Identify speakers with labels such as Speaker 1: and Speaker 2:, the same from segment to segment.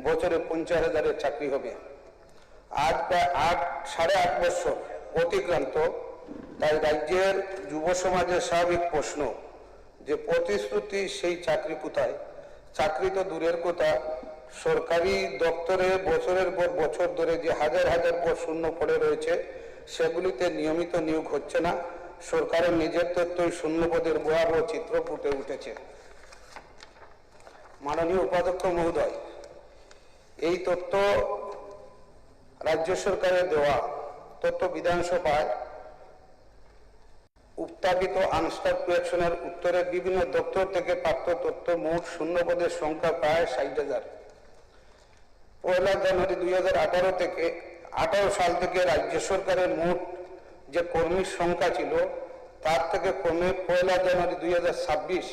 Speaker 1: বছরে 50,000 চাকরি হবে। আজ প্রায় 8.5 বছর অতিক্রান্ত। তাই রাজ্যের যুব সমাজের স্বাভাবিক প্রশ্ন যে প্রতিশ্রুতি সেই চাকরি কোথায়? চাকরি তো দূরের কথা, সরকারি দপ্তরে বছরের পর বছর ধরে যে হাজার হাজার পদ শূন্য পড়ে রয়েছে সেগুলিতে নিয়মিত নিয়োগ হচ্ছে না। সরকারের নিজের তথ্যই শূন্য পদের ভয়াবহ চিত্র ফুটে উঠেছে। মাননীয় উপাধ্যক্ষ মহোদয়, এই তথ্য রাজ্য সরকারের দেওয়া তথ্য বিধানসভায় উত্থাপিত আনস্টাফ কোয়েকশনের উত্তরে বিভিন্ন দপ্তর থেকে প্রাপ্ত তথ্য মোট শূন্য পদের সংখ্যা প্রায় 60,000। 1 জানুয়ারি 2018 সাল থেকে রাজ্য সরকারের মোট যে কর্মীর সংখ্যা ছিল তার থেকে কমে 1 জানুয়ারি 2026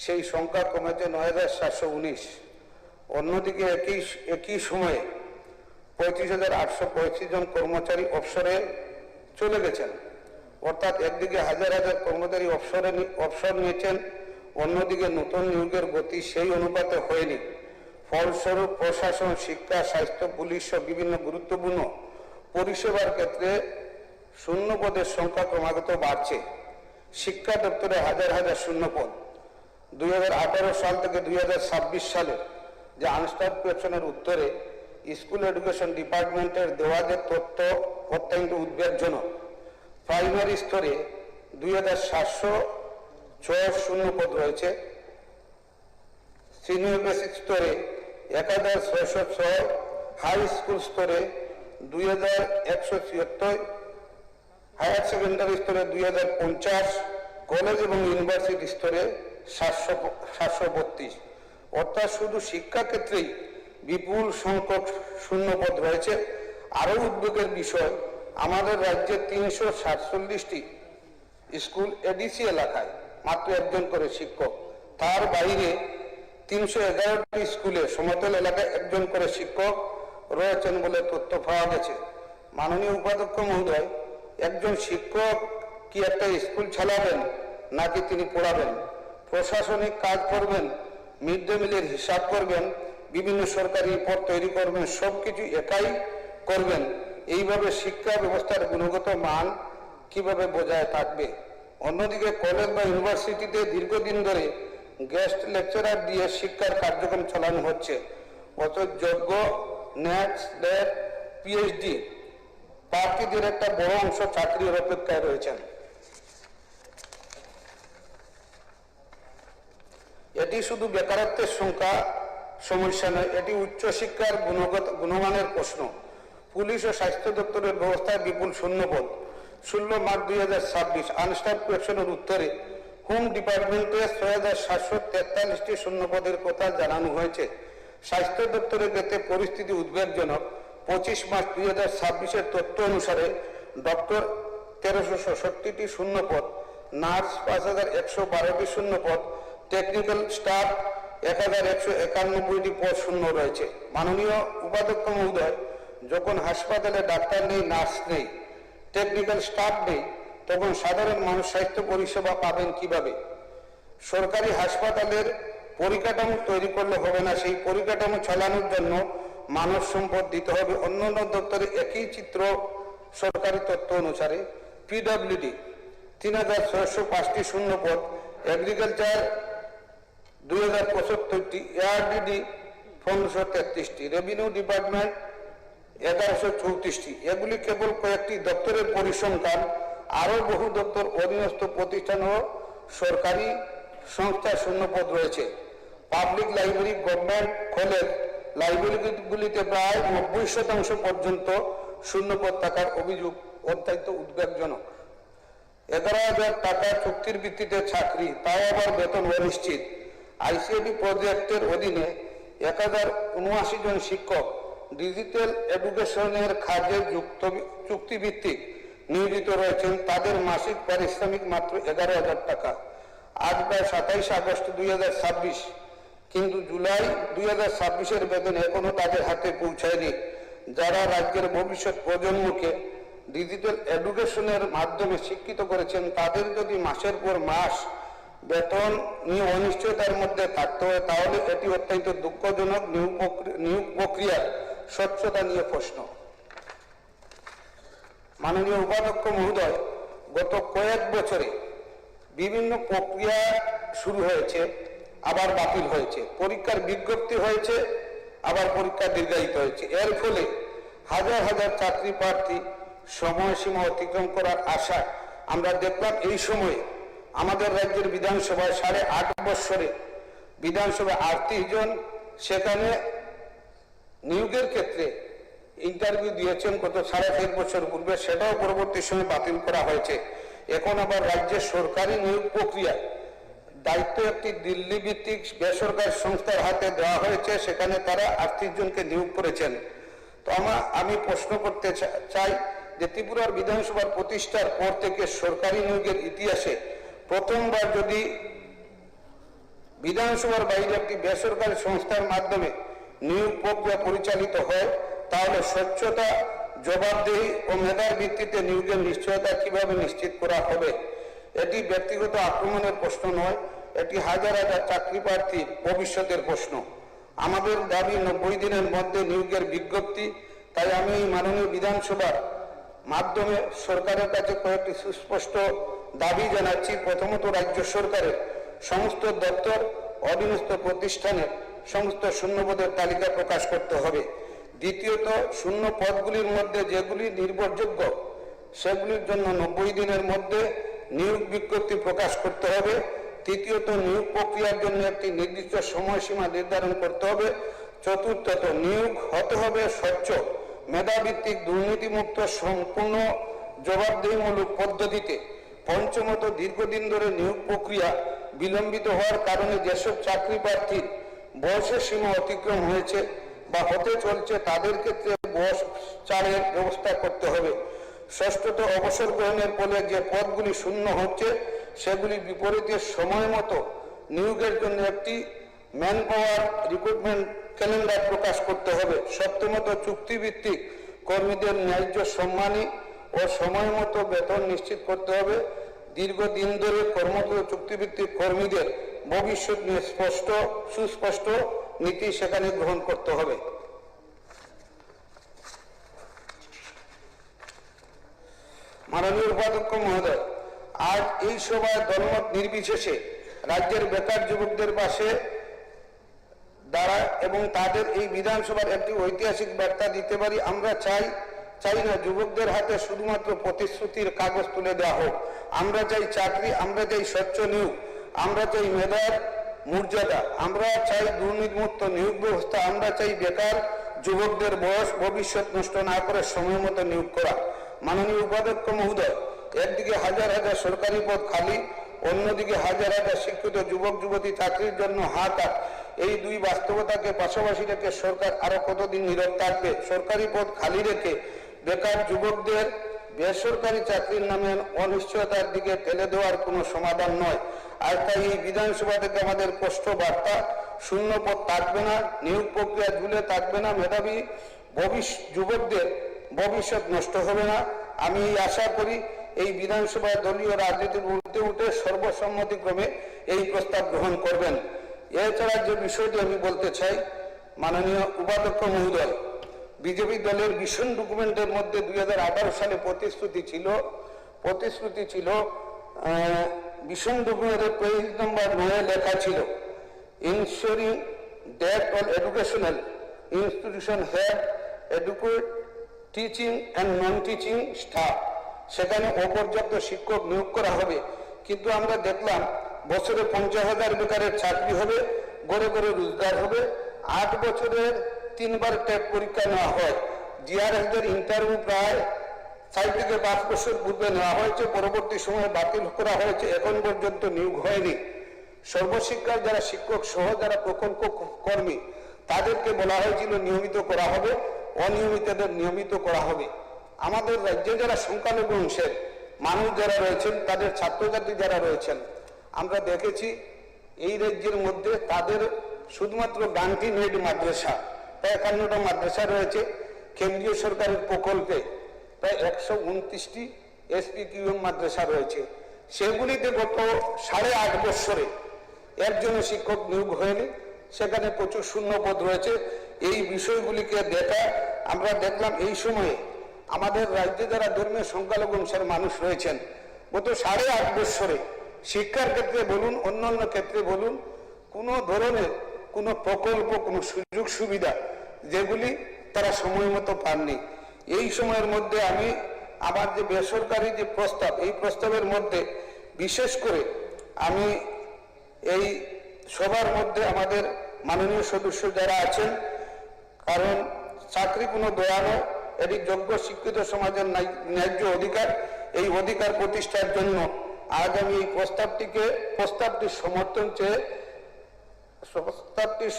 Speaker 1: সেই সংখ্যা কমেছে 9,719। অন্যদিকে একই সময়ে 35,835 জন কর্মচারী অবসরে চলে গেছেন। অর্থাৎ একদিকে হাজার হাজার কর্মচারী অবসর নিয়েছেন, অন্যদিকে নতুন নিয়োগের গতি সেই অনুপাতে হয়নি। ফলস্বরূপ প্রশাসন, শিক্ষা, স্বাস্থ্য, পুলিশ সহ বিভিন্ন গুরুত্বপূর্ণ পরিষেবার ক্ষেত্রে শূন্য পদের সংখ্যা ক্রমাগত বাড়ছে। শিক্ষা দপ্তরে হাজার হাজার শূন্য পদ। 2018 সাল থেকে 2026 সালে যে আনস্টাফ কোয়েকশনের উত্তরে স্কুল এডুকেশন ডিপার্টমেন্টের দেওয়া যে তথ্য অত্যন্ত উদ্বেগজনক। প্রাইমারি স্তরে 2,706 শূন্য পদ রয়েছে, সিনিয়র বেসিক স্তরে 1,606, হাই স্কুল স্তরে 2,176, হায়ার সেকেন্ডারি স্তরে 2,050, কলেজ এবং ইউনিভার্সিটি স্তরে 732। অর্থাৎ শুধু শিক্ষা ক্ষেত্রেই বিপুল সংখ্যক শূন্য পদ রয়েছে। আরও উদ্বেগের বিষয়, আমাদের রাজ্যে 347টি স্কুল এডিসি এলাকায় মাত্র একজন করে শিক্ষক, তার বাইরে 311টি স্কুলে সমতল এলাকায় একজন করে শিক্ষক রয়েছেন বলে তথ্য পাওয়া গেছে। মাননীয় উপাধ্যক্ষ মহোদয়, একজন শিক্ষক কি একটা স্কুল চালাবেন নাকি তিনি পড়াবেন, প্রশাসনিক কাজ করবেন, মিড ডে মিলের হিসাব করবেন, বিভিন্ন সরকারি রিপোর্ট তৈরি করবেন, সবকিছু একাই করবেন? এইভাবে শিক্ষা ব্যবস্থার গুণগত মান কিভাবে বজায় থাকবে? অন্যদিকে কলেজ বা ইউনিভার্সিটিতে দীর্ঘদিন ধরে গেস্ট লেকচারার দিয়ে শিক্ষার কার্যক্রম চালানো হচ্ছে, অথচ যোগ্য নেট, পিএইচডি প্রার্থীদের একটা বড় অংশ চাকরির অপেক্ষায় রয়েছেন। এটি শুধু বেকারত্বের সমস্যা নয়, এটি উচ্চশিক্ষার গুণমানের প্রশ্ন। পুলিশ ও স্বাস্থ্য দপ্তরের ব্যবস্থায় বিপুল শূন্যপদ। 16 মার্চ 2026 আনস্টাফ কোয়েকশনের উত্তরে হোম ডিপার্টমেন্টে 6,743টি শূন্যপদের কথা জানানো হয়েছে। স্বাস্থ্য দপ্তরের ক্ষেত্রে পরিস্থিতি উদ্বেগজনক। 25 মার্চ 2026 তথ্য অনুসারে ডক্টর 1,367টি শূন্যপদ, নার্স 5,112টি শূন্যপদ, টেকনিক্যাল স্টাফ 1,191টি পদ শূন্য রয়েছে। মাননীয় উপাধ্যক্ষ মহোদয়, যখন হাসপাতালে ডাক্তার নেই, নার্স নেই, টেকনিক্যাল স্টাফ নেই, তখন সাধারণ মানুষ স্বাস্থ্য পরিষেবা পাবেন কিভাবে? সরকারি হাসপাতালের পরিকাঠামো তৈরি করলে হবে না, সেই পরিকাঠামো চালানোর জন্য মানব সম্পদ দিতে হবে। অন্যান্য দপ্তরে একই চিত্র। সরকারি তথ্য অনুসারে পিডব্লিউডি 3,605টি শূন্য পদ, এগ্রিকালচার 2,075টি, এআরডিডি 1533টি, রেভিনিউ ডিপার্টমেন্ট 1,134টি। এগুলি কেবল কয়েকটি দপ্তরের পরিসংখ্যান। আরও বহু দপ্তর, অধীনস্থ প্রতিষ্ঠান ও সরকারি সংস্থার শূন্যপদ রয়েছে। পাবলিক লাইব্রেরি, গভর্নমেন্ট কলেজ লাইব্রেরিগুলিতে প্রায় 90% পর্যন্ত শূন্যপদ থাকার অভিযোগ অত্যন্ত উদ্বেগজনক। 11,000 টাকা চুক্তির ভিত্তিতে চাকরি, তাও আবার বেতন অনিশ্চিত। আইসিএডি প্রজেক্টের অধীনে 1,079 জন শিক্ষক ডিজিটাল এডুকেশনের কাজে চুক্তিভিত্তিক নিয়োজিত রয়েছেন। তাদের মাসিক পারিশ্রমিক মাত্র 11,000 টাকা। আজ প্রায় 27 আগস্ট 2026, কিন্তু জুলাই 2026 বেতন এখনো তাদের হাতে পৌঁছায়নি। যারা রাজ্যের ভবিষ্যৎ প্রজন্মকে ডিজিটাল এডুকেশনের মাধ্যমে শিক্ষিত করেছেন, তাদের যদি মাসের পর মাস বেতন নিয়ে অনিশ্চয়তার মধ্যে থাকতে হয়, তাহলে এটি অত্যন্ত দুঃখজনক। নিয়োগ প্রক্রিয়ার স্বচ্ছতা নিয়ে প্রশ্ন। মাননীয় উপাধ্যক্ষ মহোদয়, গত কয়েক বছরে বিভিন্ন প্রক্রিয়া শুরু হয়েছে, আবার বাতিল হয়েছে, পরীক্ষার বিজ্ঞপ্তি হয়েছে, আবার পরীক্ষা দীর্ঘায়িত হয়েছে। এর ফলে হাজার হাজার চাকরি প্রার্থী সময়সীমা অতিক্রম করার আশা আমরা দেখলাম। এই সময়ে আমাদের রাজ্যের বিধানসভায় 8.5 বছরে বিধানসভায় 38 জন সেখানে নিয়োগের ক্ষেত্রে ইন্টারভিউ দিয়েছেন গত 4.5 বছর পূর্বে, সেটাও পরবর্তী সময় বাতিল করা হয়েছে। এখন আবার রাজ্যের সরকারি নিয়োগ প্রক্রিয়া দায়িত্ব একটি দিল্লি ভিত্তিক বেসরকারি সংস্থার হাতে দেওয়া হয়েছে, সেখানে তারা 38 জনকে নিয়োগ করেছেন। তো আমি প্রশ্ন করতে চাই যে ত্রিপুরার বিধানসভার প্রতিষ্ঠার পর থেকে সরকারি নিয়োগের ইতিহাসে প্রথমবার যদি বিধানসভার বাইরে একটি বেসরকারি সংস্থার মাধ্যমে নিয়োগ প্রক্রিয়া পরিচালিত হয়, তাহলে স্বচ্ছতা, জবাবদিহি ও মেধার ভিত্তিতে নিয়োগের নিশ্চয়তা কিভাবে নিশ্চিত করা হবে? এটি ব্যক্তিগত আক্রমণের প্রশ্ন নয়, এটি হাজার হাজার চাকরি প্রার্থীর ভবিষ্যতের প্রশ্ন। আমাদের দাবি 90 দিনের মধ্যে নিয়োগের বিজ্ঞপ্তি। তাই আমি এই মাননীয় বিধানসভার মাধ্যমে সরকারের কাছে কয়েকটি সুস্পষ্ট দাবি জানাচ্ছি। প্রথমত, রাজ্য সরকারের সমস্ত দপ্তর অধীনস্থ প্রতিষ্ঠানের সমস্ত শূন্যপদের তালিকা প্রকাশ করতে হবে। দ্বিতীয়ত, শূন্য পদগুলির মধ্যে যেগুলি নির্ভরযোগ্য সেগুলির জন্য 90 দিনের মধ্যে নিয়োগ বিজ্ঞপ্তি প্রকাশ করতে হবে। তৃতীয়ত, নিয়োগ প্রক্রিয়ার জন্য একটি নির্দিষ্ট সময়সীমা নির্ধারণ করতে হবে। চতুর্থত, নিয়োগ হতে হবে স্বচ্ছ, মেধাভিত্তিক, দুর্নীতিমুক্ত, সম্পূর্ণ জবাবদিহিমূলক পদ্ধতিতে। পঞ্চমত, দীর্ঘদিন ধরে নিয়োগ প্রক্রিয়া বিলম্বিত হওয়ার কারণে যেসব চাকরি প্রার্থীর বয়সের সীমা অতিক্রম হয়েছে বা হতে চলছে, তাদের ক্ষেত্রে বয়স ছাড়ের ব্যবস্থা করতে হবে। ষষ্ঠত, অবসর গ্রহণের ফলে যে পদগুলি শূন্য হচ্ছে সেগুলি বিপরীতে সময় মতো নিয়োগের জন্য একটি ম্যান পাওয়ার রিক্রুটমেন্ট ক্যালেন্ডার প্রকাশ করতে হবে। সপ্তমত, চুক্তিভিত্তিক কর্মীদের ন্যায্য সম্মানী ও সময় মতো বেতন নিশ্চিত করতে হবে। দীর্ঘদিন ধরে কর্মরত চুক্তিভিত্তিক কর্মীদের ভবিষ্যৎ নিয়ে সুস্পষ্ট নীতি সেখানে গ্রহণ করতে হবে। মাননীয় উপাধ্যক্ষ মহোদয়, আজ এই সভায় দলমত নির্বিশেষে রাজ্যের বেকার যুবকদের পাশে দ্বারা এবং তাদের এই বিধানসভার একটি ঐতিহাসিক বার্তা দিতে পারি। আমরা চাই না যুবকদের হাতে শুধুমাত্র প্রতিশ্রুতির কাগজ তুলে দেওয়া হোক। আমরা চাই চাকরি, আমরা চাই স্বচ্ছ নিয়োগ, আমরা চাই মেধার মর্যাদা, আমরা চাই দুর্নীতিমুক্ত নিয়োগ ব্যবস্থা, আমরা চাই বেকার যুবকদের ভবিষ্যৎ নষ্ট না করে সময় মতো নিয়োগ করা। মাননীয় উপাধ্যক্ষ মহোদয়, একদিকে হাজার হাজার সরকারি পদ খালি, অন্যদিকে হাজার হাজার শিক্ষিত যুবক যুবতী চাকরির জন্য হাহাকার। এই দুই বাস্তবতাকে পাশাপাশি রেখে সরকার আরো কতদিন নীরব থাকবে? সরকারি পদ খালি রেখে বেকার যুবকদের বেসরকারি চাকরির নামে অনিশ্চয়তার দিকে ঠেলে দেওয়ার কোনো সমাধান নয়। আর তাই এই বিধানসভা থেকে আমাদের স্পষ্ট বার্তা, শূন্য পদ থাকবে না, নিয়োগ প্রক্রিয়া ঝুলে থাকবে না, মেধাবী যুবকদের ভবিষ্যৎ নষ্ট হবে না। আমি আশা করি এই বিধানসভায় দলীয় রাজনীতির ঊর্ধ্বে উঠে সর্বসম্মতিক্রমে এই প্রস্তাব গ্রহণ করবেন। এছাড়া যে বিষয়টি আমি বলতে চাই, মাননীয় উপাধ্যক্ষ মহোদয়, বিজেপি দলের ভিশন ডকুমেন্টের মধ্যে 2018 সালে প্রতিশ্রুতি ছিল ভিশন ডকুমেন্টের পেজ নম্বর 9 লেখা ছিল, ensuring that all educational institution have educate teaching and non teaching staff. সেখানে অপর্যাপ্ত শিক্ষক নিয়োগ করা হবে, কিন্তু আমরা দেখলাম বছরে 50,000 বেকারের চাকরি হবে, গড়ে গড়ে রোজগার হবে। 8 বছরের 3 বার টেট পরীক্ষা নেওয়া হয়। জিআরএসদের ইন্টারভিউ প্রায় 4 থেকে 5 বছর পূর্বে নেওয়া হয়েছে, পরবর্তী সময়ে বাতিল করা হয়েছে, এখন পর্যন্ত নিয়োগ হয়নি। সর্বশিক্ষার যারা শিক্ষক সহ যারা প্রকল্প কর্মী তাদেরকে বলা হয়েছিল নিয়মিত করা হবে, অনিয়মিতদের নিয়মিত করা হবে। আমাদের রাজ্যে যারা সংখ্যালঘু অংশের মানুষ যারা রয়েছেন, তাদের ছাত্রছাত্রী যারা রয়েছেন, আমরা দেখেছি এই রাজ্যের মধ্যে তাদের শুধুমাত্র গান্ধী মেড মাদ্রাসা প্রায় 51টা মাদ্রাসা রয়েছে। কেন্দ্রীয় সরকারের প্রকল্পে প্রায় 129টি SPQM মাদ্রাসা রয়েছে। সেগুলিতে গত 8.5 বৎসরে একজন শিক্ষক নিয়োগ হয়নি, সেখানে প্রচুর শূন্য পদ রয়েছে। এই বিষয়গুলিকে দেখা আমরা দেখলাম এই সময়ে আমাদের রাজ্যে যারা ধর্মীয় সংখ্যালঘু অংশের মানুষ রয়েছেন, গত 8.5 বৎসরে শিক্ষার ক্ষেত্রে বলুন, অন্যান্য ক্ষেত্রে বলুন, কোনো ধরনের কোনো প্রকল্প, কোনো সুযোগ সুবিধা যেগুলি তারা সময় মতো পাননি। এই সময়ের মধ্যে আমি আমার যে বেসরকারি যে প্রস্তাব, এই প্রস্তাবের মধ্যে বিশেষ করে আমি এই সবার মধ্যে আমাদের মাননীয় সদস্য যারা আছেন, কারণ চাকরি কোনো দয়া নয়, এটি যোগ্য শিক্ষিত সমাজের ন্যায্য অধিকার। এই অধিকার প্রতিষ্ঠার জন্য আজ আমি এই প্রস্তাবটির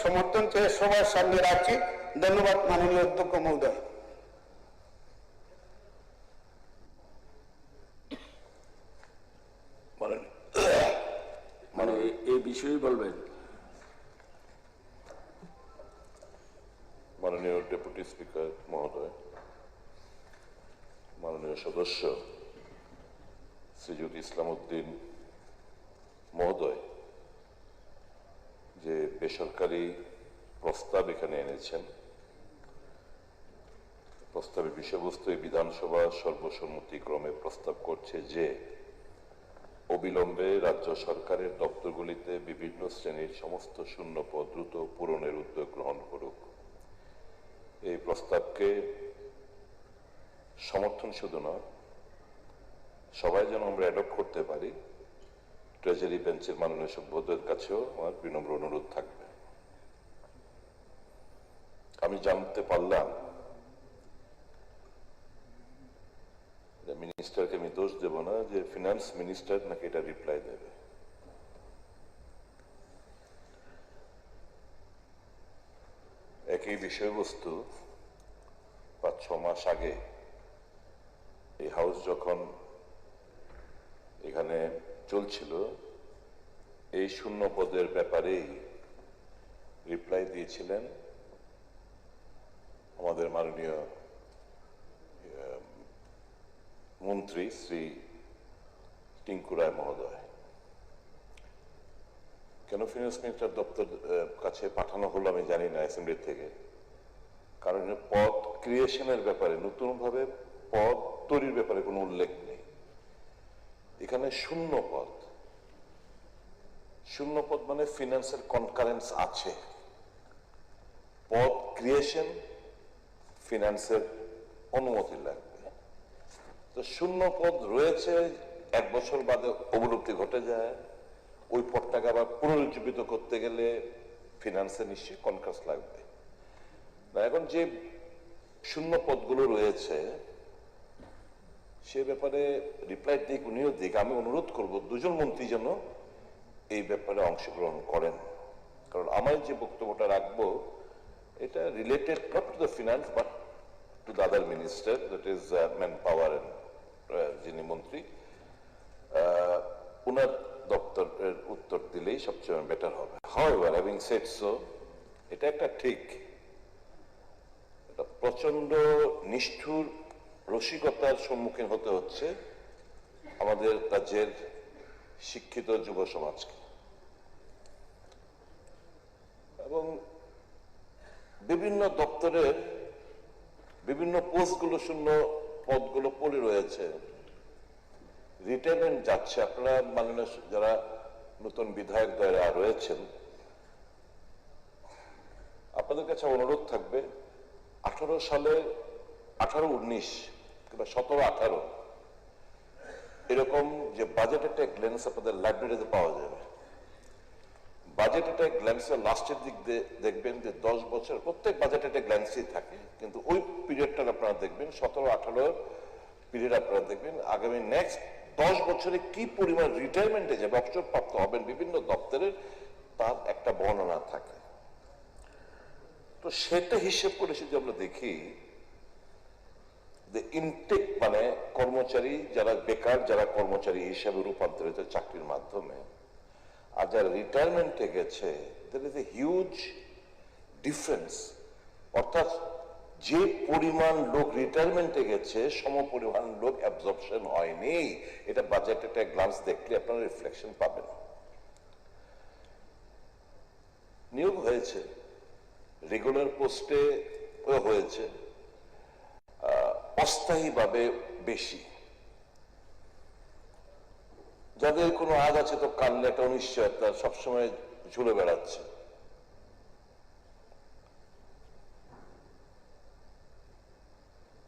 Speaker 1: সমর্থন চেয়ে সবার সামনে রাখছি। ধন্যবাদ মাননীয় অধ্যক্ষ মহোদয়।
Speaker 2: মানে এই বিষয়ে বলবেন।
Speaker 3: মাননীয় ডেপুটি স্পিকার মহোদয়, মাননীয় সদস্য শ্রীযুত ইসলাম উদ্দিন মহোদয় যে বেসরকারি প্রস্তাব এখানে এনেছেন, প্রস্তাবের বিষয়বস্তু এই বিধানসভা সর্বসম্মতিক্রমে প্রস্তাব করছে যে অবিলম্বে রাজ্য সরকারের দপ্তরগুলিতে বিভিন্ন শ্রেণীর সমস্ত শূন্যপদ দ্রুত পূরণের উদ্যোগ গ্রহণ করুক। এই প্রস্তাবকে সমর্থন শুধু নয়, সবাই যেন আমরা অ্যাডপ্ট করতে পারি, ট্রেজারি বেঞ্চের মাননীয় সভ্যদের কাছেও আমার বিনম্র অনুরোধ থাকবে। আমি জানতে পারলাম, মিনিস্টারকে আমি দোষ দেব না, যে ফিনান্স মিনিস্টার নাকি এটা রিপ্লাই দেবে। একই বিষয়বস্তু 5-6 মাস আগে এই হাউস যখন এখানে চলছিল, এই শূন্য পদের ব্যাপারেই রিপ্লাই দিয়েছিলেন আমাদের মাননীয় মন্ত্রী শ্রী টিঙ্কু রায় মহোদয়। কেন ফিনান্স মিনিস্টার দপ্তর কাছে পাঠানো হলো আমি জানি না অ্যাসেম্বলি থেকে, কারণ পদ ক্রিয়েশনের ব্যাপারে, নতুন ভাবে পদ তৈরির ব্যাপারে কোনো উল্লেখ নেই। এখানে শূন্য পদ মানে ফিনান্সের কনকারেন্স আছে, পদ ক্রিয়েশন ফিনান্সের অনুমতি লাগবে। তো শূন্য পদ রয়েছে, 1 বছর বাদে অবলুপ্তি ঘটে যায়, ওই পদটাকে আবার পুনরুজ্জীবিত করতে গেলে ফিনান্সে নিশ্চয়ই কনকারেন্স লাগবে। এখন যে শূন্য পদগুলো রয়েছে সে ব্যাপারে রিপ্লাই দিক, উনিও দিক। আমি অনুরোধ করব দুজন মন্ত্রী যেন এই ব্যাপারে অংশগ্রহণ করেন, কারণ আমার যে বক্তব্যটা রাখবো এটা related not to the finance but to the other minister, that is man power and যিনি মন্ত্রী, উনার দপ্তরের উত্তর দিলেই সবচেয়ে বেটার হবে। হাউএভার, হ্যাভিং সেড সো, এটা একটা ঠিক প্রচন্ড নিষ্ঠুর রসিকতার সম্মুখীন হতে হচ্ছে আমাদের রাজ্যের শিক্ষিত যুব সমাজকে, এবং বিভিন্ন দপ্তরের বিভিন্ন পোস্টগুলো, শূন্য পদগুলো পড়ে রয়েছে, রিটায়ারমেন্ট যাচ্ছে। আপনারা মাননীয় যারা নতুন বিধায়ক দ্বয়রা রয়েছেন, আপনাদের কাছে অনুরোধ থাকবে 18 সালে 18-19 কিংবা 17-18 এরকম যে বাজেট একটা গ্ল্যান্স আপনাদের লাইব্রেরিতে পাওয়া যাবে। বাজেট একটা গ্ল্যান্সের লাস্টের দিক দেখবেন যে 10 বছর প্রত্যেক বাজেট একটা গ্ল্যান্সই থাকে, কিন্তু ওই পিরিয়ডটা আপনারা দেখবেন 17-18 পিরিয়ড আপনারা দেখবেন আগামী নেক্সট 10 বছরে কি পরিমাণ রিটায়ারমেন্টে যাবে, অবসরপ্রাপ্ত হবেন বিভিন্ন দপ্তরের, তার একটা বর্ণনা থাকে। তো সেটা হিসেব করে যদি আমরা দেখি যে ইনটেক মানে কর্মচারী যারা বেকার, যারা কর্মচারী হিসেবে রূপান্তরিত চাকরির মাধ্যমে, আর যারা রিটায়ারমেন্টে গেছে, there is a huge difference। অর্থাৎ যে পরিমাণ লোক রিটায়ারমেন্টে গেছে সম পরিমাণ লোক অ্যাবজর্পশন হয়নি। এটা বাজেট একটা গ্লান্স দেখলে আপনারা রিফ্লেকশন পাবেন। নিয়োগ হয়েছে রেগুলার পোস্টে হয়েছে, অস্থায়ীভাবে বেশি। যাদের কোনো আগ আছে তো কান্না, একটা অনিশ্চয়তা সবসময় ঝুলে বেড়াচ্ছে।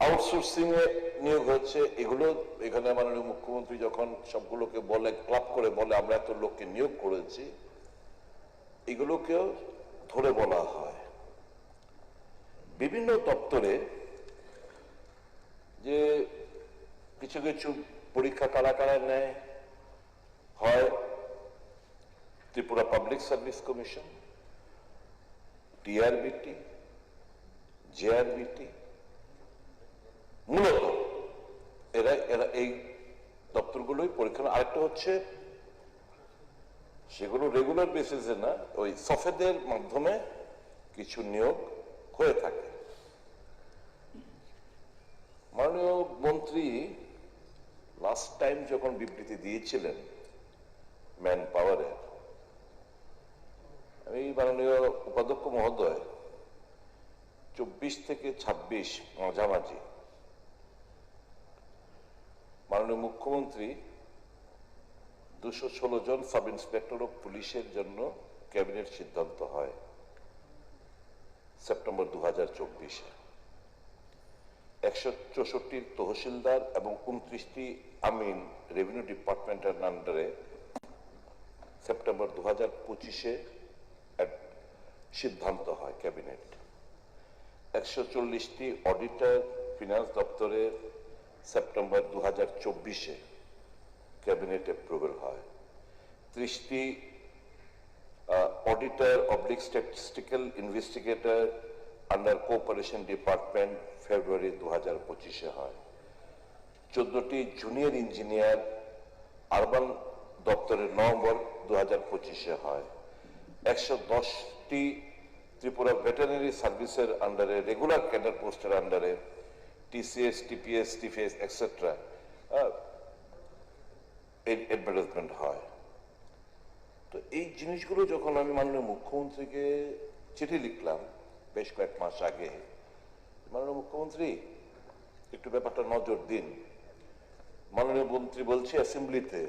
Speaker 3: আউটসোর্সিং এ নিয়োগ হচ্ছে, এগুলো এখানে মাননীয় মুখ্যমন্ত্রী যখন সবগুলোকে বলে, ক্লাব করে বলে আমরা এত লোককে নিয়োগ করেছি, এগুলোকেও ধরে বলা হয়। বিভিন্ন দপ্তরে যে কিছু কিছু পরীক্ষা কারা কারা নেয় হয় Tripura public service commission, TRBT, JRBT, মূলত এরা এরা এই দপ্তরগুলোই পরীক্ষা। আরেকটা হচ্ছে সেগুলো রেগুলার বেসিসে না, ওই সফেদের মাধ্যমে কিছু নিয়োগ হয়ে থাকে। মাননীয় মন্ত্রী লাস্ট টাইম যখন বিবৃতি দিয়েছিলেন ম্যান পাওয়ারের, আমি মাননীয় উপাধ্যক্ষ মহোদয় 24 থেকে 26 মাঝামাঝি মাননীয় মুখ্যমন্ত্রী 216 জন সাব ইন্সপেক্টর অফ পুলিশের জন্য ক্যাবিনেট সিদ্ধান্ত হয় সেপ্টেম্বর 2024-এ। 164 তহসিলদার এবং 29টি আমিন রেভিনিউ ডিপার্টমেন্টের আন্ডারে সেপ্টেম্বর 2025-এ সিদ্ধান্ত হয় ক্যাবিনেট। 140টি অডিটর ফিনান্স দপ্তরের সেপ্টেম্বর 2024-এ ক্যাবিনেট অ্যাপ্রুভাল হয়। 30টি auditor oblique statistical investigator under cooperation department February 2025-এ হয়। 14টি জুনিয়র ইঞ্জিনিয়ার আরবান দপ্তরের নভেম্বর 2025-এ হয়। 110টি ত্রিপুরা ভেটেরিনারি সার্ভিসের আন্ডারে রেগুলার ক্যাডার পোস্টের আন্ডারে টিসিএস, টিপিএস, টিফিএস এক্সেট্রা অ্যাডভার্টাইজমেন্ট হয়। তো এই জিনিসগুলো যখন আমি মাননীয় মুখ্যমন্ত্রীকে চিঠি লিখলাম বেশ কয়েক মাস আগে, মাননীয় মুখ্যমন্ত্রী একটু ব্যাপারটা নজর দিন। মাননীয় মন্ত্রী বলছে অ্যাসেম্বলিতে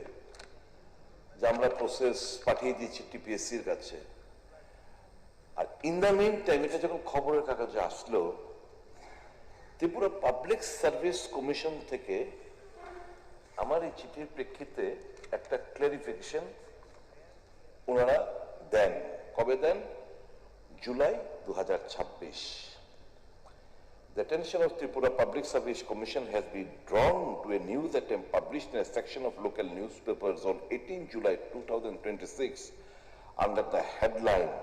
Speaker 3: যে আমরা প্রসেস পাঠিয়ে দিয়েছি টিপিএসসির কাছে। আর ইন দ্য মেইন টাইম এটা যখন খবরের কাগজে আসলো, ত্রিপুরা পাবলিক সার্ভিস কমিশন থেকে আমার এই চিঠির প্রেক্ষিতে একটা ক্লারিফিকেশন ওনারা দেন। কবে দেন? July 2026। The attention of Tripura Public Service Commission has been drawn to a news item published in a section of local newspapers on 18 July 2026 under the headline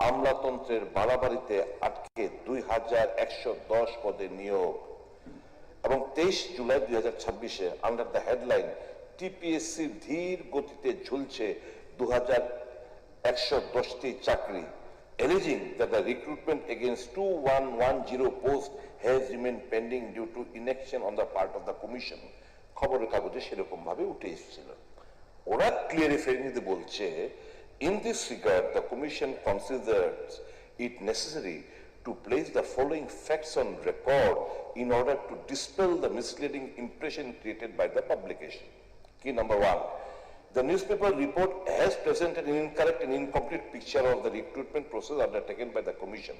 Speaker 3: আমলাতন্ত্রের বাড়াবাড়িতে আটকে 2110 পদে নিয়োগ, এবং 23 জুলাই 2026-এ আন্ডার দ্য হেডলাইন টিপিএসসি ধীর গতিতে ঝুলছে 2110টি চাকরি, alleging that the recruitment against 2110 posts has remained pending due to inaction on the part of the commission। খবরের কাগজে সেরকম ভাবে উঠে এসেছিল। ওরা ক্লিয়ারিফাইংলি বলছে, in this regard the commission considers it necessary to place the following facts on record in order to dispel the misleading impression created by the publication. Key number 1, the newspaper report has presented an incorrect and incomplete picture of the recruitment process undertaken by the commission.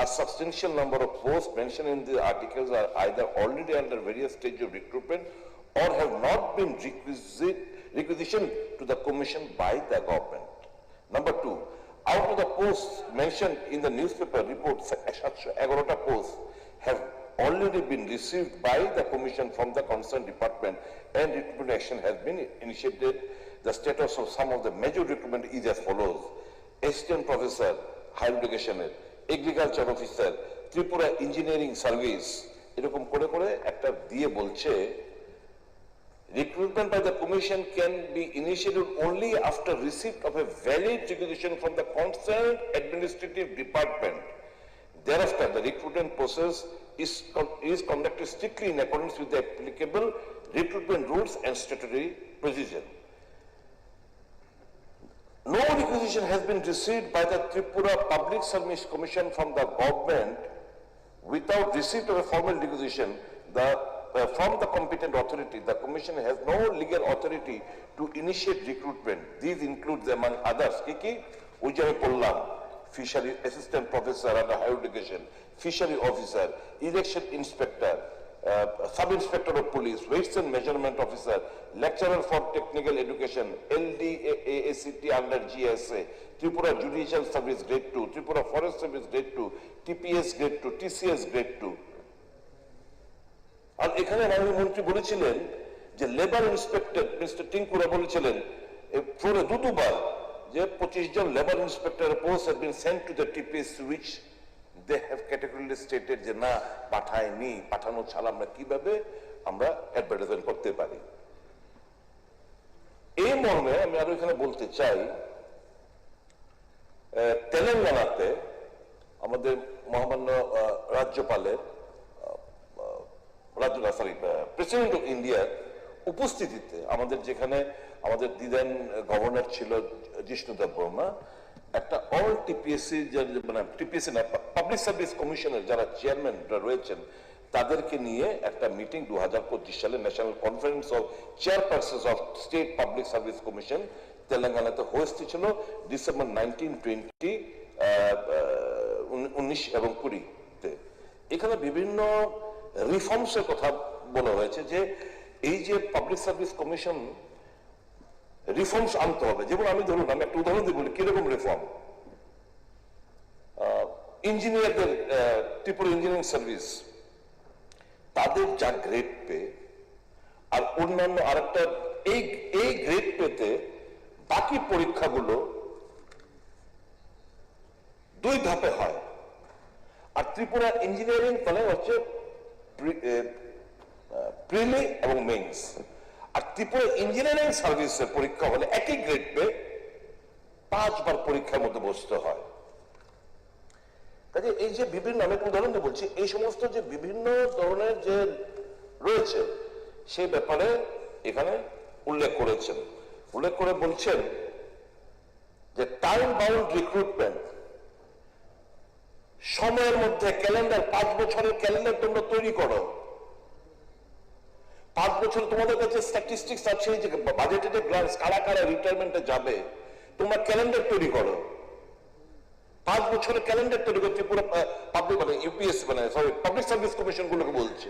Speaker 3: A substantial number of posts mentioned in the articles are either already under various stages of recruitment or have not been requisitioned to the commission by the government. Number 2, out of the posts mentioned in the newspaper report, 11 posts have already been received by the commission from the concerned department and recruitment action has been initiated. The status of some of the major recruitment is as follows: assistant professor, higher education, agriculture officer, Tripura engineering service, এরকম করে করে একটা দিয়ে বলছে recruitment by the commission can be initiated only after receipt of a valid requisition from the concerned administrative department. Thereafter, the recruitment process is conducted strictly in accordance with the applicable recruitment rules and statutory procedure. No requisition has been received by the Tripura Public Service Commission from the government without receipt of a formal requisition from the competent authority. The Commission has no legal authority to initiate recruitment. These include, among others, Ujjai Pollam, Fishery Assistant Professor under Higher Education, Fishery Officer, Election Inspector, Sub-Inspector of Police, Weights and Measurement Officer, Lecturer for Technical Education, LDAACT under GSA, Tripura Judicial Service Grade 2, Tripura Forest Service Grade 2, TPS Grade 2, TCS Grade 2. আর এখানে মাননীয় মন্ত্রী বলেছিলেন যে labour inspector mister টিঙ্কুরা বলেছিলেন ফ্লোরে দুবার যে 25 জন labour inspector post have been sent to the TPS which they have categorically stated যে না পাঠায়নি, পাঠানো ছাড়া আমরা কিভাবে আমরা অ্যাডভার্টাইজমেন্ট করতে পারি। এই মর্মে আমি আরো এখানে বলতে চাই, তেলেঙ্গানাতে আমাদের মহামান্য রাজ্যপালের প্রেসিডেন্ট অফ ইন্ডিয়ার উপস্থিতিতে আমাদের যেখানে আমাদের দিদেন গভর্নর ছিল জিষ্ণু দেববর্মা, একটা অল টিপিএসসি মানে টিপিএসসি না পাবলিক সার্ভিস কমিশনের যারা চেয়ারম্যানরা রয়েছেন তাদেরকে নিয়ে একটা মিটিং 2025 সালে national conference of chairpersons of state public service commission তেলেঙ্গানাতে হয়েছিল ডিসেম্বর 19, 19 এবং 20-তে। এখানে বিভিন্ন রিফর্মসের কথা বলা হয়েছে যে এই যে পাবলিক সার্ভিস কমিশন রিফর্মস আনতে হবে। যেমন আমি ধরুন আমি একটা উদাহরণ দিয়ে বলি কিরকম রিফর্ম। ইঞ্জিনিয়ারদের ত্রিপুরা ইঞ্জিনিয়ারিং সার্ভিস তাদের যা গ্রেড পে আর অন্যান্য আরেকটা এই গ্রেড পেতে বাকি পরীক্ষাগুলো 2 ধাপে হয়। আর ত্রিপুরা ইঞ্জিনিয়ারিং কলেজ হচ্ছে প্রিলি এবং মেইনস। আর ত্রিপুরা ইঞ্জিনিয়ারিং সার্ভিসের পরীক্ষা হলে একই গ্রেড পে 5 বার পরীক্ষার মধ্যে বসতে হয়। কাজে এই যে বিভিন্ন, আমি একটা উদাহরণ দিয়ে বলছি, এই সমস্ত যে বিভিন্ন ধরনের যে রয়েছে সেই ব্যাপারে এখানে উল্লেখ করেছেন। উল্লেখ করে বলছেন যে টাইম বাউন্ড রিক্রুটমেন্ট, সময়ের মধ্যে ক্যালেন্ডার 5 বছরের ক্যালেন্ডার তোমরা তৈরি করো। 5 বছর তোমাদের কাছে স্ট্যাটিস্টিক্স আছে যে বাজেটেড গ্রান্টস কারা কারা রিটায়ারমেন্টে যাবে, তোমরা ক্যালেন্ডার তৈরি করো। 5 বছরের ক্যালেন্ডার তৈরি করতে পুরো পাবলিক মানে ইউপিএসসি মানে সরি পাবলিক সার্ভিস কমিশন গুলোকে বলছে।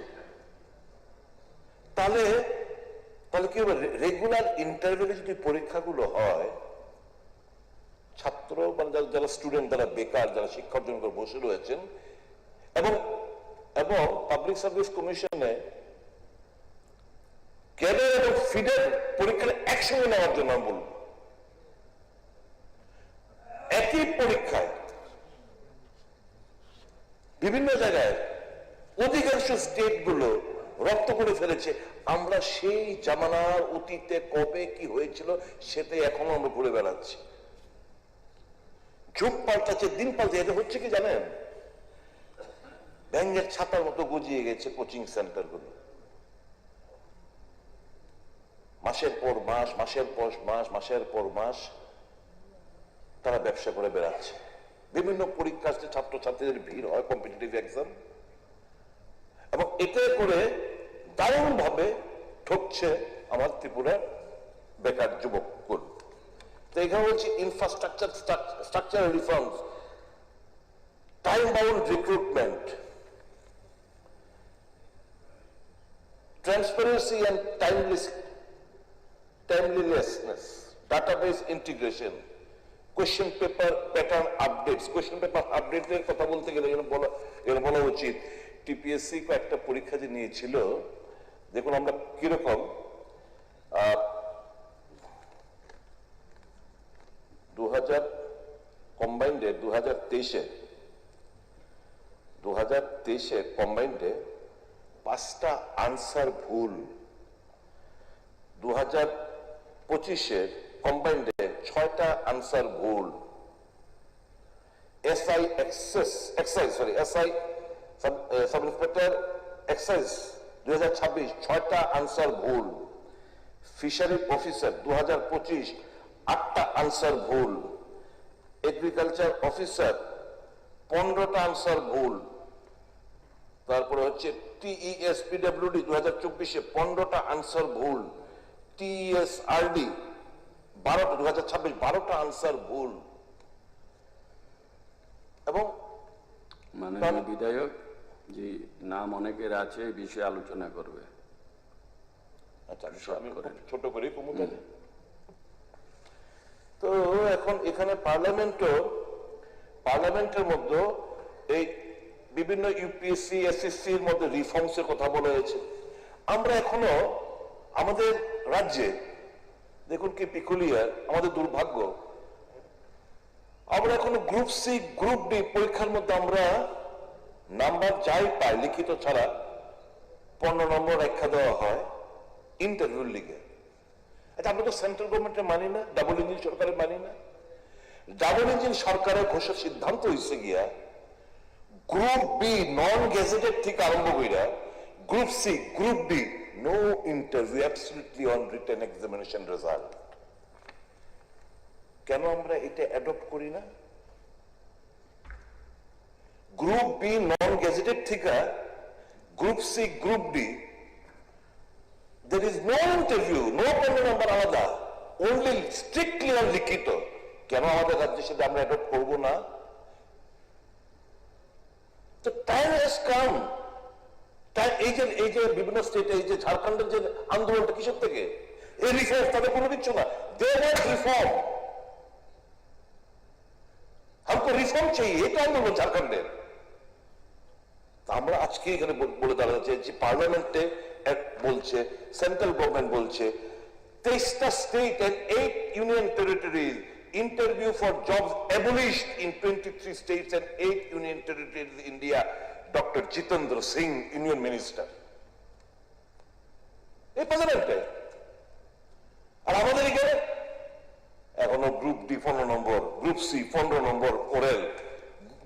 Speaker 3: তাহলে কি হবে, রেগুলার ইন্টারভিউতে যদি পরীক্ষাগুলো হয়, ছাত্র মানে যারা স্টুডেন্ট, যারা বেকার, যারা শিক্ষা অর্জন করে বসে রয়েছেন, এবং পাবলিক সার্ভিস কমিশনে ক্যাডার এবং ফিডার পরীক্ষাটা একসঙ্গে নেওয়ার জন্য আমি বলবো। একই পরীক্ষায় বিভিন্ন জায়গায় অধিকাংশ স্টেট গুলো রপ্ত করে ফেলেছে। আমরা সেই জামানার অতীতে কবে কি হয়েছিল সেটা এখনো আমরা ঘুরে বেড়াচ্ছি। যুগ পাল্টাচ্ছে, দিন পাল্টাচ্ছে। এটা হচ্ছে কি জানেন, ব্যাঙের ছাতার মতো গজিয়ে গেছে কোচিং সেন্টার গুলো। মাসের পর মাস, মাসের পর মাস, মাসের পর মাস তারা ব্যবসা করে বেড়াচ্ছে। বিভিন্ন পরীক্ষার্থী ছাত্রছাত্রীদের ভিড় হয়, কম্পিটিটিভ এক্সাম, এবং এতে করে দারুণ ভাবে ঠকছে আমার ত্রিপুরার বেকার যুবককুল। তো এখানে হচ্ছে infrastructure structural reforms, time bound recruitment, transparency and timeliness, database integration, question paper pattern updates. Question paper update এর কথা বলতে গেলে এর বলা উচিত টিপিএসসি একটা পরীক্ষা যে নিয়েছিল, দেখুন আমরা কিরকম 2000 কম্বাইন্ডে 2023 কম্বাইন্ডে 5টা আনসার ভুল, 2025 কম্বাইন্ডে 6টা আনসার ভুল। এসআই সাব ইন্সপেক্টর এক্সাইজ 2026 6টা আনসার ভুল, ফিশারি অফিসার 2025 8টা আনসার ভুল, এগ্রিকালচার অফিসার 15টা আনসার ভুল, তারপরে হচ্ছে টিইএস পিডব্লিউডি 2024 15টা আনসার ভুল, টিএসআরডি 2026 12টা আনসার ভুল। এবং
Speaker 2: মাননীয় বিধায়ক যে নাম অনেকের আছে এই বিষয়ে আলোচনা করবে।
Speaker 3: আচ্ছা আমি খুব ছোট করে কমুকে তো এখন এখানে পার্লামেন্টের মধ্যে এই বিভিন্ন ইউপিএসসি এসএসসির মধ্যে রিফর্মস এর কথা বলা হয়েছে। আমরা এখনো আমাদের রাজ্যে দেখুন কি পিকুলিয়ার, আমাদের দুর্ভাগ্য, আমরা এখনো গ্রুপ সি গ্রুপ ডি পরীক্ষার মধ্যে আমরা নাম্বার যাই পাই লিখিত ছাড়া 15 নম্বর রেখা দেওয়া হয় ইন্টারভিউ লিগে। আচ্ছা আমরা তো সেন্ট্রাল গভর্নমেন্টের মানি না, ডাবল ইঞ্জিন সরকারের মানি না। ডাবল ইঞ্জিন সরকারের ঘোষণা সিদ্ধান্ত হয়েছে গিয়া গ্রুপ বি নন গেজেটেড থেকে আরম্ভ কইরা group C group D no interview, absolutely on written examination result. কেন আমরা এটা অ্যাডপ্ট করি না? গ্রুপ বি নন গেজেটেড থেকে group C group D there is no interview, no 15 number আলাদা, only strictly on লিখিত। কেন আমাদের রাজ্যের সাথে আমরা অ্যাডপ্ট করব না? তো টাইম হ্যাজ কাম। এই যে বিভিন্ন স্টেটে এই যে ঝাড়খণ্ডের যে আন্দোলনটা কিসের থেকে? এই রিফর্ম, তাদের কোনো কিছু না, দে ওয়ান্ট রিফর্ম। हमको রিফর্ম চাই, এটা আন্দোলন ঝাড়খণ্ডের। আমরা আজকে এখানে বলে দাঁড়াচ্ছে যে পার্লামেন্টে বলছে, সেন্ট্রাল গভর্নমেন্ট বলছে 23টা state and 8 union territories interview for jobs abolished in 23 states and 8 union territories India, doctor Jitendra Singh union minister. এই পার্লামেন্টে আর আমাদের এখানে এখনো গ্রুপ ডি 15 নম্বর, গ্রুপ সি 15 নম্বর ওরেল,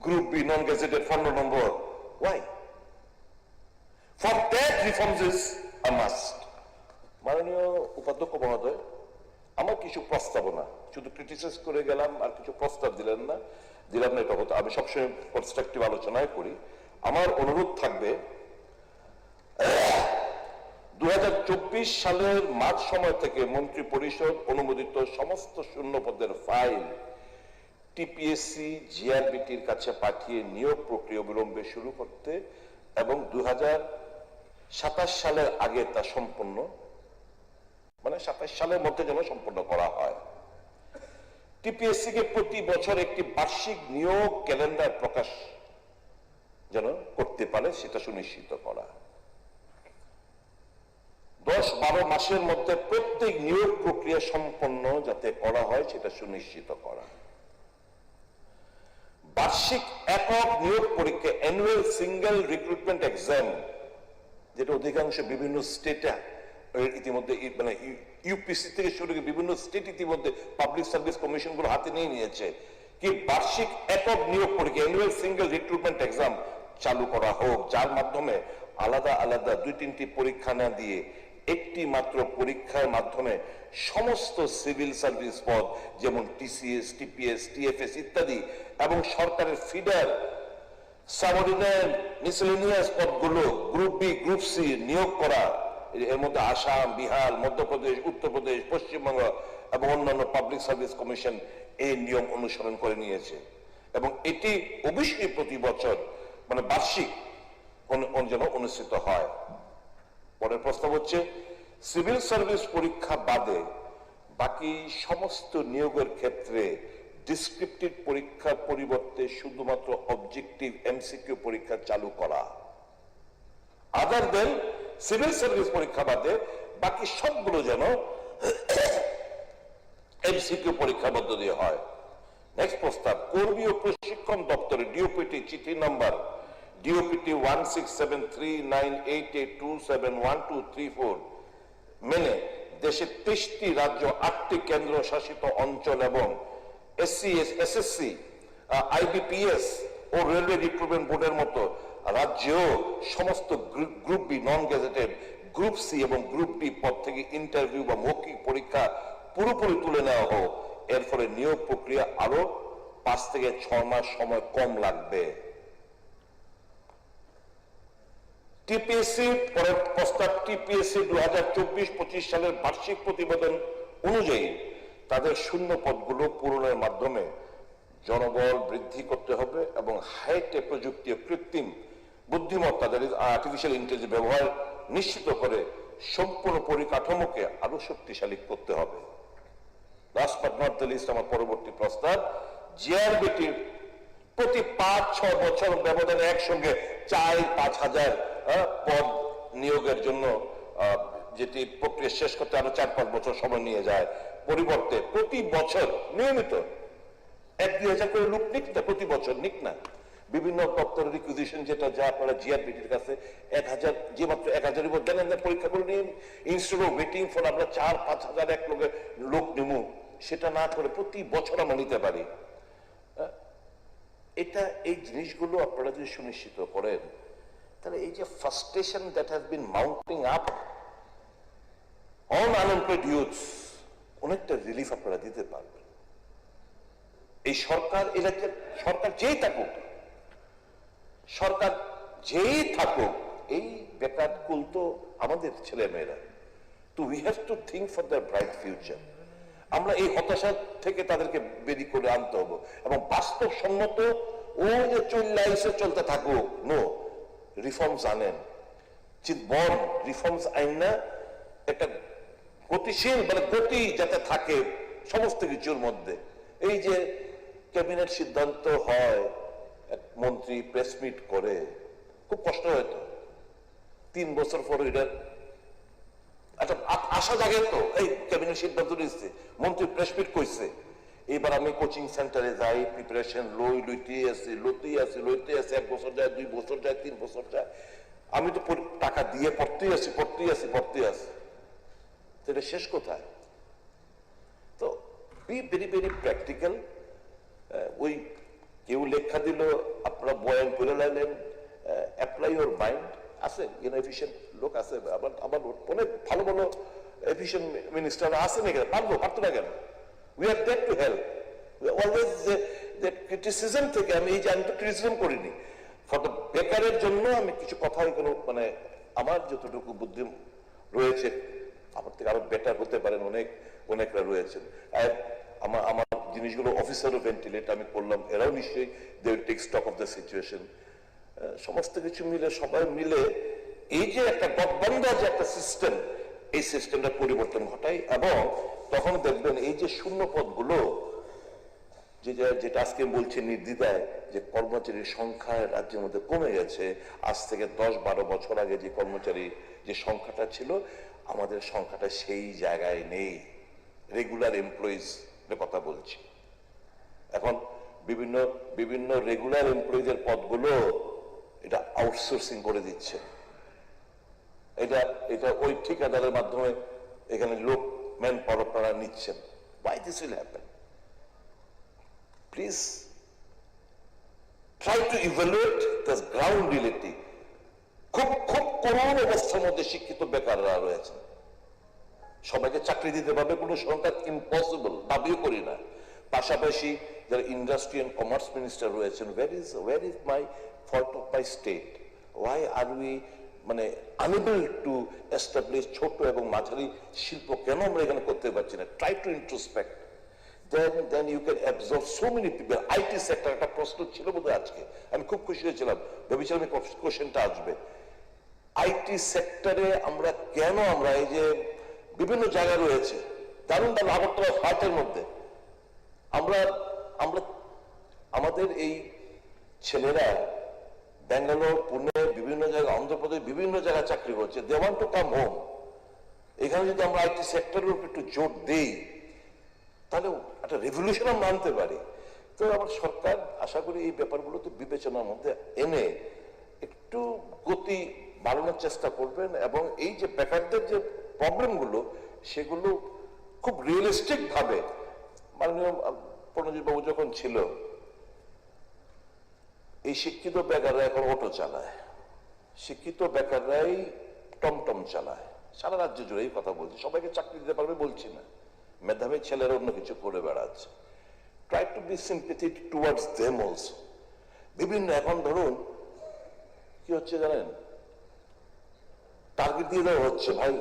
Speaker 3: গ্রুপ বি নন গেজেটেড 15 নম্বর। Why? For that reforms is a must. মাননীয় উপাধ্যক্ষ মহোদয়, আমার কিছু প্রস্তাবনা, শুধু ক্রিটিসাইজ করে গেলাম আর কিছু প্রস্তাব দিলাম না এটা হতো। আমি সবসময় কনস্ট্রাকটিভ আলোচনায় করি। আমার অনুরোধ থাকবে 2024 সালের মার্চ সময় থেকে মন্ত্রী পরিষদ অনুমোদিত সমস্ত শূন্য পদের ফাইল টিপিএসসি জিআরবিটির কাছে পাঠিয়ে নিয়োগ প্রক্রিয়া বিলম্বে শুরু করতে এবং 2027 সালের আগে তা সম্পন্ন, মানে 27 সালের মধ্যে যেন সম্পন্ন করা হয়। টিপিএসসি কে প্রতি বছর একটি বার্ষিক নিয়োগ ক্যালেন্ডার প্রকাশ যেন করতে পারে সেটা সুনিশ্চিত করা। 10-12 মাসের মধ্যে প্রত্যেক নিয়োগ প্রক্রিয়া সম্পন্ন যাতে করা হয় সেটা সুনিশ্চিত করা। বার্ষিক একক নিয়োগ পরীক্ষা অ্যানুয়াল সিঙ্গেল রিক্রুটমেন্ট এক্সাম, যেটা অধিকাংশ বিভিন্ন স্টেটে ইতিমধ্যে মানে ইউপিসি থেকে শুরু করে বিভিন্ন স্টেট ইতিমধ্যে পাবলিক সার্ভিস কমিশন গুলো হাতে নিয়ে নিয়েছে, কি বার্ষিক একক নিয়োগ পরীক্ষা অ্যানুয়াল সিঙ্গেল রিক্রুটমেন্ট এক্সাম চালু করা হোক, যার মাধ্যমে আলাদা আলাদা 2-3টি পরীক্ষা না দিয়ে একটি মাত্র পরীক্ষার মাধ্যমে সমস্ত সিভিল সার্ভিস পদ যেমন টিসিএস, টিপিএস, টিএফএস ইত্যাদি এবং সরকারের ফিডার, সাবঅর্ডিনেট, মিসেলেনিয়াস পদগুলো গ্রুপ বি, গ্রুপ সি নিয়োগ করা। এর মধ্যে আসাম, বিহার, মধ্যপ্রদেশ, উত্তরপ্রদেশ, পশ্চিমবঙ্গ এবং অন্যান্য পাবলিক সার্ভিস কমিশন এই নিয়ম অনুসরণ করে নিয়েছে এবং এটি অবশ্যই প্রতি বছর মানে বার্ষিক যেন অনুষ্ঠিত হয়। পরের প্রস্তাব হচ্ছে সিভিল সার্ভিস পরীক্ষা বাদে বাকি সমস্ত নিয়োগের ক্ষেত্রে ডিসক্রিপটিভ পরীক্ষার পরিবর্তে শুধুমাত্র অবজেক্টিভ এমসিকিউ পরীক্ষা চালু করা। আদার দেন সিভিল সার্ভিস পরীক্ষা বাদে বাকি সবগুলো যেন এমসিকিউ পরীক্ষার মধ্য দিয়ে হয়। নেক্সট প্রস্তাব, কর্মী ও প্রশিক্ষণ দপ্তরে ডিওপিটি চিঠি নাম্বার ডিওপিটি 167398827123 মেনে দেশের 23টি রাজ্য, 8টি কেন্দ্র শাসিত অঞ্চল এবং এসসি, এসএসসি আইবিপিএস ও রেলওয়ে রিক্রুটমেন্ট বোর্ডের মতো রাজ্যেও সমস্ত group B non gazetted, group C এবং গ্রুপ ডি পদ থেকে ইন্টারভিউ বা মৌখিক পরীক্ষা পুরোপুরি তুলে নেওয়া হোক। এর ফলে নিয়োগ প্রক্রিয়া আরো 5 থেকে 6 মাস সময় কম লাগবে। টিপিএসসি পরের প্রস্তাব, টিপিএসসি 2024-25 সালের বার্ষিক প্রতিবেদন অনুযায়ী তাদের শূন্য পদগুলো পূরণের মাধ্যমে জনবল বৃদ্ধি করতে হবে এবং হাইটেক প্রযুক্তি ও কৃত্রিম বুদ্ধিমত্তা, আর্টিফিশিয়াল ইন্টেলিজেন্স ব্যবহার নিশ্চিত করে সম্পূর্ণ পরিকাঠামোকে আরো শক্তিশালী করতে হবে। Last but not the least, আমার পরবর্তী প্রস্তাব, জিআরবিটির প্রতি 5-6 বছর ব্যবধানে একসঙ্গে 4-5 হাজার পদ নিয়োগের জন্য যেটি প্রক্রিয়া শেষ করতে আরো 4-5 বছর সময় নিয়ে যায়, পরিবর্তে প্রতি বছর নিয়মিত 1-2 হাজার করে লোক নিক না, প্রতি বছর নিক না। বিভিন্ন দপ্তরের রিকুইজিশন যেটা যা আপনারা জিআরবিটির কাছে 1000, যে মাত্র 1000 উপর দেন, পরীক্ষা করে নিন, ইনস্টেড অফ ওয়েটিং ফর আমরা 4-5 হাজার এক লোক নিমু, সেটা না করে প্রতি বছর আমরা নিতে পারি। এটা এই জিনিসগুলো আপনারা যদি সুনিশ্চিত করেন, তাহলে এই যে frustration that has been mounting up on unemployed youths, অনেকটা রিলিফ আপনারা দিতে পারবেন। এই সরকার এলাকার সরকার যেই থাকুক, এই বেকার কুল তো আমাদের ছেলে মেয়েরা, তো we have to think for the bright future. আমরা এই হতাশা থেকে তাদেরকে বেরিয়ে করে আনতে হবে এবং বাস্তবসম্মত ও যে চলতে থাকুক, নো রিফর্মস আনেন, বর্ন রিফর্মস আইন না, একটা গতিশীল মানে গতি যাতে থাকে সমস্ত কিছুর মধ্যে। এই যে ক্যাবিনেট সিদ্ধান্ত হয়, এক মন্ত্রী প্রেস মিট করে, খুব কষ্ট হয়তো 3 বছর পর এটা একটা আশা জাগে, তো এই ক্যাবিনেট সিদ্ধান্ত নিচ্ছে, মন্ত্রী প্রেস মিট কইছে, এবার আমি কোচিং সেন্টারে যাই, প্রিপারেশন লইতেই আছি, 1 বছর যায়, 2 বছর যায়, 3 বছর যায়, আমি তো টাকা দিয়ে পড়তেই আছি, এটা শেষ কোথায়? তো বি ভেরি ভেরি প্র্যাকটিক্যাল। ওই কেউ লেখা দিল, আপনারা বয়ান করে লাইলেন, অ্যাপ্লাই ইউর মাইন্ড। আছে এফিশিয়েন্ট লোক আছে, আবার অনেক ভালো ভালো এফিশিয়েন্ট মিনিস্টার আছে না, পারতো না কেন? We are there to help. Always যে ক্রিটিসিজম থেকে আমি তো ক্রিটিসিজম করিনি, ফর দ্য বেকারের জন্য আমি কিছু কথা কোনো মানে আমার যতটুকু বুদ্ধি রয়েছে, আমার থেকে আরো বেটার হতে পারেন অনেকরা রয়েছেন। আমার জিনিসগুলো অফিসারও ভেন্টিলেট আমি করলাম, এরাও নিশ্চয়ই they will take stock of the situation. সমস্ত কিছু মিলে সবাই মিলে এই যে একটা গঠবন্ধা যে একটা সিস্টেম, এই সিস্টেমটা পরিবর্তন ঘটাই এবং তখন দেখবেন এই যে শূন্য পদগুলো যেটা আজকে বলছে নির্দ্বিধায় যে কর্মচারীর সংখ্যা রাজ্যের মধ্যে কমে গেছে। আজ থেকে 10-12 বছর আগে যে কর্মচারী যে সংখ্যাটা ছিল, আমাদের সংখ্যাটা সেই জায়গায় নেই। রেগুলার এমপ্লয়িজ কথা বলছি, এখন বিভিন্ন রেগুলার এমপ্লয়িজের পদগুলো এটা আউটসোর্সিং করে দিচ্ছে। এটা ওই ঠিকাদারের মাধ্যমে এখানে লোক ম্যান পাওয়ার আপনারা নিচ্ছেন। Why this will happen? Please try to evaluate the ground reality. খুব করুণ অবস্থার মধ্যে শিক্ষিত বেকাররা রয়েছেন। সবাইকে চাকরি দিতে পারবে কোনো সংখ্যা ইম্পসিবল, দাবিও করি না। পাশাপাশি যারা ইন্ডাস্ট্রি এন্ড কমার্স মিনিস্টার রয়েছেন, where is my fault of my state? Why are we মানে unable to establish ছোট এবং মাঝারি শিল্প কেন আমরা এখানে করতে পারছি না? Try to introspect. Then you can absorb so many people. IT sector একটা প্রশ্ন ছিল বোধহয় আজকে, আমি খুব খুশি হয়েছিলাম, ভেবেছিলাম এই কোশ্চেনটা আসবে। IT সেক্টরে আমরা এই যে বিভিন্ন জায়গা রয়েছে, দারুণ আগরতলা ফ্লাইটের মধ্যে আমরা আমাদের এই ছেলেরা ব্যাঙ্গালোর, পুনে, বিভিন্ন জায়গায়, অন্ধ্রপ্রদেশ বিভিন্ন জায়গায় চাকরি করছে। They want to come home. এখানে যদি আমরা IT সেক্টরের উপর একটু জোর দেই, তাহলে একটা রেভলিউশন আমরা আনতে পারি। তো আমার সরকার আশা করি এই ব্যাপারগুলো তো বিবেচনার মধ্যে এনে একটু গতি বাড়ানোর চেষ্টা করবেন এবং এই যে বেকারদের যে প্রবলেমগুলো সেগুলো খুব রিয়েলিস্টিক ভাবে, মাননীয় প্রণজিৎ বাবু যখন ছিল এই শিক্ষিত বেকাররা এখন অটো চালায়, শিক্ষিত বেকাররাই টমটম চালায়, সারা রাজ্য জুড়ে এই কথা বলছি, সবাইকে চাকরি দিতে পারবে বলছি না, মেধাবী ছেলেরা অন্য কিছু করে বেড়াচ্ছে। Try to be sympathetic towards them also. বিভিন্ন এখন ধরুন কি হচ্ছে জানেন, টার্গেট দিয়ে দেওয়া হচ্ছে, ভাই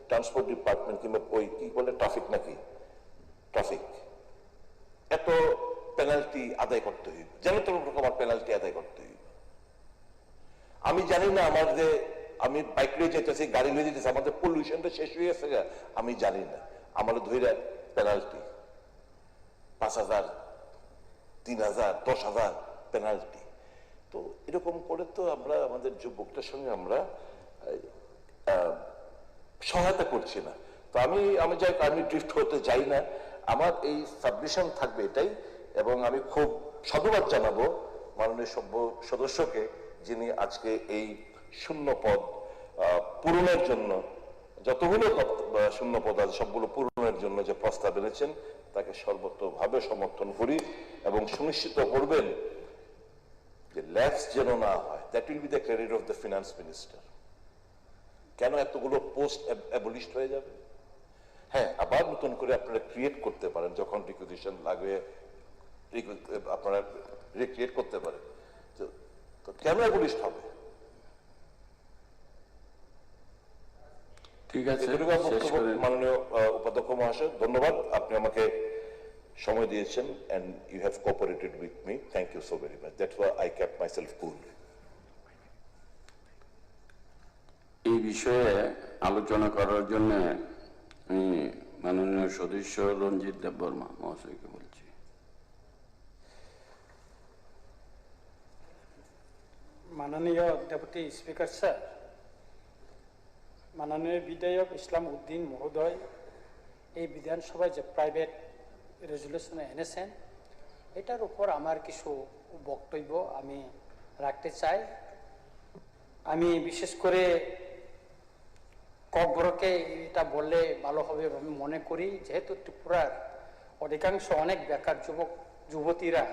Speaker 3: ট্রান্সপোর্ট ডিপার্টমেন্ট কিংবা ওই কি বলে ট্রাফিক নাকি ট্রাফিক, এত পেনাল্টি আদায় করতে হইবে, যেন তেন রকমের পেনাল্টি আদায় করতে হইবে। আমি জানি না আমার যে আমি বাইক নিয়ে যেতেছি, গাড়ি নিয়ে যেতেছি, আমাদের পলিউশনটা শেষ হয়ে গেছে, আমি জানি না, আমার ধরে পেনাল্টি 5,000, 3,000, 10,000 পেনাল্টি। তো এরকম করে তো আমরা আমাদের যুবকদের সঙ্গে আমরা সহায়তা করছি না। তো আমি ড্রিফট হতে চাই না, আমার এই সাবমিশন থাকবে এটাই, এবং আমি খুব সাধুবাদ জানাবো মাননীয় সভ্য সদস্যকে, যিনি আজকে এই শূন্য পদ পূরণের জন্য, যতগুলো শূন্য পদ আছে সবগুলো পূরণের জন্য যে প্রস্তাব এনেছেন, তাকে সর্বতভাবে সমর্থন করি, এবং সুনিশ্চিত করবেন যে ল্যাপস যেন না হয়। That will be the credit of the finance minister. কেন এতগুলো পোস্ট অ্যাবলিশড হয়ে যাবে? হ্যাঁ, আবার নতুন করে আপনারা ক্রিয়েট করতে পারেন, যখন রিকুইজিশন লাগবে আপনারা রিক্রিয়েট করতে পারেন। তো কেন অ্যাবলিশড হবে?
Speaker 2: ঠিক আছে,
Speaker 3: মাননীয় উপাধ্যক্ষ মহাশয়, ধন্যবাদ, আপনি আমাকে সময় দিয়েছেন, and you have cooperated with me. Thank you so very much. That's why I kept myself cool.
Speaker 2: এই বিষয়ে আলোচনা করার জন্য আমি মাননীয় সদস্য রঞ্জিত দেববর্মা মহাশয়কে বলছি।
Speaker 4: মাননীয় ডেপুটি স্পিকার স্যার, মাননীয় বিধায়ক ইসলাম উদ্দিন মহোদয় এই বিধানসভায় যে প্রাইভেট রেজুলেশনে এনেছেন, এটার উপর আমার কিছু বক্তব্য আমি রাখতে চাই। আমি বিশেষ করে ককবরকে এটা বললে ভালো হবে আমি মনে করি, যেহেতু ত্রিপুরার অধিকাংশ অনেক বেকার যুবতীরা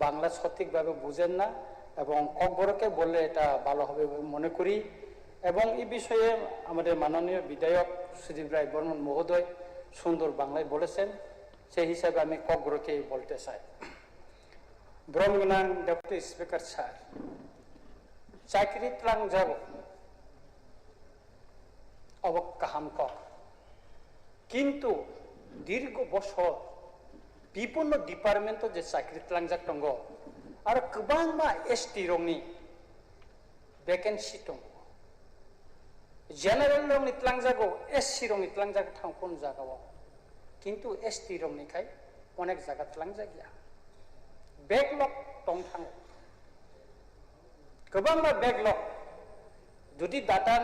Speaker 4: বাংলা সঠিকভাবে বুঝেন না, এবং ককবরকে বললে এটা ভালো হবে মনে করি। এবং এই বিষয়ে আমাদের মাননীয় বিধায়ক সুদীপ রায় বর্মন মহোদয় সুন্দর বাংলায় বলেছেন, সেই হিসাবে আমি ককবরকে বলতে চাই। ব্রহ্মনাং ডেপুটি স্পিকার স্যার, চাকরি ত্লাং যাব অবকাহাম কক, কিন্তু দীর্ঘ বছর বিভিন্ন ডিপার্টমেন্ট যে চাকরি ত্লাংজাক দङ आरो गोबां मा एसटी रंनि भेकेन्सि दङ, जेनेरेल रंनि ত্লাংজাगौ, एससी रंनि ত্লাংজাगौ थां कोन जागायाव, किन्तु एसटी रंनिखाय अनेक जागा ত্লাংजागिया बेकलग दं थाङो, गोबां मा बेकलग जुदि डाटा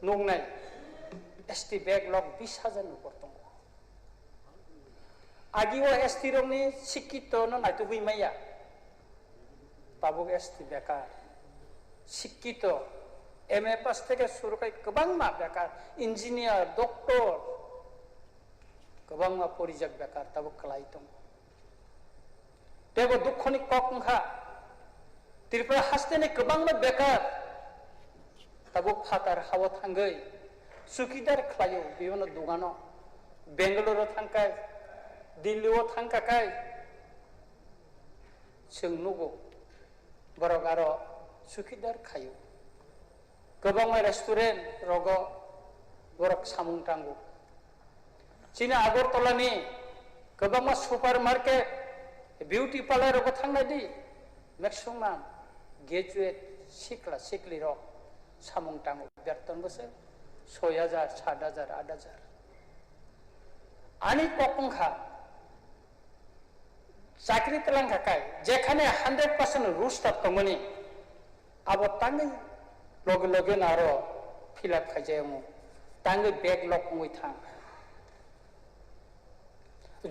Speaker 4: नंनाय एसटी बेकलग 20,000 न'खर दङ। आगिओ एसटी रंनि शिक्षित नायतो हुइमाया बाबु एसटी बेकार शिक्षित एमए पास থেকে শুরু করে गोबां मा बेकार इन्जिनियार डक्टर गोबां मा परिजाक बेकार ताबो खालाय दं। तेबो दुखनि ककंखा त्रिपुरा हास्टेनि गोबां मा बेकार ताबो फातार हावा थांगै सुखिदार खालायो बेयावनो दुगानो बेंगलुरु थांखाय दिल्लीआव थांखाखाय सोंनुगौ बरक आरो सुखिदार खायो गोबां रेस्टुरेंट रग बरक सामुं थांगौ चीना आगरतलानि गोबां सुपार मार्केट बिउटी पार्लर रग थांनाय दी मैक्सिमाम ग्रेजुएट सिख्ला सिख्लि रग सामुं थांगौ बेतन बोसोर 6,000 7,000 8,000 आनी ककंखा चाकरी तलांखाखाय जेखाने 100% रुस्टार दंमोनि आबो तांगै लगे लगे नारो फिलआप खायजायामु तांगै बेकलग कङै थां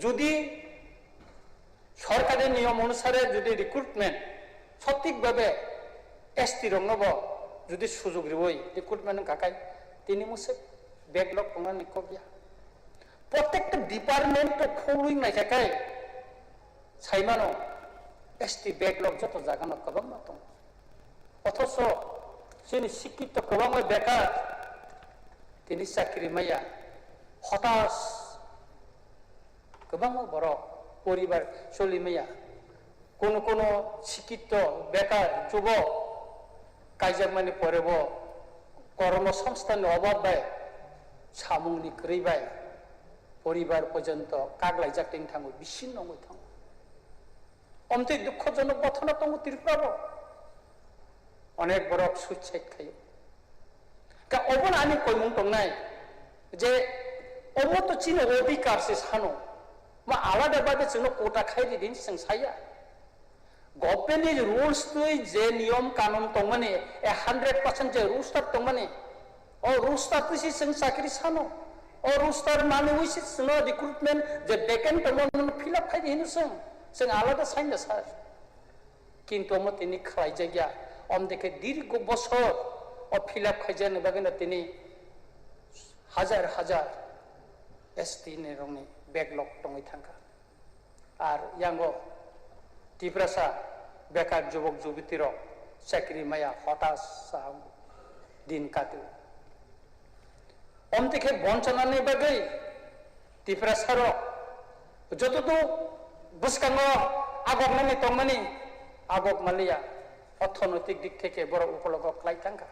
Speaker 4: जुदि सरकारि नियम अनुसारे जुदि रिक्रुटमेंट सठिकभावे एसटी रंनबो जुदि सुजुग रिवै रिक्रुटमेंट खाखाय तिनि मुसे बेकलग कङानि कबिया प्रत्येकटा डिपार्टमेंट फलुइं नायखाखाय साइमानो ST backlog যত জায়গানো गोबां दं অথচ जोंनि শিক্ষিত गोबां बेकार दिनै साख्रि माया हताश गोबां बर' परिबार सोलिमाया কোনো শিক্ষিত বেকার যুবক কাইজাকমানি পরেব কর্মসংস্থানের অভাব বাই সামুংনি গ্रैबाय পরিবার পর্যন্ত কাগলাইজাকটিং থাङो বিচ্ছিন্নङै थाङो অন্তে দুঃখজনক ঘটনা दङ ত্রিপুরাবো অনেক বড় সুইসাইড খাयो কা অবন আমি কইमुं दंनाय যে অবত চিন অধিকারসে সানো मा आलादा बादे जोंनो कोटा खायरि दिन जों साया गभर्नमेंट रुल्स तुई जे नियम कानून दंमाने 100% जे रुल्स तार दंमाने ओ रुल्स तार तुई जों साख्रि सानो ओ रुल्स तार माने उइसे जोंनो रिक्रुटमेंट जे बेकेन दंमोन फिलअप खायरि हिनो जों आलादा साइना सार किन्तु मतिनि खाय जायगा अम देखे दीर्घ बছর ओ फिलअप खायजानो बागैना तिनि हाजार हाजार एसटी ने रंनि backlog दङै थांखा आरो यांगो टिप्रासा बेकार जुबक जुबतीर साख्रि माया हताश दिन काटो अमतेखे बंचनानि बागै टिप्रासार जततो बुसकाङो आगगनानि दंमानि आगग मालिया अर्थनैतिक दिक थेके बर उपलग क्लाय थांखा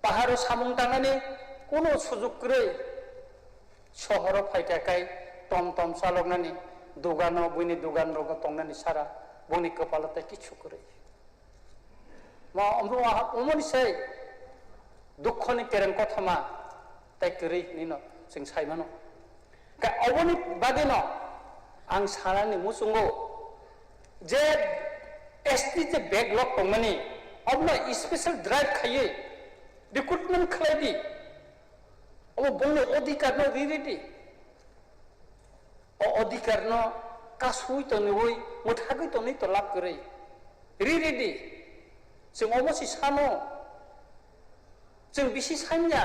Speaker 4: पाहारो सामुं दानानि कोनो सुजुग गरै शहर फायथाखाय टम चालकनानै दुगानो बुनि दुगान रग तंनानै सारा बुनि कपालते किछु करे मा अमनिसै दुखनि केरें कथामा ताइ करै निनो जों सायमानो का अबनि बागैनो आं सानानि मुसुंगो जे एसटी जे बेकलग दंमानि अबनो स्पेशल ड्राइभ खायो रिक्रुटमेंट खालायदि अब बुंनो अधिकार न रिरेदि अधिकार न कासुइ तो नवै मुथागै तो नै तो लाभ करै रिरेदि जों अबसि सानो जों बिसि सान्या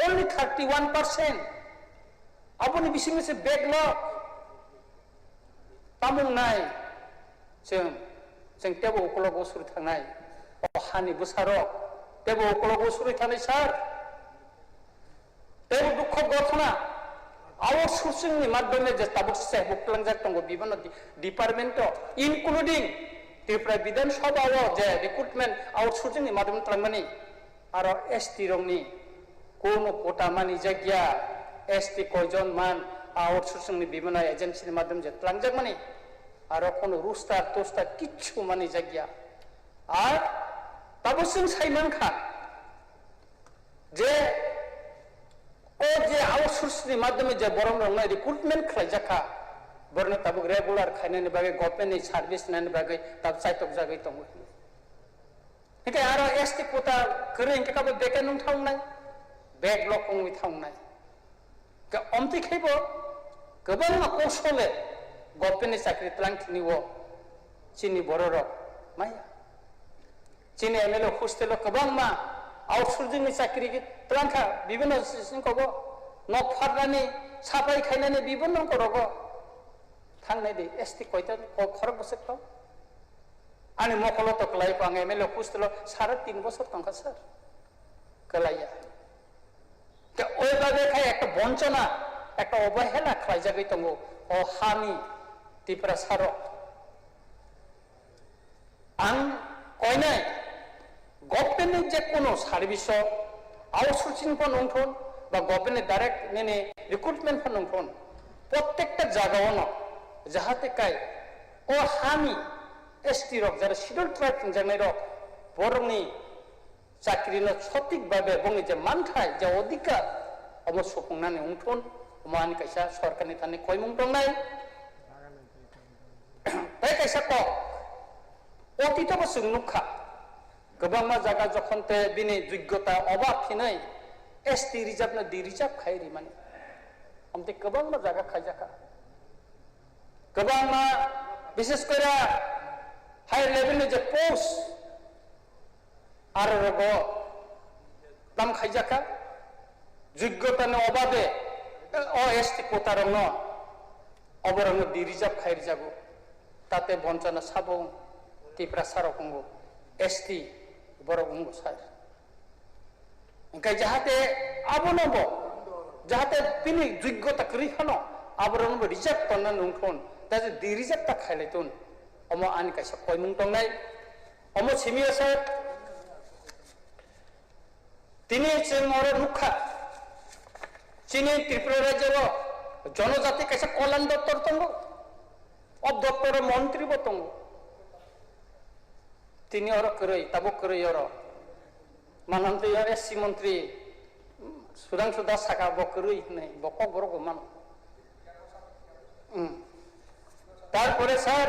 Speaker 4: only 31% aboni bisi मोनसे बेकलग तामुंनाय जों टेबो उकलग सुरि थांनाय हानि बोसारो टेबो उकलग सुरि थानाय सार टेबो दुख घटना आउटसोर्सिंनि माध्यमे जे ताबुकसे बुकलांजाक दङ बिबान डिपार्टमेन्ट इनक्लुडिं त्रिपुरा विधानसभाव जे रिक्रुटमेन्ट आउटसोर्सिंनि माध्यमे थांमानि आरो एसटी रंनि कोनो कोटा मानि जायगा एसटी कयजन मान आउटसोर्सिंनि बिबान एजेन्सिनि माध्यमे जे थांजाक मानि आरो कोनो रुस्टार टस्टार किच्छु मानि जायगा आर ताबुसिं साइमानखा जे ओ जे आउटसोर्सिंनि माध्यमे जे बरम रंनाय रिक्रुटमेन्ट खालायजाखा बरनो ताबुक रेगुलार खायनायनि बागै गभर्नमेन्टनि सार्भिस नायनि बागै ताब साइटक जागै दङ इके आरो एसटी कोटा गोरै इनके बेके नों थांनाय बेकलग कङै थांनाय के अमति खैबो गोबां कौशले गभर्नमेन्टनि साख्रि तलांथिनिवो चिनि बरर माया चिनि एमएलए हस्टेल गोबां मा आउटसोर्सिंनि साख्रि तलांखा बिभिन्न सिंखौबो नक फारनानै साफाय खायनानै बिभिन्न करगो थांनाय दे एसटी कयता खरक बसक आनि मखल तो कलाय पांग एमएलए हस्टेल 3.5 বছর तंका सर कलाया के ओइ बागे खाय একটা বঞ্চনা একটা অবহেলা খাই जागै दङ ओ हानि त्रिपुरा सार आं कयनाय गभर्नमेन्ट जे कोनो सार्भिस आउटसोर्सिंग फन नंथन बा गभर्नमेन्ट डाइरेक्ट नेने रिक्रुटमेन्ट फन नंथन प्रत्येकटा जागायावनो जाहाते काय ओ हानि एसटी रक जारा शिड्यूल ट्राइब जानाय रक बरंनि चाकरिनो सঠিক भाबे बुङो जे मानथाय जे अधिकार अम सुफुंनानै उंथन मान कैसा सरकारनि थाने कयमुं दंनाय ताय कैसा क अतीतबो जोंनुखा गोबां मा जागा जखनते बिनि योग्यता अभाब फिनै एसटी रिजार्भ न दि रिजार्भ खायरि माने हमते गोबां मा जागा खायजाखा गोबां मा विशेष करे हाई लेवल जे पोस्ट आरो रग दाम खायजाखा योग्यतानि अभाबे ओ एसटी कोटा रंनो अबरंग दि रिजार्भ खायरि जागो তাতে বঞ্চনা সাবং টিপ্রা সারক অঙ্গ ST বড় অঙ্গ সার ओंखाय जाहाथे आबोनबो जाहाथे बिनि योग्यता करिखानो आबोरनबो रिजार्भ करना नंथन दा जे दि रिजार्भ ता खायलायतन अमो आनि कायसा कयमुं तंनाय अमो सिमिया सर तिनि जोंर नुखा चिनि त्रिपुरा राज्यर जनजाति कायसा कल्याण दप्तर दङ अब दप्तर मन्त्री बो दङ तिनि अर करै ताबो करै अर मानते SC मंत्री सुधांशु दास साका बकरुई नहीं बकक बरक मान तारपरे सर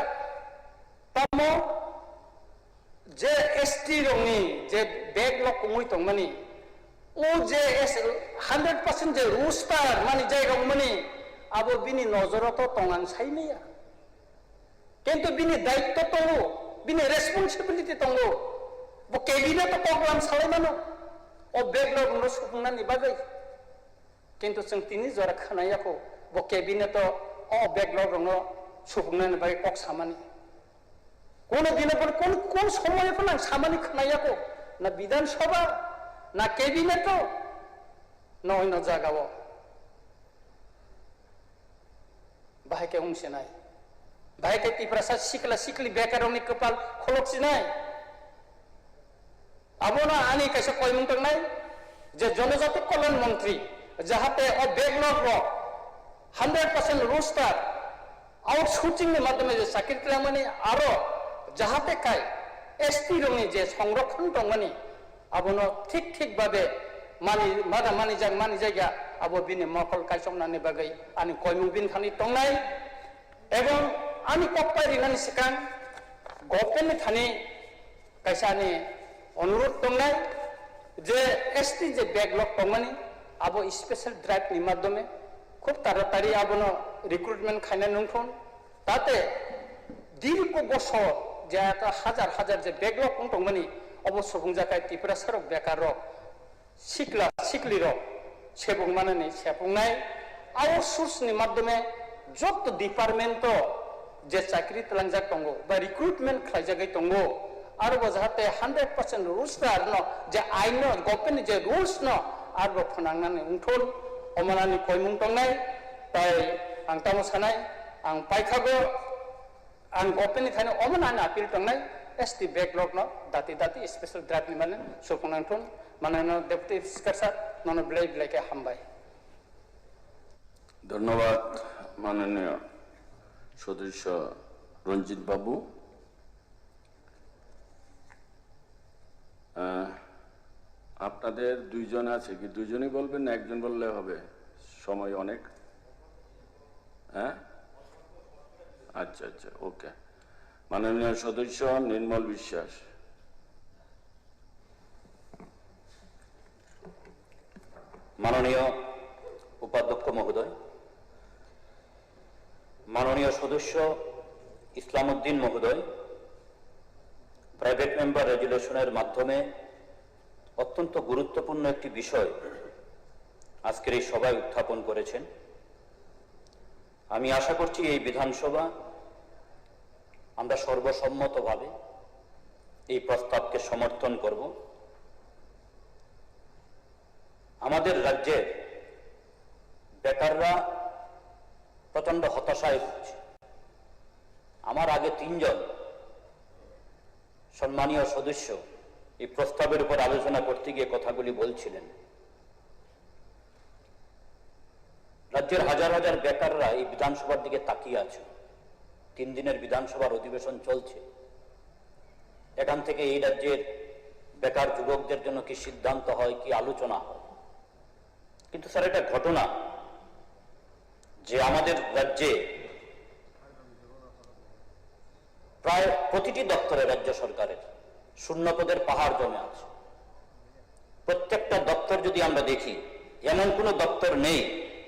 Speaker 4: तमो जे ST रंगनी जे बैकलॉग कमुई तंगमानी ओ जे 100% जे रूस्टार मानी जायगा मानी आबो बिनि नजर तो तंगान साइनिया किंतु बिनि दायित्व तंगो बिनि रेसपॉन्सिबिलिटी तंगो वो कैबिनेट प्रोग्राम सालायमानो ओ बैकलॉग नो सुफुंनानि बागै किंतु जों तिनि जरा खानायाखौ वो कैबिनेट ओ बैकलॉग नो सुफुंनानि बागै कक सामानि कोन दिन पर कोन समय पर आं सामानि खानायाखौ ना विधानसभा ना कैबिनेट न न जागाव बाहाय के उंसेनाय बाहाय के तिफ्रासा सिकला सिकली बेकारावनि कपाल खलकसिनाय आबोना आनी कैसे कयमुं तंनाय जे जनजाति कल्याण मंत्री जाहाते अ बैकलॉग रो 100% रूस्टार आउटसोर्सिंग नि माध्यमे जे साकिर खालामनानै आरो जाहाते काय ST रंनि जे संरक्षण दंमानि आबोनो ठीक ठीक भाबे मानि जायगा आबो बिनि मकल कायसंनानि बागै आनी कयमुं बिन थानि तंनाय एवं आनी कप्पाय रिनानि सिकां गभर्नमेन्टनि थानि कैसानि अनुरोध दंनाय जे ST जे बैकलॉग दंमानि आबो स्पेशल ड्राइव नि माध्यमे खूब ताड़ाताड़ी आबोनो रिक्रुटमेंट खायना नंथन ताते दीर्घ बছর जे हाजार हाजार जे बैकलॉग दंमानि अबो सुबुंजाखाय त्रिपुरा सरक बेकार सिकला सिकलिर सेबुंमानानै सेबुंनाय आउटसोर्स नि माध्यमे जत डिपार्टमेंट जे चाकरी तलांजाक दंगो बा रिक्रुटमेंट खायजागै दंगो आरो जाहाते 100% रूल्स न जे आइन गभर्नमेंट जे रूल्स न आरो फोनांनानै उंथल अमानानि कयमुं तंनाय ताय आं तामो सानाय आं पाइखागो आं गभर्नमेंट थाने अमानानि आपिल तंनाय ST बैकलॉग न दाति दाति स्पेशल ड्राइव नि माने सुफुंनांथन मानोना डेपुटी स्पिकार सार नन बिलाय के हामबाय
Speaker 2: धन्यवाद माननीय सदस्य रंजित बाबू আপনাদের দুইজন আছে কি দুইজনই বলবেন না একজন বললে হবে সময় অনেক হ্যাঁ আচ্ছা আচ্ছা ওকে মাননীয় সদস্য নির্মল বিশ্বাস
Speaker 5: মাননীয় উপাধ্যক্ষ মহোদয় মাননীয় সদস্য ইসলামউদ্দিন মহোদয় প্রাইভেট মেম্বার রেজুলেশনের মাধ্যমে অত্যন্ত গুরুত্বপূর্ণ একটি বিষয় আজকের এই সভায় উত্থাপন করেছেন আমি আশা করছি এই বিধানসভা আমরা সর্বসম্মতভাবে এই প্রস্তাবকে সমর্থন করব আমাদের রাজ্যের বেকাররা প্রচন্ড হতাশায় ভুগছে আমার আগে তিনজন সম্মানীয় সদস্য এই প্রস্তাবের উপর আলোচনা করতে গিয়ে কথাগুলি বলছিলেন রাজ্যের হাজার হাজার বেকাররা এই বিধানসভার দিকে তাকিয়ে আছে 3 দিনের বিধানসভার অধিবেশন চলছে এখান থেকে এই রাজ্যের বেকার যুবকদের জন্য কি সিদ্ধান্ত হয় কি আলোচনা হয় কিন্তু স্যার এটা ঘটনা যে আমাদের রাজ্যে প্রায় প্রতিটি দপ্তরে রাজ্য সরকারের শূন্য পদের পাহাড় জমে আছে প্রত্যেকটা দপ্তর যদি আমরা দেখি এমন কোনো দপ্তর নেই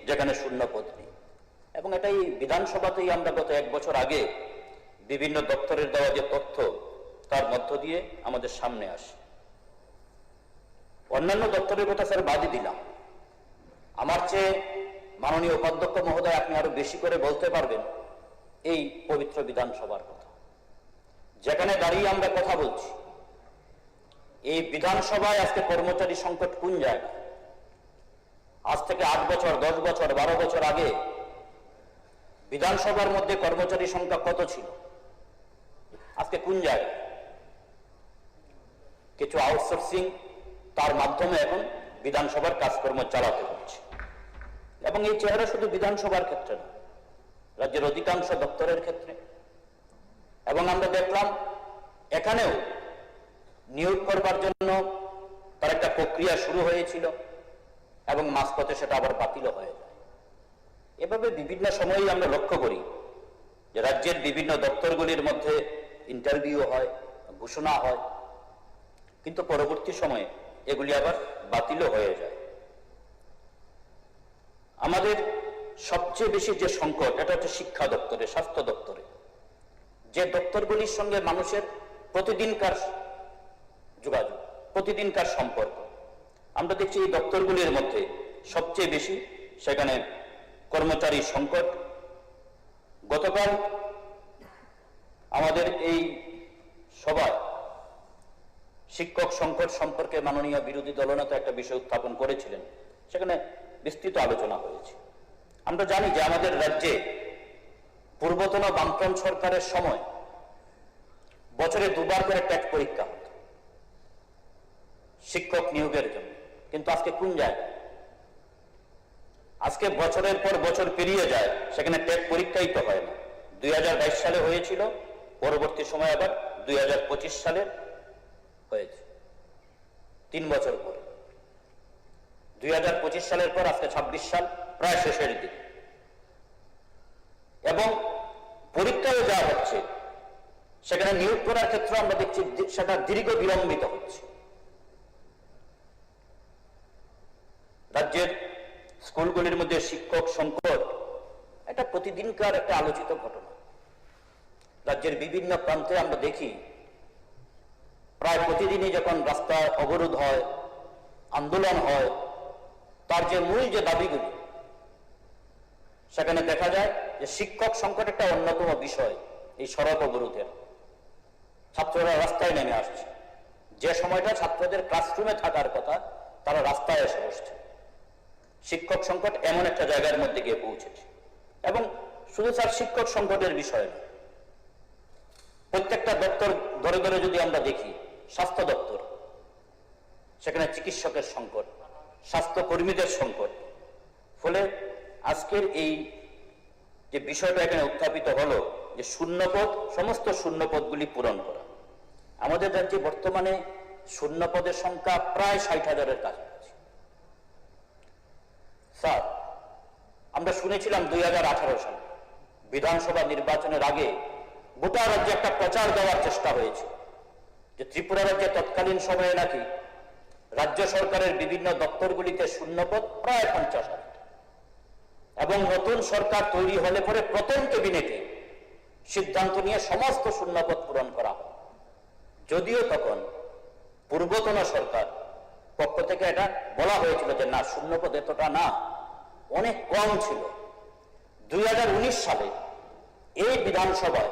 Speaker 5: যেখানে শূন্য পদ নেই এবং এটাই বিধানসভাতেই আমরা গত 1 বছর আগে বিভিন্ন দপ্তরের দেওয়া যে তথ্য তার মধ্য দিয়ে আমাদের সামনে আসে অন্যান্য দপ্তরের কথা স্যার বাদই দিলাম আমার চেয়ে মাননীয় উপাধ্যক্ষ মহোদয় আপনি আরো বেশি করে বলতে পারবেন এই পবিত্র বিধানসভার কথা যেখানে দাঁড়িয়ে আমরা কথা বলছি, এই বিধানসভায় আজকে কর্মচারী সংকট কোন জায়গায়? আজ থেকে 8 বছর, 10 বছর, 12 বছর আগে বিধানসভার মধ্যে কর্মচারী সংখ্যা কত ছিল? আজকে কোন জায়গায়? কিছু আউটসোর্সিং, তার মাধ্যমে এখন বিধানসভার কাজকর্ম চালাতে হচ্ছে। এবং এই চেহারা শুধু বিধানসভার ক্ষেত্রে না, রাজ্যের অধিকাংশ দপ্তরের ক্ষেত্রে। এবং আমরা দেখলাম এখানেও নিয়োগ করবার জন্য তার একটা প্রক্রিয়া শুরু হয়েছিল এবং মাঝপথে সেটা আবার বাতিল হয়ে যায়। এভাবে বিভিন্ন সময়েই আমরা লক্ষ্য করি যে রাজ্যের বিভিন্ন দপ্তরগুলির মধ্যে ইন্টারভিউ হয়, ঘোষণা হয়, কিন্তু পরবর্তী সময়ে এগুলি আবার বাতিলও হয়ে যায়। আমাদের সবচেয়ে বেশি যে সংকট, এটা হচ্ছে শিক্ষা দপ্তরে, স্বাস্থ্য দপ্তরে, যে দপ্তরগুলির সঙ্গে মানুষের প্রতিদিনকার যোগাযোগ, প্রতিদিনকার সম্পর্ক। আমরা দেখছি এই দপ্তরগুলির মধ্যে সবচেয়ে বেশি সেখানে কর্মচারী সংকট। গতকাল আমাদের এই সভায় শিক্ষক সংকট সম্পর্কে মাননীয় বিরোধী দলনেতা একটা বিষয় উত্থাপন করেছিলেন, সেখানে বিস্তৃত আলোচনা হয়েছে। আমরা জানি যে আমাদের রাজ্যে পূর্বতন বামফ্রন্ট সরকারের সময় বছরে 2 বার করে ট্যাট পরীক্ষা হতো শিক্ষক নিয়োগের জন্য, কিন্তু আজকে কোন জায়গায়? আজকে বছরের পর বছর পেরিয়ে যায়, সেখানে ট্যাট পরীক্ষাই তো হয় না। 2022 সালে হয়েছিল, পরবর্তী সময় আবার 2025 সালে হয়েছে, 3 বছর পরে। 2025 সালের পর আজকে 26 সাল, প্রায় শেষের দিকে। এবং পরীক্ষায় যা হচ্ছে সেখানে নিয়োগ করার ক্ষেত্রে আমরা দেখছি সেটা দীর্ঘ বিলম্বিত হচ্ছে। রাজ্যের স্কুলগুলির মধ্যে শিক্ষক সংকট এটা প্রতিদিনকার একটা আলোচিত ঘটনা। রাজ্যের বিভিন্ন প্রান্তে আমরা দেখি প্রায় প্রতিদিনই যখন রাস্তা অবরোধ হয়, আন্দোলন হয়, তার যে মূল যে দাবিগুলি, সেখানে দেখা যায় যে শিক্ষক সংকট একটা অন্যতম বিষয়। এই সড়ক অবরোধের ছাত্ররা রাস্তায় নেমে আসছে, যে সময়টা ছাত্রদের ক্লাসরুমে থাকার কথা তারা রাস্তায় এসে বসছে। শিক্ষক সংকট এমন একটা জায়গার মধ্যে গিয়ে পৌঁছেছে। এবং শুধু স্যার শিক্ষক সংকটের বিষয় না, প্রত্যেকটা দপ্তর ধরে ধরে যদি আমরা দেখি, স্বাস্থ্য দপ্তর, সেখানে চিকিৎসকের সংকট, স্বাস্থ্য কর্মীদের সংকট। ফলে আজকের এই যে বিষয়টা এখানে উত্থাপিত হলো যে শূন্যপদ, সমস্ত শূন্যপদগুলি পূরণ করা। আমাদের রাজ্যে বর্তমানে শূন্যপদের সংখ্যা প্রায় 60,000-এর কাছাকাছি। স্যার, আমরা শুনেছিলাম 2018 সালে বিধানসভা নির্বাচনের আগে গোটা রাজ্যে একটা প্রচার দেওয়ার চেষ্টা হয়েছে যে ত্রিপুরা রাজ্যে তৎকালীন সময়ে নাকি রাজ্য সরকারের বিভিন্ন দপ্তরগুলিতে শূন্যপদ প্রায় 50,000, এবং নতুন সরকার তৈরি হলে পরে প্রথম ক্যাবিনেটে সিদ্ধান্ত নিয়ে সমস্ত শূন্যপদ পূরণ করা হয়। যদিও তখন পূর্বতন সরকার পক্ষ থেকে এটা বলা হয়েছিল যে না, শূন্যপদ এতটা না, অনেক কম ছিল। 2019 সালে এই বিধানসভায়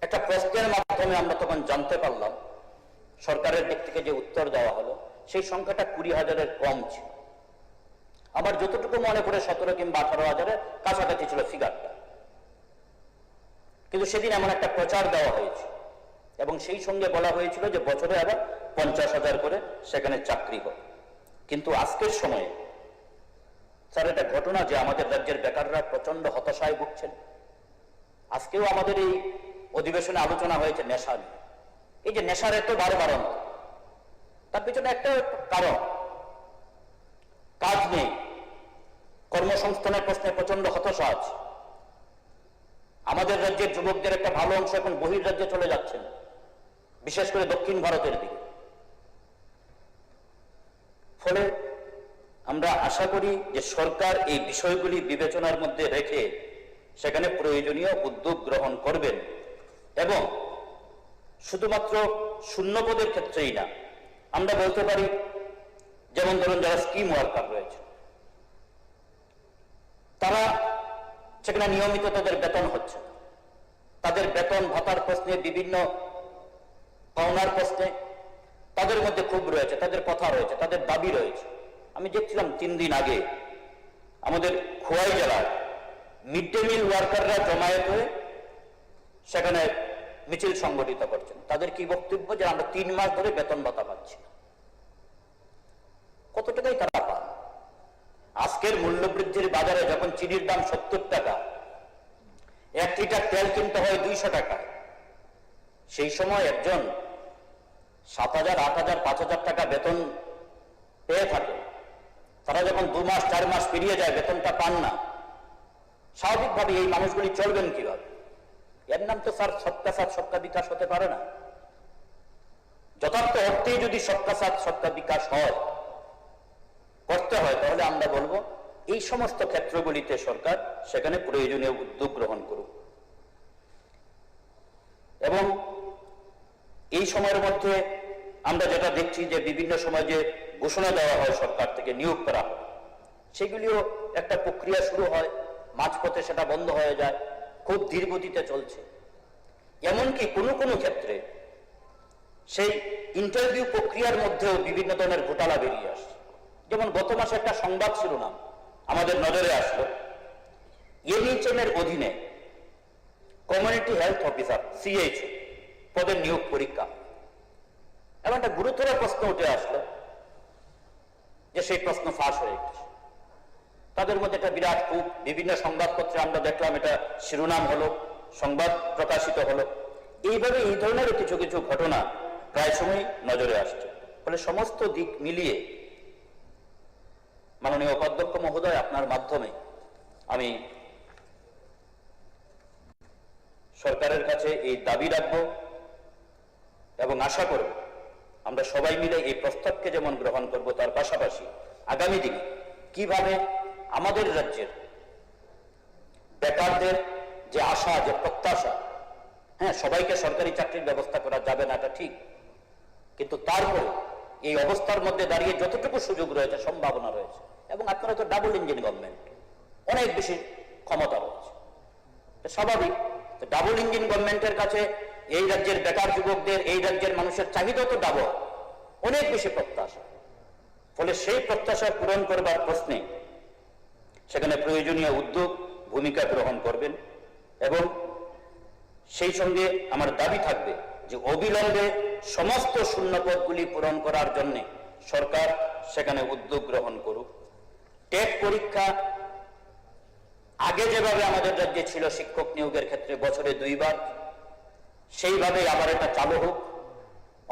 Speaker 5: একটা প্রশ্নের মাধ্যমে আমরা তখন জানতে পারলাম, সরকারের দিক থেকে যে উত্তর দেওয়া হলো, সেই সংখ্যাটা 20,000-এর কম ছিল। আমার যতটুকু মনে পড়ে 17 কিংবা 18,000-এর কাছাকাছি ছিল ফিগারটা। কিন্তু সেদিন এমন একটা প্রচার দেওয়া হয়েছে এবং সেই সঙ্গে বলা হয়েছিল যে বছরে আবার 50,000 করে সেখানে চাকরি হবে। কিন্তু আজকের সময়ে স্যার, এটা ঘটনা যে আমাদের রাজ্যের বেকাররা প্রচন্ড হতাশায় ভুগছেন। আজকেও আমাদের এই অধিবেশনে আলোচনা হয়েছে নেশা নিয়ে। এই যে নেশার এত বাড়বাড়ন্ত, তার পিছনে একটা কারণ, কাজ নেই, কর্মসংস্থানের প্রশ্নে প্রচন্ড হতাশা আছে। আমাদের রাজ্যের যুবকদের একটা ভালো অংশ এখন বহির্রাজ্যে চলে যাচ্ছেন, বিশেষ করে দক্ষিণ ভারতের দিকে। ফলে আমরা আশা করি যে সরকার এই বিষয়গুলি বিবেচনার মধ্যে রেখে সেখানে প্রয়োজনীয় উদ্যোগ গ্রহণ করবেন, এবং শুধুমাত্র শূন্যপদের ক্ষেত্রেই না, আমরা বলতে পারি যেমন ধরুন যারা স্কিম ওয়ার্কার রয়েছে, তারা সেখানে নিয়মিত তাদের বেতন হচ্ছে, তাদের বেতন ভাতার প্রশ্নে, বিভিন্ন পাওনার প্রশ্নে তাদের মধ্যে ক্ষোভ রয়েছে, তাদের কথা রয়েছে, তাদের দাবি রয়েছে। আমি দেখছিলাম 3 দিন আগে আমাদের খোয়াই জেলার মিড ডে মিল ওয়ার্কাররা জমায়েত হয়ে সেখানে মিছিল সংগঠিত করছেন। তাদের কি বক্তব্য? যে আমরা 3 মাস ধরে বেতন ভাতা পাচ্ছি না। কত টাকাই তারা পান? আজকের মূল্যবৃদ্ধির বাজারে যখন চিনির দাম 70 টাকা, 1 লিটার তেল কিনতে হয় 200 টাকা, সেই সময় একজন 7,000, 8,000, 5,000 টাকা বেতন পেয়ে থাকে, তারা যখন 2 মাস 4 মাস পেরিয়ে যায় বেতনটা পান না, স্বাভাবিকভাবে এই মানুষগুলি চলবেন কিভাবে? এর নাম তো স্যার সবকা সাথ সবকা বিকাশ হতে পারে না। যথার্থ অর্থেই যদি সবকা সাথ সবকা বিকাশ করতে হয়, তাহলে আমরা বলবো এই সমস্ত ক্ষেত্রগুলিতে সরকার সেখানে প্রয়োজনীয় উদ্যোগ গ্রহণ করুক। এবং এই সময়ের মধ্যে আমরা যেটা দেখছি যে বিভিন্ন সময় যে ঘোষণা দেওয়া হয় সরকার থেকে, নিয়োগ করা হয়, সেগুলিও একটা প্রক্রিয়া শুরু হয়, মাঝপথে সেটা বন্ধ হয়ে যায়, খুব ধীর গতিতে চলছে। এমনকি কোনো কোনো ক্ষেত্রে সেই ইন্টারভিউ প্রক্রিয়ার মধ্যেও বিভিন্ন ধরনের ঘোটালা বেরিয়ে আসছে। যেমন গত মাসে একটা সংবাদ শিরোনাম আমাদের নজরে আসলো, এনএইচএম এর অধীনে কমিউনিটি হেলথ অফিসার CHO পদের নিয়োগ পরীক্ষা। এবং একটা গুরুতর প্রশ্ন উঠে আসলো যে সেই প্রশ্ন ফাঁস হয়ে গেছে। তাদের মধ্যে একটা বিরাট ক্ষোভ, বিভিন্ন সংবাদপত্রে আমরা দেখলাম, এটা শিরোনাম হলো, সংবাদ প্রকাশিত হলো। এইভাবে এই ধরনের কিছু কিছু ঘটনা প্রায় সময় নজরে আসছে। ফলে সমস্ত দিক মিলিয়ে মাননীয় উপাধ্যক্ষ মহোদয়, আপনার মাধ্যমে আমি সরকারের কাছে এই দাবি রাখব এবং আশা করব আমরা সবাই মিলে এই প্রস্তাবকে যেমন গ্রহণ করব, তার পাশাপাশি আগামী দিনে কিভাবে আমাদের রাজ্যের বেকারদের যে আশা, যে প্রত্যাশা, হ্যাঁ, সবাইকে সরকারি চাকরির ব্যবস্থা করা যাবে না, এটা ঠিক, কিন্তু তারপরে এই অবস্থার মধ্যে দাঁড়িয়ে যতটুকু সুযোগ রয়েছে, সম্ভাবনা রয়েছে, এবং আপনারা তো ডাবল ইঞ্জিন গভর্নমেন্ট, অনেক বেশি ক্ষমতা রয়েছে, স্বাভাবিক। ডাবল ইঞ্জিন গভর্নমেন্টের কাছে এই রাজ্যের বেকার যুবকদের, এই রাজ্যের মানুষের চাহিদা তো ডাবল, অনেক বেশি প্রত্যাশা। ফলে সেই প্রত্যাশা পূরণ করবার প্রশ্নে সেখানে প্রয়োজনীয় উদ্যোগ, ভূমিকা গ্রহণ করবেন। এবং সেই সঙ্গে আমার দাবি থাকবে যে অবিলম্বে সমস্ত শূন্যপদগুলি পূরণ করার জন্য সরকার সেখানে উদ্যোগ গ্রহণ করুক। টেট পরীক্ষা আগে যেভাবে আমাদের রাজ্যে ছিল শিক্ষক নিয়োগের ক্ষেত্রে বছরে 2 বার, সেইভাবেই আবার এটা চালু হোক।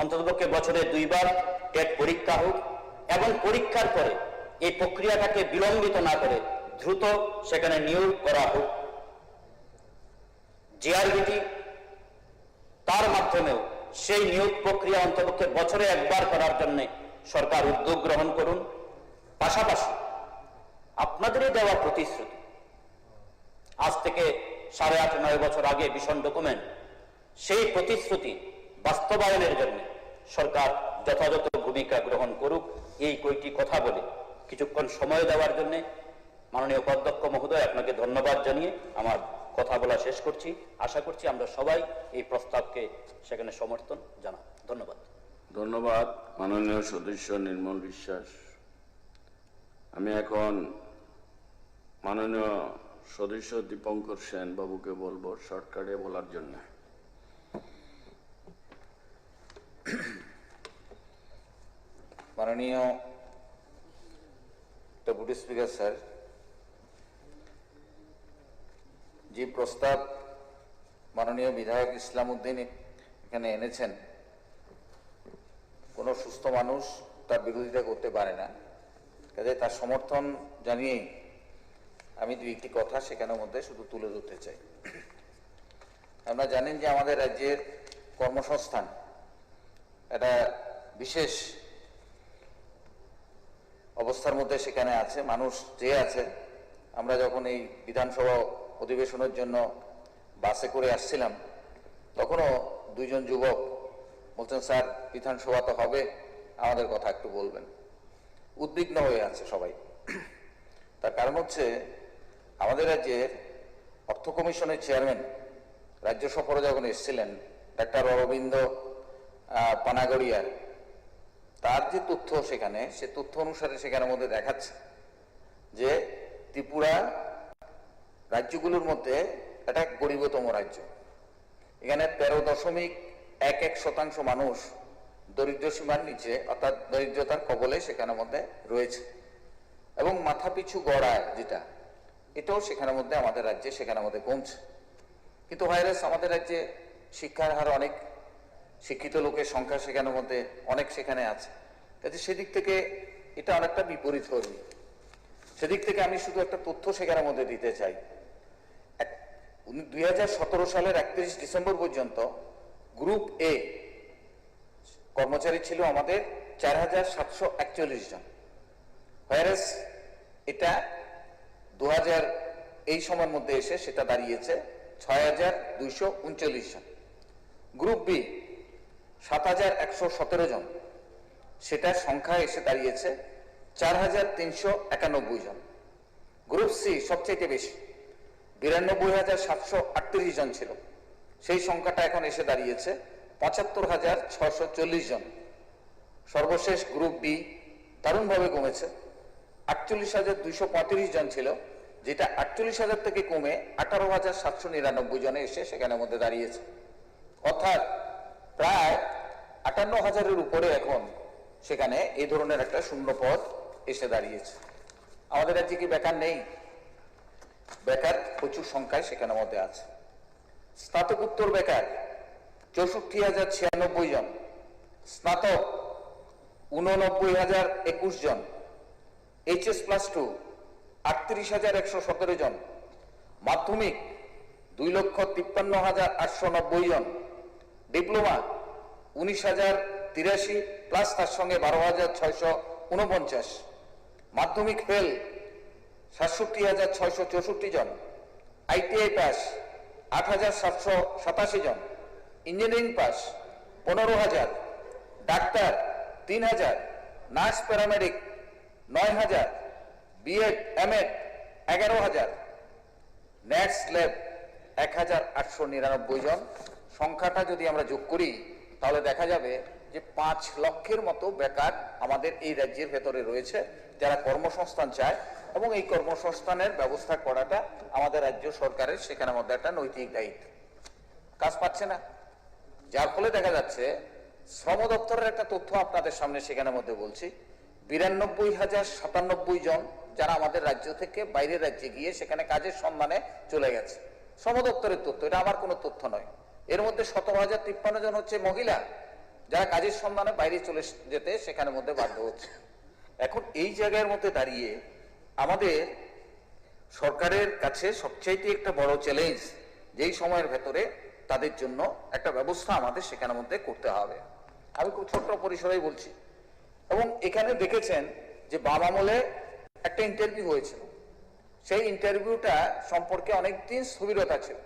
Speaker 5: অন্ততপক্ষে বছরে 2 বার টেট পরীক্ষা হোক, এবং পরীক্ষার পরে এই প্রক্রিয়াটাকে বিলম্বিত না করে দ্রুত সেখানে নিয়োগ করা হোক। জিআরবিটি, তার মাধ্যমেও সেই নিয়োগ প্রক্রিয়া অন্ততপক্ষে বছরে 1 বার করার জন্য সরকার উদ্যোগ গ্রহণ করুন। পাশাপাশি আপনাদেরই দেওয়া প্রতিশ্রুতি, আজ থেকে 8.5-9 বছর আগে ভীষণ ডকুমেন্ট, সেই প্রতিশ্রুতি বাস্তবায়নের জন্য সরকার যথাযথ ভূমিকা গ্রহণ করুক। এই কয়টি কথা বলে কিছুক্ষণ সময় দেওয়ার জন্য মাননীয় উপাধ্যক্ষ মহোদয়, আপনাকে ধন্যবাদ জানিয়ে আমার কথা বলা শেষ করছি। আশা করছি আমরা সবাই এই প্রস্তাবকে সেখানে সমর্থন জানাব। ধন্যবাদ।
Speaker 2: ধন্যবাদ মাননীয় সদস্য নির্মল বিশ্বাস। আমি এখন মাননীয় সদস্য দীপঙ্কর সেন বাবুকে বলবো শর্টকাটে বলার জন্য।
Speaker 6: মাননীয় ডেপুটি স্পিকার স্যার, যে প্রস্তাব মাননীয় বিধায়ক ইসলাম উদ্দিন এখানে এনেছেন, কোনো সুস্থ মানুষ তার বিরোধিতা করতে পারে না। কাজে তার সমর্থন জানিয়ে আমি 2-1টি কথা সেখানের মধ্যে শুধু তুলে ধরতে চাই। আপনারা জানেন যে আমাদের রাজ্যের কর্মসংস্থান একটা বিশেষ অবস্থার মধ্যে সেখানে আছে, মানুষ যে আছে। আমরা যখন এই বিধানসভা অধিবেশনের জন্য বাসে করে আসছিলাম, তখনও 2 জন যুবক বলছেন, স্যার বিধানসভা তো হবে, আমাদের কথা একটু বলবেন। উদ্বিগ্ন হয়ে আছে সবাই। তার কারণ হচ্ছে আমাদের রাজ্যের অর্থ কমিশনের চেয়ারম্যান রাজ্য সফরে যখন এসেছিলেন ডাক্তার অরবিন্দ পানাগড়িয়া, তার যে তথ্য সেখানে, সে তথ্য অনুসারে সেখানের মধ্যে দেখাচ্ছে যে ত্রিপুরা রাজ্যগুলোর মধ্যে এটা গরিবতম রাজ্য। এখানে 13.11% মানুষ দরিদ্র সীমার নিচে অর্থাৎ দরিদ্রতার কবলে সেখানের মধ্যে রয়েছে, এবং মাথাপিছু গড় আয় যেটা, এটাও সেখানের মধ্যে আমাদের রাজ্যে সেখানের মধ্যে কমছে। কিন্তু ভাইরাস আমাদের রাজ্যে শিক্ষার হার অনেক, শিক্ষিত লোকের সংখ্যা সেখানের মধ্যে অনেক সেখানে আছে, কাজে সেদিক থেকে এটা অনেকটা বিপরীত ধর্মী। সেদিক থেকে আমি শুধু একটা তথ্য সেখানের মধ্যে দিতে চাই। 2017 সালের 31 ডিসেম্বর পর্যন্ত গ্রুপ এ কর্মচারী ছিল আমাদের 4741 জন, ভাইরাস এটা 2000 এই সময়ের মধ্যে এসে সেটা দাঁড়িয়েছে 6239 জন। গ্রুপ বি 7117 জন, সেটার সংখ্যা এসে দাঁড়িয়েছে 4391 জন। গ্রুপ সি সবচেয়ে বেশি, 92,738 জন ছিল, সেই সংখ্যাটা এখন এসে দাঁড়িয়েছে 75,640 জন। সর্বশেষ গ্রুপ বি দারুণভাবে কমেছে, 48,235 জন ছিল, যেটা 48,000 থেকে কমে 18,799 জনে এসে সেখানের মধ্যে দাঁড়িয়েছে। অর্থাৎ প্রায় 58,000-এর উপরে এখন সেখানে এই ধরনের একটা শূন্য পদ এসে দাঁড়িয়েছে। আমাদের রাজ্যে কি বেকার নেই? বেকার প্রচুর সংখ্যায় সেখানের মধ্যে আছে। স্নাতকোত্তর বেকার 64,096 জন, স্নাতক 89,021 জন, HS+2 38,117 জন, মাধ্যমিক 2,53,890 জন, ডিপ্লোমা 19,083 প্লাস তার সঙ্গে 12,649, মাধ্যমিক ফেল 67,664 জন, ITI পাস 8,787 জন, ইঞ্জিনিয়ারিং পাস 15,000, ডাক্তার 3,000, নার্স প্যারামেডিক 9,000, বিএড এমএড 11,000, নেটস ল্যাব 1,899 জন। সংখ্যাটা যদি আমরা যোগ করি তাহলে দেখা যাবে যে 5 লক্ষের মতো বেকার আমাদের এই রাজ্যের ভেতরে রয়েছে, যারা কর্মসংস্থান চায়, এবং এই কর্মসংস্থানের ব্যবস্থা করাটা আমাদের রাজ্য সরকারের সেখানের মধ্যে একটা নৈতিক দায়িত্ব। কাজ পাচ্ছে না, যার ফলে দেখা যাচ্ছে শ্রম দপ্তরের একটা তথ্য আপনাদের সামনে সেখানের মধ্যে বলছি, 92,097 জন যারা আমাদের রাজ্য থেকে বাইরের রাজ্যে গিয়ে সেখানে কাজের সন্ধানে চলে গেছে। শ্রম দপ্তরের তথ্য, এটা আমার কোনো তথ্য নয়। এর মধ্যে 17,053 জন হচ্ছে মহিলা, যারা কাজের সন্ধানে বাইরে চলে যেতে সেখানের মধ্যে বাধ্য হচ্ছে। এখন এই জায়গার মধ্যে দাঁড়িয়ে আমাদের সরকারের কাছে সবচাইতে একটা বড় চ্যালেঞ্জ, যেই সময়ের ভেতরে তাদের জন্য একটা ব্যবস্থা আমাদের সেখানের মধ্যে করতে হবে। আমি খুব ছোট্ট পরিসরেই বলছি, এবং এখানে দেখেছেন যে বাম আমলে একটা ইন্টারভিউ হয়েছিল, সেই ইন্টারভিউটা সম্পর্কে অনেকদিন স্থবিরতা ছিল।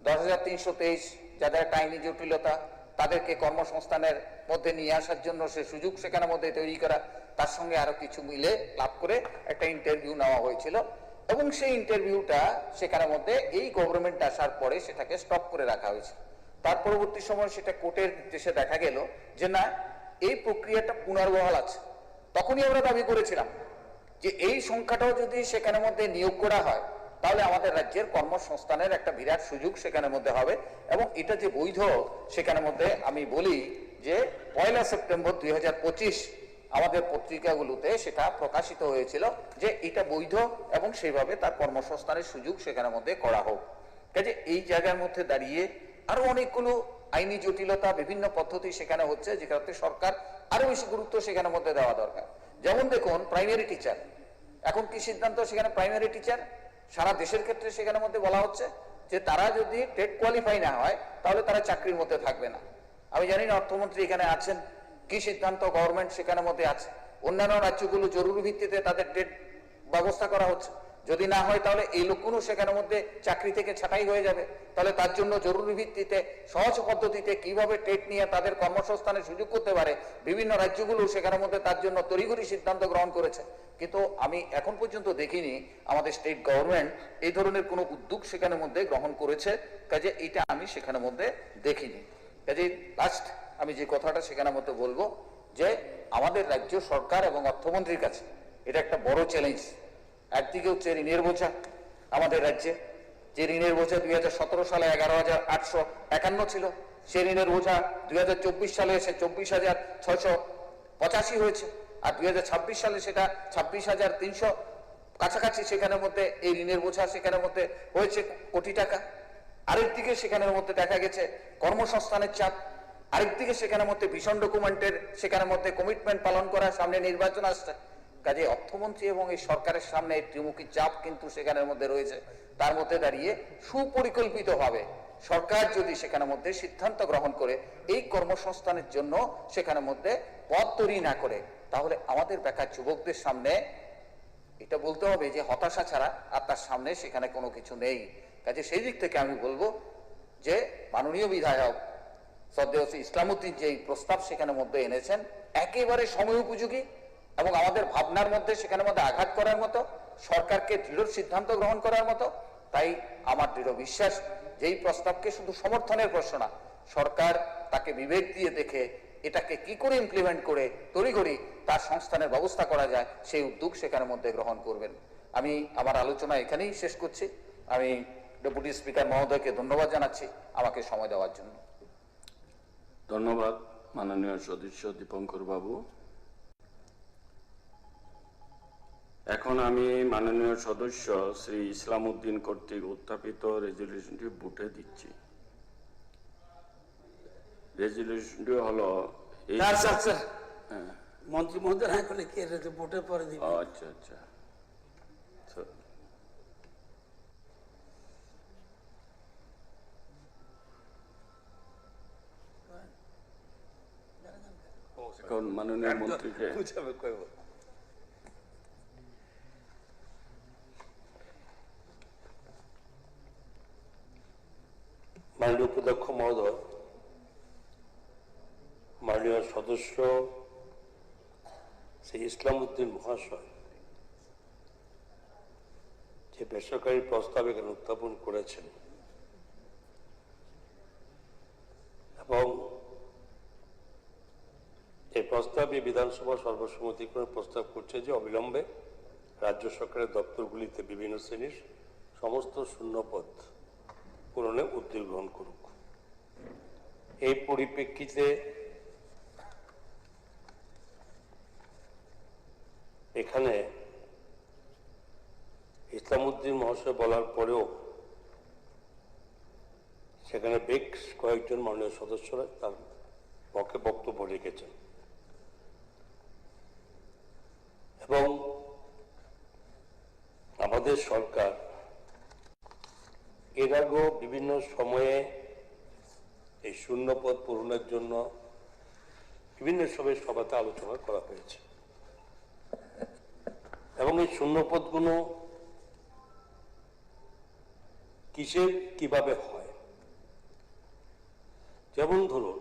Speaker 6: 10,323 যাদের একটা আইনি জটিলতা, তাদেরকে কর্মসংস্থানের মধ্যে নিয়ে আসার জন্য সে সুযোগ সেখানের মধ্যে তৈরি করা, তার সঙ্গে আরো কিছু মিলে লাভ করে একটা ইন্টারভিউ নেওয়া হয়েছিল, এবং সেই ইন্টারভিউটা সেখানের মধ্যে এই গভর্নমেন্ট আসার পরে সেটাকে স্টপ করে রাখা হয়েছে। তার পরবর্তী সময় সেটা কোর্টের নির্দেশে দেখা গেল যে না, এই প্রক্রিয়াটা পুনর্বহাল আছে। তখনই আমরা দাবি করেছিলাম যে এই সংখ্যাটাও যদি সেখানের মধ্যে নিয়োগ করা হয় তাহলে আমাদের রাজ্যের কর্মসংস্থানের একটা বিরাট সুযোগ সেখানের মধ্যে হবে, এবং এটা যে বৈধ সেখানের মধ্যে আমি বলি যে 1 সেপ্টেম্বর 2025 আমাদের পত্রিকাগুলোতে সেটা প্রকাশিত হয়েছিল যে এটা বৈধ, এবং সেইভাবে তার কর্মসংস্থানের সুযোগ সেখানের মধ্যে করা হোক। কাজে এই জায়গার মধ্যে দাঁড়িয়ে আরো অনেকগুলো আইনি জটিলতা, বিভিন্ন পদ্ধতি সেখানে হচ্ছে, যেখানে সরকার আরো বেশি গুরুত্ব সেখানের মধ্যে দেওয়া দরকার। যেমন দেখুন প্রাইমারি টিচার, এখন কি সিদ্ধান্ত সেখানে প্রাইমারি টিচার সারা দেশের ক্ষেত্রে সেখানের মধ্যে বলা হচ্ছে যে তারা যদি টেট কোয়ালিফাই না হয় তাহলে তারা চাকরির মধ্যে থাকবে না। আমি জানি না অর্থমন্ত্রী এখানে আছেন, কি সিদ্ধান্ত গভর্নমেন্ট সেখানের মধ্যে আছে। অন্যান্য রাজ্যগুলো জরুরি ভিত্তিতে তাদের টেট ব্যবস্থা করা হচ্ছে, যদি না হয় তাহলে এই লোকগুলো সেখানের মধ্যে চাকরি থেকে ছাঁটাই হয়ে যাবে। তাহলে তার জন্য জরুরি ভিত্তিতে সহজ পদ্ধতিতে কিভাবে টেট নিয়ে তাদের কর্মসংস্থানের সুযোগ করতে পারে, বিভিন্ন রাজ্যগুলো সেখানের মধ্যে তার জন্য তড়িঘড়ি সিদ্ধান্ত গ্রহণ করেছে। কিন্তু আমি এখন পর্যন্ত দেখিনি আমাদের স্টেট গভর্নমেন্ট এই ধরনের কোনো উদ্যোগ সেখানের মধ্যে গ্রহণ করেছে, কাজে এটা আমি সেখানের মধ্যে দেখিনি। কাজে লাস্ট আমি যে কথাটা সেখানের মধ্যে বলবো যে আমাদের রাজ্য সরকার এবং অর্থমন্ত্রীর কাছে এটা একটা বড় চ্যালেঞ্জ। একদিকে হচ্ছে ঋণের বোঝা আমাদের রাজ্যে, যে ঋণের বোঝা 2017 সালে 11,851 ছিল, সেই ঋণের বোঝা 2024 সালে এসে 24,685 হয়েছে, আর 2026 সালে সেটা 26,300 কাছাকাছি সেখানের মধ্যে এই ঋণের বোঝা সেখানের মধ্যে হয়েছে কোটি টাকা। আরেকদিকে সেখানের মধ্যে দেখা গেছে কর্মসংস্থানের চাপ, আরেকদিকে সেখানের মধ্যে ভীষণ ডকুমেন্টের সেখানের মধ্যে কমিটমেন্ট পালন করা, সামনে নির্বাচন আসছে। কাজে অর্থমন্ত্রী এবং এই সরকারের সামনে ত্রিমুখী চাপ কিন্তু সেখানের মধ্যে রয়েছে। তার মধ্যে দাঁড়িয়ে সুপরিকল্পিতভাবে সরকার যদি সেখানের মধ্যে সিদ্ধান্ত গ্রহণ করে এই কর্মসংস্থানের জন্য সেখানের মধ্যে পথ তৈরি না করে, তাহলে আমাদের বেকার যুবকদের সামনে এটা বলতে হবে যে হতাশা ছাড়া আর তার সামনে সেখানে কোনো কিছু নেই। কাজে সেই দিক থেকে আমি বলবো যে মাননীয় বিধায়ক শ্রদ্ধেয় ইসলামউদ্দিন যে প্রস্তাব সেখানের মধ্যে এনেছেন একেবারে সময় উপযোগী এবং আমাদের ভাবনার মধ্যে সেখানের মধ্যে আঘাত করার মতো, সরকারকে দৃঢ় সিদ্ধান্ত গ্রহণ করার মতো। তাই আমার দৃঢ় বিশ্বাস যে এই প্রস্তাবকে শুধু সমর্থনের প্রশ্ন না, সরকার তাকে বিবেক দিয়ে দেখে এটাকে কি করে ইমপ্লিমেন্ট করে তড়িঘড়ি তার সংস্থানের ব্যবস্থা করা যায় সেই উদ্যোগ সেখানের মধ্যে গ্রহণ করবেন। আমি আমার আলোচনা এখানেই শেষ করছি। আমি ডেপুটি স্পিকার মহোদয়কে ধন্যবাদ জানাচ্ছি আমাকে সময় দেওয়ার জন্য।
Speaker 2: ধন্যবাদ মাননীয় সদস্য দীপঙ্কর বাবু। এখন আমি মাননীয় সদস্য শ্রী ইসলামউদ্দিন কর্তৃক উত্থাপিত রেজলিউশনটি ভোটে দিচ্ছি। রেজলিউশনটি হলো এই
Speaker 7: মন্ত্রী মহোদয় না করলে কে ভোটের পরে দিবে?
Speaker 2: আচ্ছা আচ্ছা, এখন মাননীয় মন্ত্রীকে
Speaker 8: মাননীয় উপাধ্যক্ষ মহোদয়, মাননীয় সদস্য শ্রী ইসলামউদ্দিন মহাশয় যে বেসরকারি প্রস্তাব এখানে উত্থাপন করেছেন এবং এই প্রস্তাবে বিধানসভা সর্বসম্মতিক্রমে প্রস্তাব করছে যে অবিলম্বে রাজ্য সরকারের দপ্তরগুলিতে বিভিন্ন শ্রেণীর সমস্ত শূন্যপদ পূরণে উদ্যোগ গ্রহণ করুক। এই পরিপ্রেক্ষিতে এখানে ইসলামউদ্দিন মহাশয় বলার পরেও সেখানে বেশ কয়েকজন মাননীয় সদস্যরা তার পক্ষে বক্তব্য রেখেছেন এবং আমাদের সরকার এর আগেও বিভিন্ন সময়ে এই শূন্যপদ পূরণের জন্য বিভিন্ন সভাতে আলোচনা করা হয়েছে এবং এই শূন্যপদগুলো কিভাবে হয়, যেমন ধরুন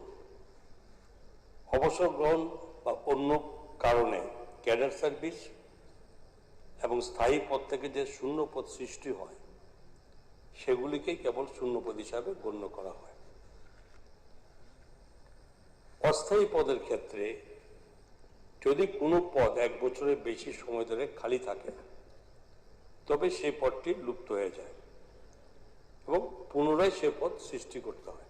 Speaker 8: অবসর গ্রহণ বা অন্য কারণে ক্যাডার সার্ভিস এবং স্থায়ী পদ থেকে যে শূন্যপদ সৃষ্টি হয় সেগুলিকেই কেবল শূন্যপদ হিসাবে গণ্য করা হয়। অস্থায়ী পদের ক্ষেত্রে যদি কোনো পদ 1 বছরের বেশি সময় ধরে খালি থাকে তবে সেই পদটি লুপ্ত হয়ে যায় এবং পুনরায় সে পদ সৃষ্টি করতে হয়।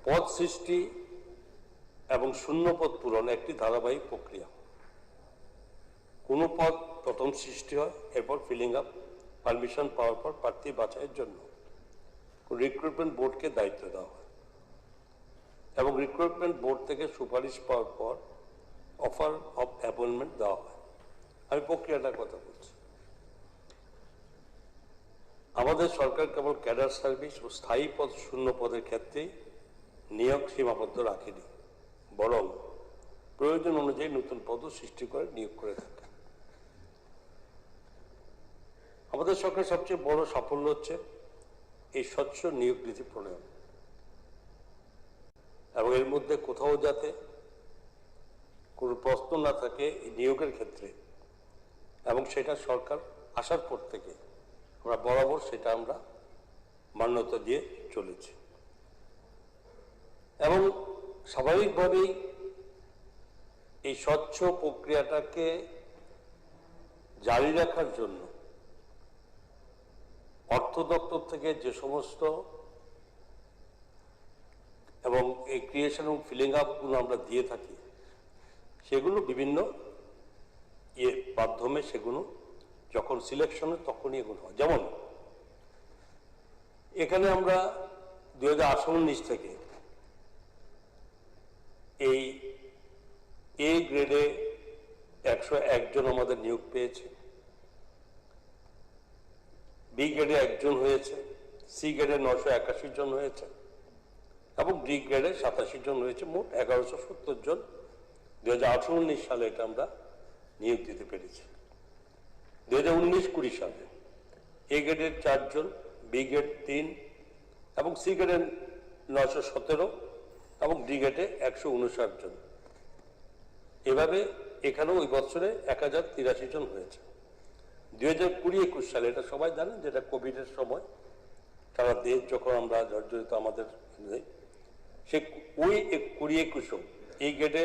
Speaker 8: পদ সৃষ্টি এবং শূন্যপদ পূরণ একটি ধারাবাহিক প্রক্রিয়া। কোনো পদ প্রথম সৃষ্টি হয়, এরপর ফিলিং আপ, পারমিশন পাওয়ার পর প্রার্থী বাছাইয়ের জন্য রিক্রুটমেন্ট বোর্ডকে দায়িত্ব দেওয়া হয় এবং রিক্রুটমেন্ট বোর্ড থেকে সুপারিশ পাওয়ার পর অফার অফ অ্যাপয়েন্টমেন্ট দেওয়া হয়। আমি প্রক্রিয়াটার কথা বলছি। আমাদের সরকার কেবল ক্যাডার সার্ভিস ও স্থায়ী পদ শূন্য পদের ক্ষেত্রেই নিয়োগ সীমাবদ্ধ রাখেনি, বরং প্রয়োজন অনুযায়ী নতুন পদও সৃষ্টি করে নিয়োগ করে থাকে। আমাদের সরকারের সবচেয়ে বড় সাফল্য হচ্ছে এই স্বচ্ছ নিয়োগ নীতি প্রণয়ন, এবং এর মধ্যে কোথাও যাতে কোনো প্রশ্ন না থাকে এই নিয়োগের ক্ষেত্রে, এবং সেটা সরকার আসার পর থেকে আমরা বরাবর সেটা আমরা মান্যতা দিয়ে চলেছি। এবং স্বাভাবিকভাবেই এই স্বচ্ছ প্রক্রিয়াটাকে জারি রাখার জন্য অর্থ দপ্তর থেকে যে সমস্ত এবং এই ক্রিয়েশন এবং ফিলিং আপগুলো আমরা দিয়ে থাকি, সেগুলো বিভিন্ন মাধ্যমে সেগুলো যখন সিলেকশন হয় তখনই এগুলো হয়। যেমন এখানে আমরা 2018-19 থেকে এই এ গ্রেডে 101 জন আমাদের নিয়োগ পেয়েছে, বি গ্রেডে 1 জন হয়েছে, সি গ্রেডে 981 জন হয়েছে এবং ডি গ্রেডে 87 জন হয়েছে। মোট 1170 জন 2018-19 সালে এটা আমরা নিয়োগ দিতে পেরেছি। 2019-20 সালে এ গ্রেডের 4 জন, বি গ্রেড 3 এবং সি গ্রেডের 917 এবং ডি গ্রেডে 159 জন। এভাবে এখানেও ওই বছরে 1083 জন হয়েছে। 2020-21 সালে, এটা সবাই জানেন যেটা কোভিডের সময় সারা দেশ যখন আমরা জর্জরিত আমাদের, সে ওই 20-21 এই গ্রেডে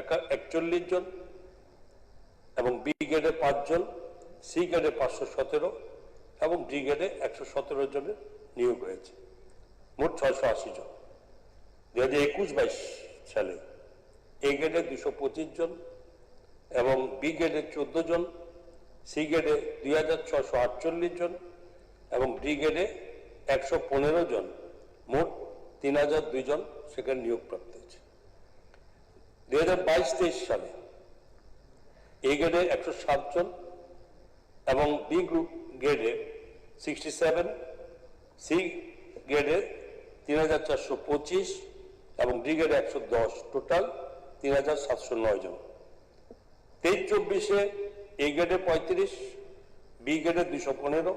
Speaker 8: 41 জন এবং বি গ্রেডে 5 জন, সি গ্রেডে 517 এবং ডি গ্রেডে 117 জনের নিয়োগ হয়েছে, মোট 680 জন। 2021-22 সালে এ গ্রেডে 225 জন এবং বি গ্রেডে 14 জন, সি গ্রেডে 2648 জন এবং ডি গ্রেডে 115 জন, মোট 3002 জন সেখানে নিয়োগ প্রাপ্ত হয়েছে। 2022-23 সালে এ গ্রেডে 107 জন এবং বি গ্রুপ গ্রেডে 67, সি গ্রেডে 3425 এবং ডি গ্রেডে 110, টোটাল 3709 জন। 23-24 এ গ্রেডে 35, বি গ্রেডে 215,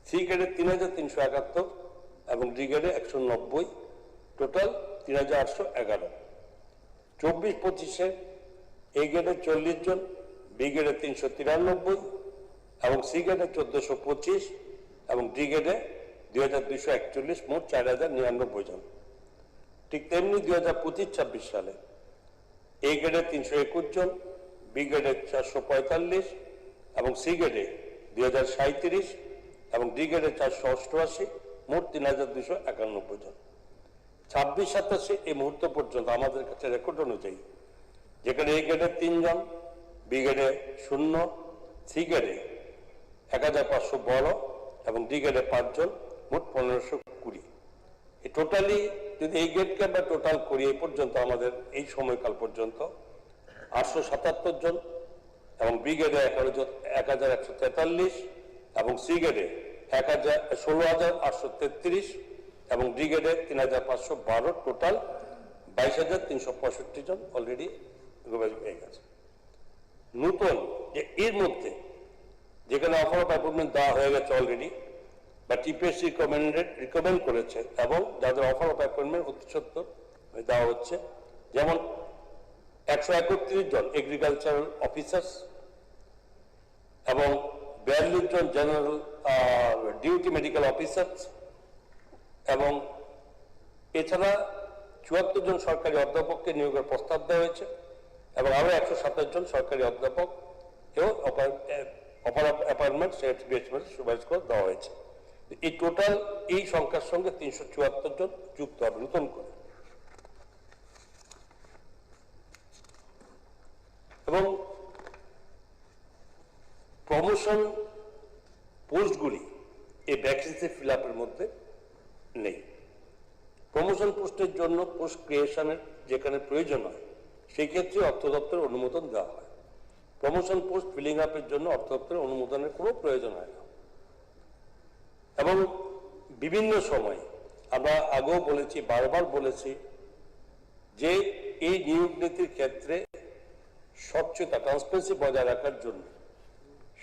Speaker 8: সি গ্রেডে 3371 এবং ডি গ্রেডে 190, টোটাল 3811। 24-25 এ গ্রেডে 40 জন, বি গ্রেডে 393 এবং সি গ্রেডে 1425 এবং ডি গ্রেডে 2241, মোট 4099 জন। ঠিক তেমনি 2025-26 সালে এ গ্রেডে 321 জন, বি গ্রেডে 445 এবং সি গ্রেডে 2037 এবং ডি গ্রেডে 488, মোট 3291 জন। 26-27 এই মুহূর্ত পর্যন্ত আমাদের কাছে রেকর্ড অনুযায়ী, যেখানে এ গ্রেডে 3 জন, বি গ্রেডে 0, সি গ্রেডে 1512 এবং ডি গ্রেডে 5 জন, মোট 1520। এই টোটালি যদি এই গ্রেডকে আমরা টোটাল করি, এই পর্যন্ত আমাদের এই সময়কাল পর্যন্ত 877 জন এবং বি গ্রেডে 1143 এবং সি গ্রেডে 16,833 এবং ডি গ্রেডে 3,512, টোটাল 22,365 জন অলরেডি যোগাযোগ হয়ে গেছে। নতুন যে এর মধ্যে যেখানে অফার অফ অ্যাপয়েন্টমেন্ট দেওয়া হয়ে গেছে অলরেডি বা টিপিএসসি রিকমেন্ড করেছে এবং যাদের অফার অফ অ্যাপয়েন্টমেন্ট অতি সত্ত্বর দেওয়া হচ্ছে, যেমন 131 জন এগ্রিকালচারাল অফিসার্স এবং 42 জন জেনারেল ডিউটি মেডিকেল অফিসার্স এবং এছাড়া 74 জন সরকারি অধ্যাপককে নিয়োগের প্রস্তাব দেওয়া হয়েছে এবং আরো 127 জন সরকারি অধ্যাপক কেউ অফার অফ অ্যাপয়েন্টমেন্ট সুপারিশ করে দেওয়া হয়েছে। এই টোটাল এই সংখ্যার সঙ্গে 374 জন যুক্ত হবে নতুন করে। এবং প্রমোশন পোস্টগুলি এই ভ্যাকেন্সি ফিল আপের মধ্যে নেই। প্রমোশন পোস্টের জন্য পোস্ট ক্রিয়েশনের যেখানে প্রয়োজন হয় সেই ক্ষেত্রে অর্থ দপ্তরের অনুমোদন দেওয়া হয়। প্রমোশন পোস্ট ফিলিং আপের জন্য অর্থ দপ্তরের অনুমোদনের কোনো প্রয়োজন হয় না। এবং বিভিন্ন সময় আমরা আগেও বলেছি, বারবার বলেছি যে এই নিয়োগ নীতির ক্ষেত্রে স্বচ্ছতা ট্রান্সপারেন্সি বজায় রাখার জন্য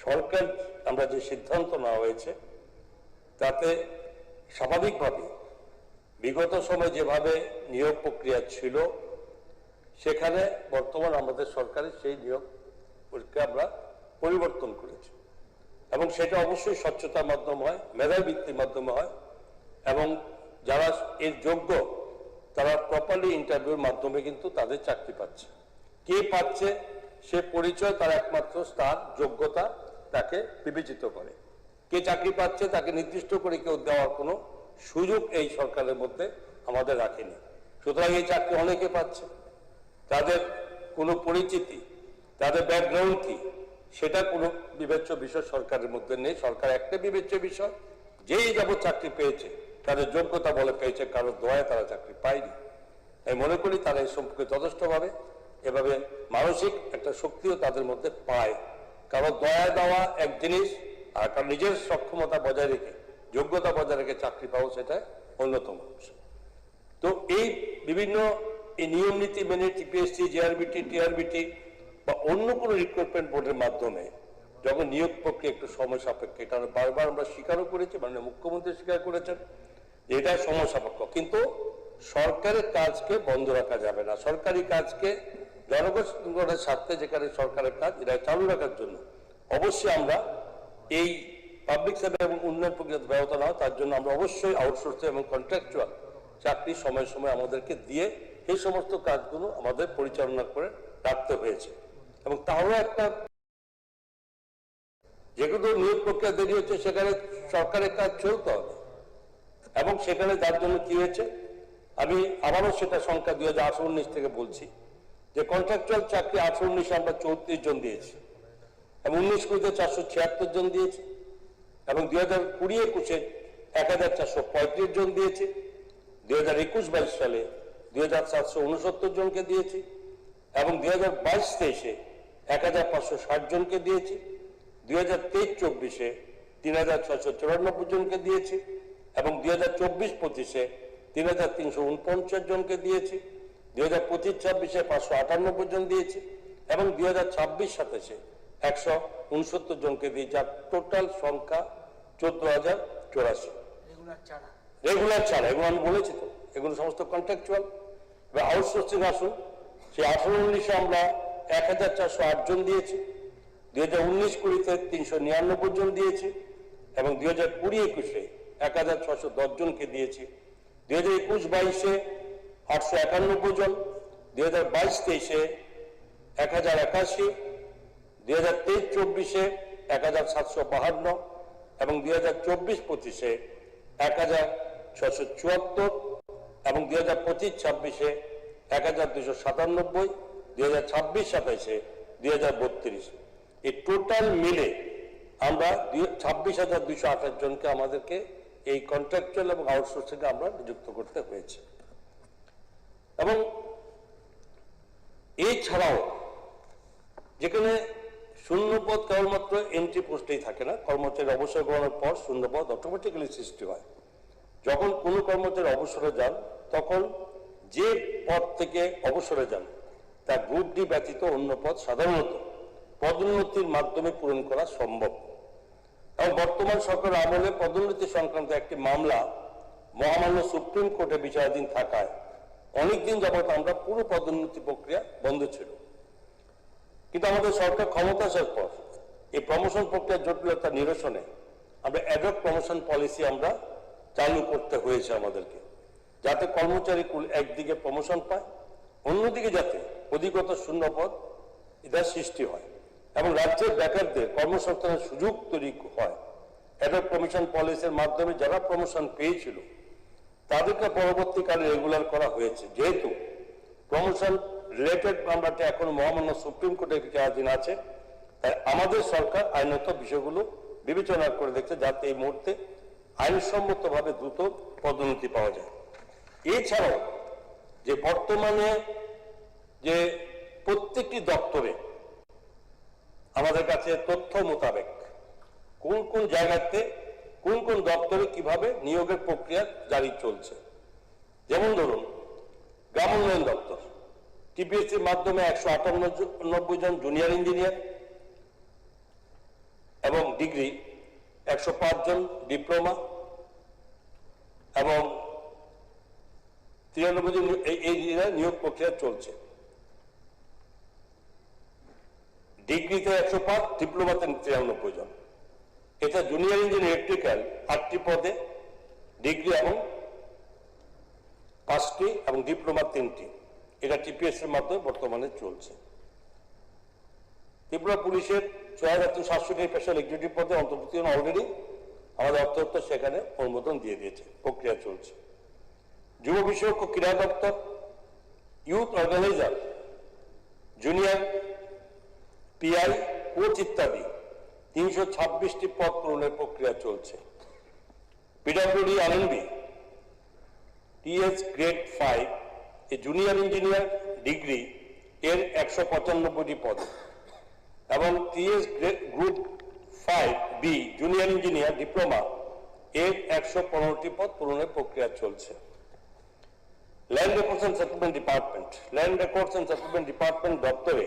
Speaker 8: সরকার আমরা যে সিদ্ধান্ত নেওয়া হয়েছে তাতে স্বাভাবিকভাবে বিগত সময় যেভাবে নিয়োগ প্রক্রিয়া ছিল সেখানে বর্তমান আমাদের সরকারের সেই নিয়োগ প্রক্রিয়া আমরা পরিবর্তন করেছি এবং সেটা অবশ্যই স্বচ্ছতার মাধ্যমে হয়, মেধার ভিত্তির মাধ্যমে হয় এবং যারা এর যোগ্য তারা প্রপারলি ইন্টারভিউর মাধ্যমে কিন্তু তাদের চাকরি পাচ্ছে। কে পাচ্ছে সে পরিচয় তার একমাত্র তার যোগ্যতা তাকে বিবেচিত করে। কে চাকরি পাচ্ছে তাকে নির্দিষ্ট করে কেউ দেওয়ার কোনো সুযোগ এই সরকারের মধ্যে আমাদের রাখেনি। সুতরাং এই চাকরি অনেকে পাচ্ছে, তাদের কোনো পরিচিতি, তাদের ব্যাকগ্রাউন্ড কি সেটা কোনো বিবেচ্য বিষয় সরকারের মধ্যে নেই। সরকার একটা বিবেচ্য বিষয়, যেই যাবত চাকরি পেয়েছে তাদের যোগ্যতা বলে পেয়েছে, কারোর দয়ায় তারা চাকরি পায়নি। আমি মনে করি তারা এই সম্পর্কে যথেষ্টভাবে এভাবে মানসিক একটা শক্তিও তাদের মধ্যে পায়। কারণ দয়া দেওয়া এক জিনিস, আর কারণ নিজের সক্ষমতা বজায় রেখে যোগ্যতা বজায় রেখে চাকরি পাওয়া সেটা অন্যতম অংশ। তো এই বিভিন্ন এই নিয়ম নীতি মেনে টিপিএসসি, জেআরবিটি, টিআরবিটি বা অন্য কোনো রিক্রুটমেন্ট বোর্ডের মাধ্যমে যখন নিয়োগ প্রক্রিয়া একটু সময় সাপেক্ষ, এটা বারবার আমরা স্বীকারও করেছি, মানে মুখ্যমন্ত্রী স্বীকার করেছেন যে এটা সময় সাপেক্ষ, কিন্তু সরকারের কাজকে বন্ধ রাখা যাবে না। সরকারি কাজকে জনগণের স্বার্থে যেখানে সরকারের কাজ এটা চালু রাখার জন্য অবশ্যই আমরা এই পাবলিক সেক্টর এবং উন্নয়ন প্রক্রিয়া ব্যবস্থা না হয় তার জন্য আমরা অবশ্যই আউটসোর্সিং এবং কন্ট্রাকচুয়াল চাকরি সময় সময় আমাদেরকে দিয়ে এই সমস্ত কাজগুলো আমাদের পরিচালনা করে রাখতে হয়েছে। এবং তাহলে একটা যেগুলো নিয়োগ প্রক্রিয়া দেরি হচ্ছে সেখানে সরকারের কাজ চলতে হবে এবং সেখানে তার জন্য কি হয়েছে আমি আবারও সেটা সংখ্যা 2018-19 থেকে বলছি যে কন্ট্রাকচুয়াল চাকরি 18-19 আমরা 34 জন দিয়েছি এবং 19-20 476 জন দিয়েছি এবং 2020-21 1435 জন দিয়েছি, 2021-22 সালে 2769 জনকে দিয়েছি এবং 2022-23 1560 জনকে দিয়েছি, 2023-24 3694 জনকে দিয়েছি এবং 2024-25 3349 জনকে দিয়েছি, 2025-26 598 জন দিয়েছি এবং 2026-27 169 জনকে দিয়ে, যার টোটাল সংখ্যা 14,084। রেগুলার ছাড়া এগুলো আমি বলেছি তো, এগুলো সমস্ত কন্ট্রাকচুয়াল বা আউটসোর্সিং আসুন। সেই 18-19 আমরা 1408 জন দিয়েছি, 2019-20 399 জন দিয়েছি এবং 2020-21 1610 জনকে দিয়েছি, 2021-22 891 জন, 2022-23 1081, 2023-24 1752 এবং 2024-25 1674 এবং 2025-26 1297, 2026-27 2032। এই টোটাল মিলে আমরা 26,228 জনকে আমাদেরকে এই কন্ট্রাকচুয়াল এবং আউটসোর্সিং আমরা নিযুক্ত করতে হয়েছে। এবং এছাড়াও যেখানে শূন্যপদ কেবলমাত্র এন্ট্রি পোস্টেই থাকে না, কর্মচারী অবসর গ্রহণের পর শূন্যপদ অটোমেটিক্যালি সৃষ্টি হয়। যখন কোনো কর্মচারী অবসরে যান তখন যে পদ থেকে অবসরে যান তা গ্রুপ ডি ব্যতীত অন্য পদ সাধারণত পদোন্নতির মাধ্যমে পূরণ করা সম্ভব। এবং বর্তমান সরকার আমলে পদোন্নতি সংক্রান্ত একটি মামলা মহামান্য সুপ্রিম কোর্টে বিচারাধীন থাকায় অনেকদিন যাবত আমরা পুরো পদোন্নতি প্রক্রিয়া বন্ধ ছিল। কিন্তু আমাদের সরকার ক্ষমতা আসার পর এই প্রমোশন প্রক্রিয়ার জটিলতা নিরসনে আমরা অ্যাডহক প্রমোশন পলিসি আমরা চালু করতে হয়েছে আমাদেরকে, যাতে কর্মচারী কুল একদিকে প্রমোশন পায়, অন্যদিকে যাতে অধিকতর শূন্যপদ এটার সৃষ্টি হয় এবং রাজ্যের বেকারদের কর্মসংস্থানের সুযোগ তৈরি হয়। অ্যাডহক প্রমোশন পলিসির মাধ্যমে যারা প্রমোশন পেয়েছিল তাদেরকে পরবর্তীকালে রেগুলার করা হয়েছে। যেহেতু প্রমোশন রিলেটেড মামলাটা এখন মহামান্য সুপ্রিম কোর্টের বিচারাধীন আছে, তাই আমাদের সরকার আইনত বিষয়গুলো বিবেচনা করে দেখছে যাতে এই মুহূর্তে আইনসম্মতভাবে দ্রুত পদোন্নতি পাওয়া যায়। এছাড়াও যে বর্তমানে যে প্রত্যেকটি দপ্তরে আমাদের কাছে তথ্য মোতাবেক কোন কোন জায়গাতে কোন কোন দপ্তরে কিভাবে নিয়োগের প্রক্রিয়া জারি চলছে, যেমন ধরুন গ্রাম উন্নয়ন দপ্তর টিপিএসসির মাধ্যমে 198 জন জুনিয়র ইঞ্জিনিয়ার, এবং ডিগ্রি 105 জন, ডিপ্লোমা এবং 93 জন এই নিয়োগ প্রক্রিয়া চলছে। ডিগ্রিতে 105, ডিপ্লোমাতে 93 জন। এটা জুনিয়র ইঞ্জিনিয়ার ইলেকট্রিক্যাল 8টি পদে, ডিগ্রি এবং 5টি এবং ডিপ্লোমা 3টি। এটা টিপিএস এর মাধ্যমে বর্তমানে চলছে। ত্রিপুরা পুলিশের 6760টি স্পেশাল এক্সিকিউটিভ পদে অন্তর্ভুক্তি অলরেডি আমাদের অর্থ দপ্তর সেখানে অনুমোদন দিয়ে দিয়েছে, প্রক্রিয়া চলছে। যুব বিষয়ক ও ক্রীড়া দপ্তর youth organiser, junior PI, coach ইত্যাদি 326টি পদ পূরণের প্রক্রিয়া চলছে। পিডব্লিউডি আরএনবি টিএস গ্রেড 5 এ জুনিয়র ইঞ্জিনিয়ার ডিগ্রি এর 195টি পদ এবং TS group 5B junior engineer diploma এর 115টি পদ পূরণের প্রক্রিয়া চলছে। Land records and settlement department, land records and settlement department দপ্তরে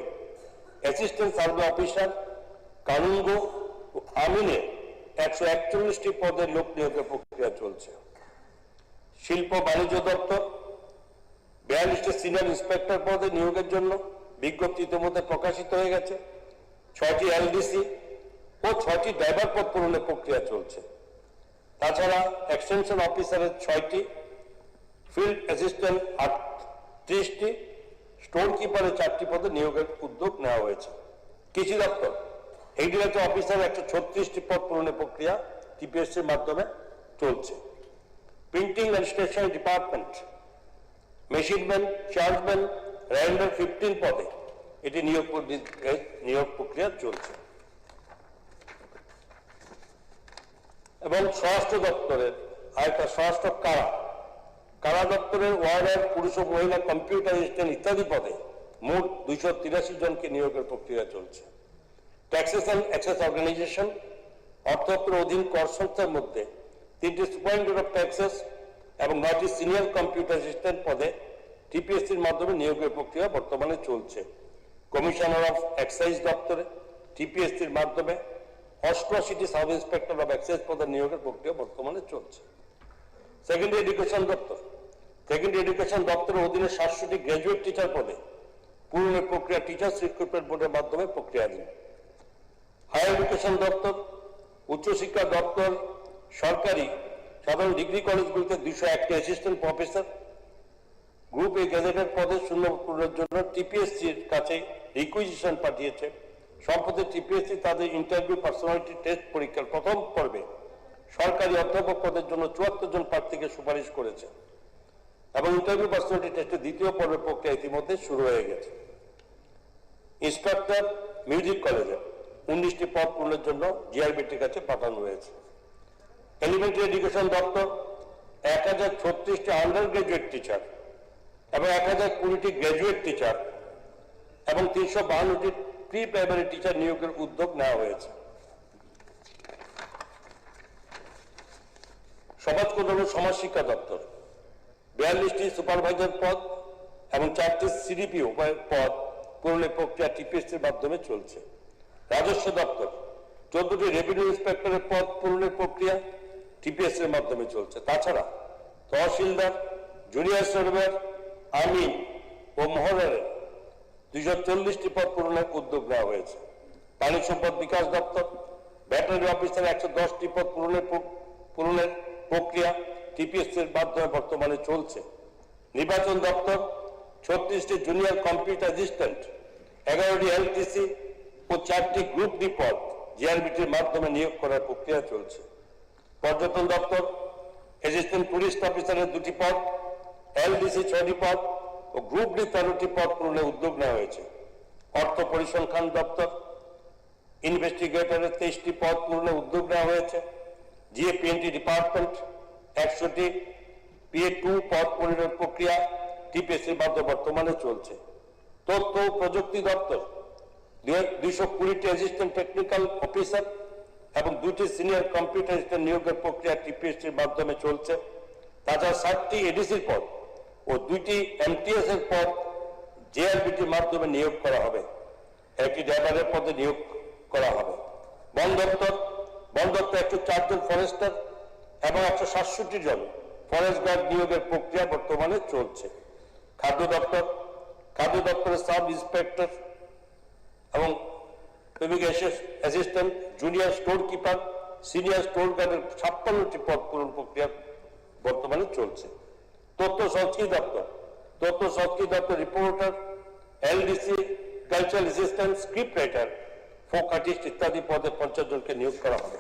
Speaker 8: অ্যাসিস্ট্যান্ট সার্ভে অফিসার, কানুনগো ও আমিনে 141টি পদের লোক নিয়োগের প্রক্রিয়া চলছে। শিল্প বাণিজ্য দপ্তর 42টি সিনিয়র ইন্সপেক্টর পদে নিয়োগের জন্য বিজ্ঞপ্তি ইতিমধ্যে প্রকাশিত হয়ে গেছে। 6টি এলডিসি ও 6টি ড্রাইভার পদ পূরণের প্রক্রিয়া চলছে। তাছাড়া এক্সটেনশন অফিসারের 6টি, ফিল্ড অ্যাসিস্ট্যান্ট 38টি, স্টোর কিপারের 4টি পদে নিয়োগের উদ্যোগ নেওয়া হয়েছে। কৃষি দপ্তর এগ্রিকালচার অফিসার 136টি পদ পূরণের প্রক্রিয়া টিপিএস এর মাধ্যমে চলছে। Printing and stationery department machineman, chargeman, রাইন্ডার 15 পদে এটি নিয়োগ প্রক্রিয়া চলছে। এবং স্বরাষ্ট্র দপ্তরের আরেকটা স্বরাষ্ট্র কারা দপ্তরের ওয়ার্ডার, পুরুষ ও মহিলা কম্পিউটার অ্যাসিস্ট্যান্ট ইত্যাদি পদে মোট 283 জনকে নিয়োগের প্রক্রিয়া চলছে। ট্যাক্সেশন এক্সেস অর্গানাইজেশন অর্থ দপ্তরের অধীন কর সংস্থার মধ্যে 3টি সুপারিনটেন্ডেন্ট অফ ট্যাক্সেস এবং 9টি সিনিয়র কম্পিউটার অ্যাসিস্ট্যান্ট পদে টিপিএসসির মাধ্যমে নিয়োগের প্রক্রিয়া বর্তমানে চলছে। কমিশনার অফ এক্সাইজ দপ্তরে টিপিএসসির মাধ্যমে 88টি সাব ইন্সপেক্টর অফ এক্সাইজ পদে নিয়োগের প্রক্রিয়া বর্তমানে চলছে। সেকেন্ডারি এডুকেশন দপ্তরের অধীনে 700টি গ্র্যাজুয়েট টিচার পদে পূরণের প্রক্রিয়া টিচার্স রিক্রুটমেন্ট বোর্ডের মাধ্যমে প্রক্রিয়াধীন। হায়ার এডুকেশন দপ্তর, উচ্চশিক্ষা দপ্তর সরকারি সাধারণ ডিগ্রি কলেজগুলিতে 201টি assistant professor group A gazetted পদে শূন্য পূরণের জন্য টিপিএসসির কাছে রিকুইজিশন পাঠিয়েছে। সম্প্রতি টিপিএসসি তাদের ইন্টারভিউ পার্সোনালিটি টেস্ট পরীক্ষার প্রথম পর্বে সরকারি অধ্যাপক পদের জন্য 74 জন প্রার্থীকে সুপারিশ করেছে এবং ইন্টারভিউ পার্সোনালিটি টেস্টের দ্বিতীয় পর্বের প্রক্রিয়া ইতিমধ্যে শুরু হয়ে গেছে। ইন্সট্রাক্টর মিউজিক কলেজে 19টি পদ পূরণের জন্য জিআরবিটির কাছে পাঠানো হয়েছে। এলিমেন্টারি এডুকেশন দপ্তর 1036টি আন্ডার গ্রাজুয়েট টিচার এবং 1020টি গ্রাজুয়েট টিচার এবং 352টি প্রি প্রাইমারি টিচার নিয়োগের উদ্যোগ নেওয়া হয়েছে। সমাজ কল্যাণ ও সমাজ শিক্ষা দপ্তর 42টি সুপারভাইজার পদ এবং 4টি সিডিপিও পদ পূরণের প্রক্রিয়া টিপিএসসির মাধ্যমে চলছে। রাজস্ব দপ্তর 14টি রেভিনিউ ইন্সপেক্টরের পদ পূরণের প্রক্রিয়া টিপিএস এর মাধ্যমে চলছে। তাছাড়া তহসিলদার, জুনিয়র সার্ভেয়ার, আমিন ও মহলের 240টি পদ পূরণের উদ্যোগ নেওয়া হয়েছে। পানি সম্পদ বিকাশ দপ্তর ভেটেরিনারি অফিসার 110টি পদ পূরণের প্রক্রিয়া টিপিএস এর মাধ্যমে বর্তমানে চলছে। নির্বাচন দপ্তর 36টি জুনিয়র কম্পিউটার অ্যাসিস্ট্যান্ট, 11টি এলটিসি ও 4টি গ্রুপ ডি পদ জিআরবিটির মাধ্যমে নিয়োগ করার প্রক্রিয়া চলছে। পর্যটন দপ্তর অ্যাসিস্ট্যান্ট টুরিস্ট অফিসারের 2টি পদ, এলডিসি 6টি পদ ও গ্রুপ ডি 13টি পদ পূরণের উদ্যোগ নেওয়া হয়েছে। অর্থ পরিসংখ্যান দপ্তর ইনভেস্টিগেটরের 23টি পদ পূরণের উদ্যোগ নেওয়া হয়েছে। জিএপিএনটি ডিপার্টমেন্ট 100টি PA2 পদ পূরণের প্রক্রিয়া টিপিএসসির মাধ্যমে বর্তমানে চলছে। তথ্য ও প্রযুক্তি দপ্তর 220টি অ্যাসিস্ট্যান্ট টেকনিক্যাল অফিসার এবং 2টি সিনিয়র কম্পিউটার অ্যাসিস্ট্যান্ট নিয়োগের প্রক্রিয়া টিপিএসসির মাধ্যমে চলছে। তাছাড়া 7টি এডিসির পদ ও 2টি এমটিএস এর পদ জেআরবিটির মাধ্যমে নিয়োগ করা হবে। একটি ড্রাইভারের পদে নিয়োগ করা হবে। বন দপ্তর 104 জন ফরেস্টার এবং 167 জন ফরেস্ট গার্ড নিয়োগের প্রক্রিয়া বর্তমানে চলছে। খাদ্য দপ্তরের সাব ইন্সপেক্টর এবং assistant, junior store keeper, senior store গার্ডের 56টি পদ পূরণ প্রক্রিয়া বর্তমানে চলছে। তথ্য সংস্কৃতি দপ্তর reporter, LDC, cultural assistant, script writer, folk artist ইত্যাদি পদে 50 জনকে নিয়োগ করা হবে।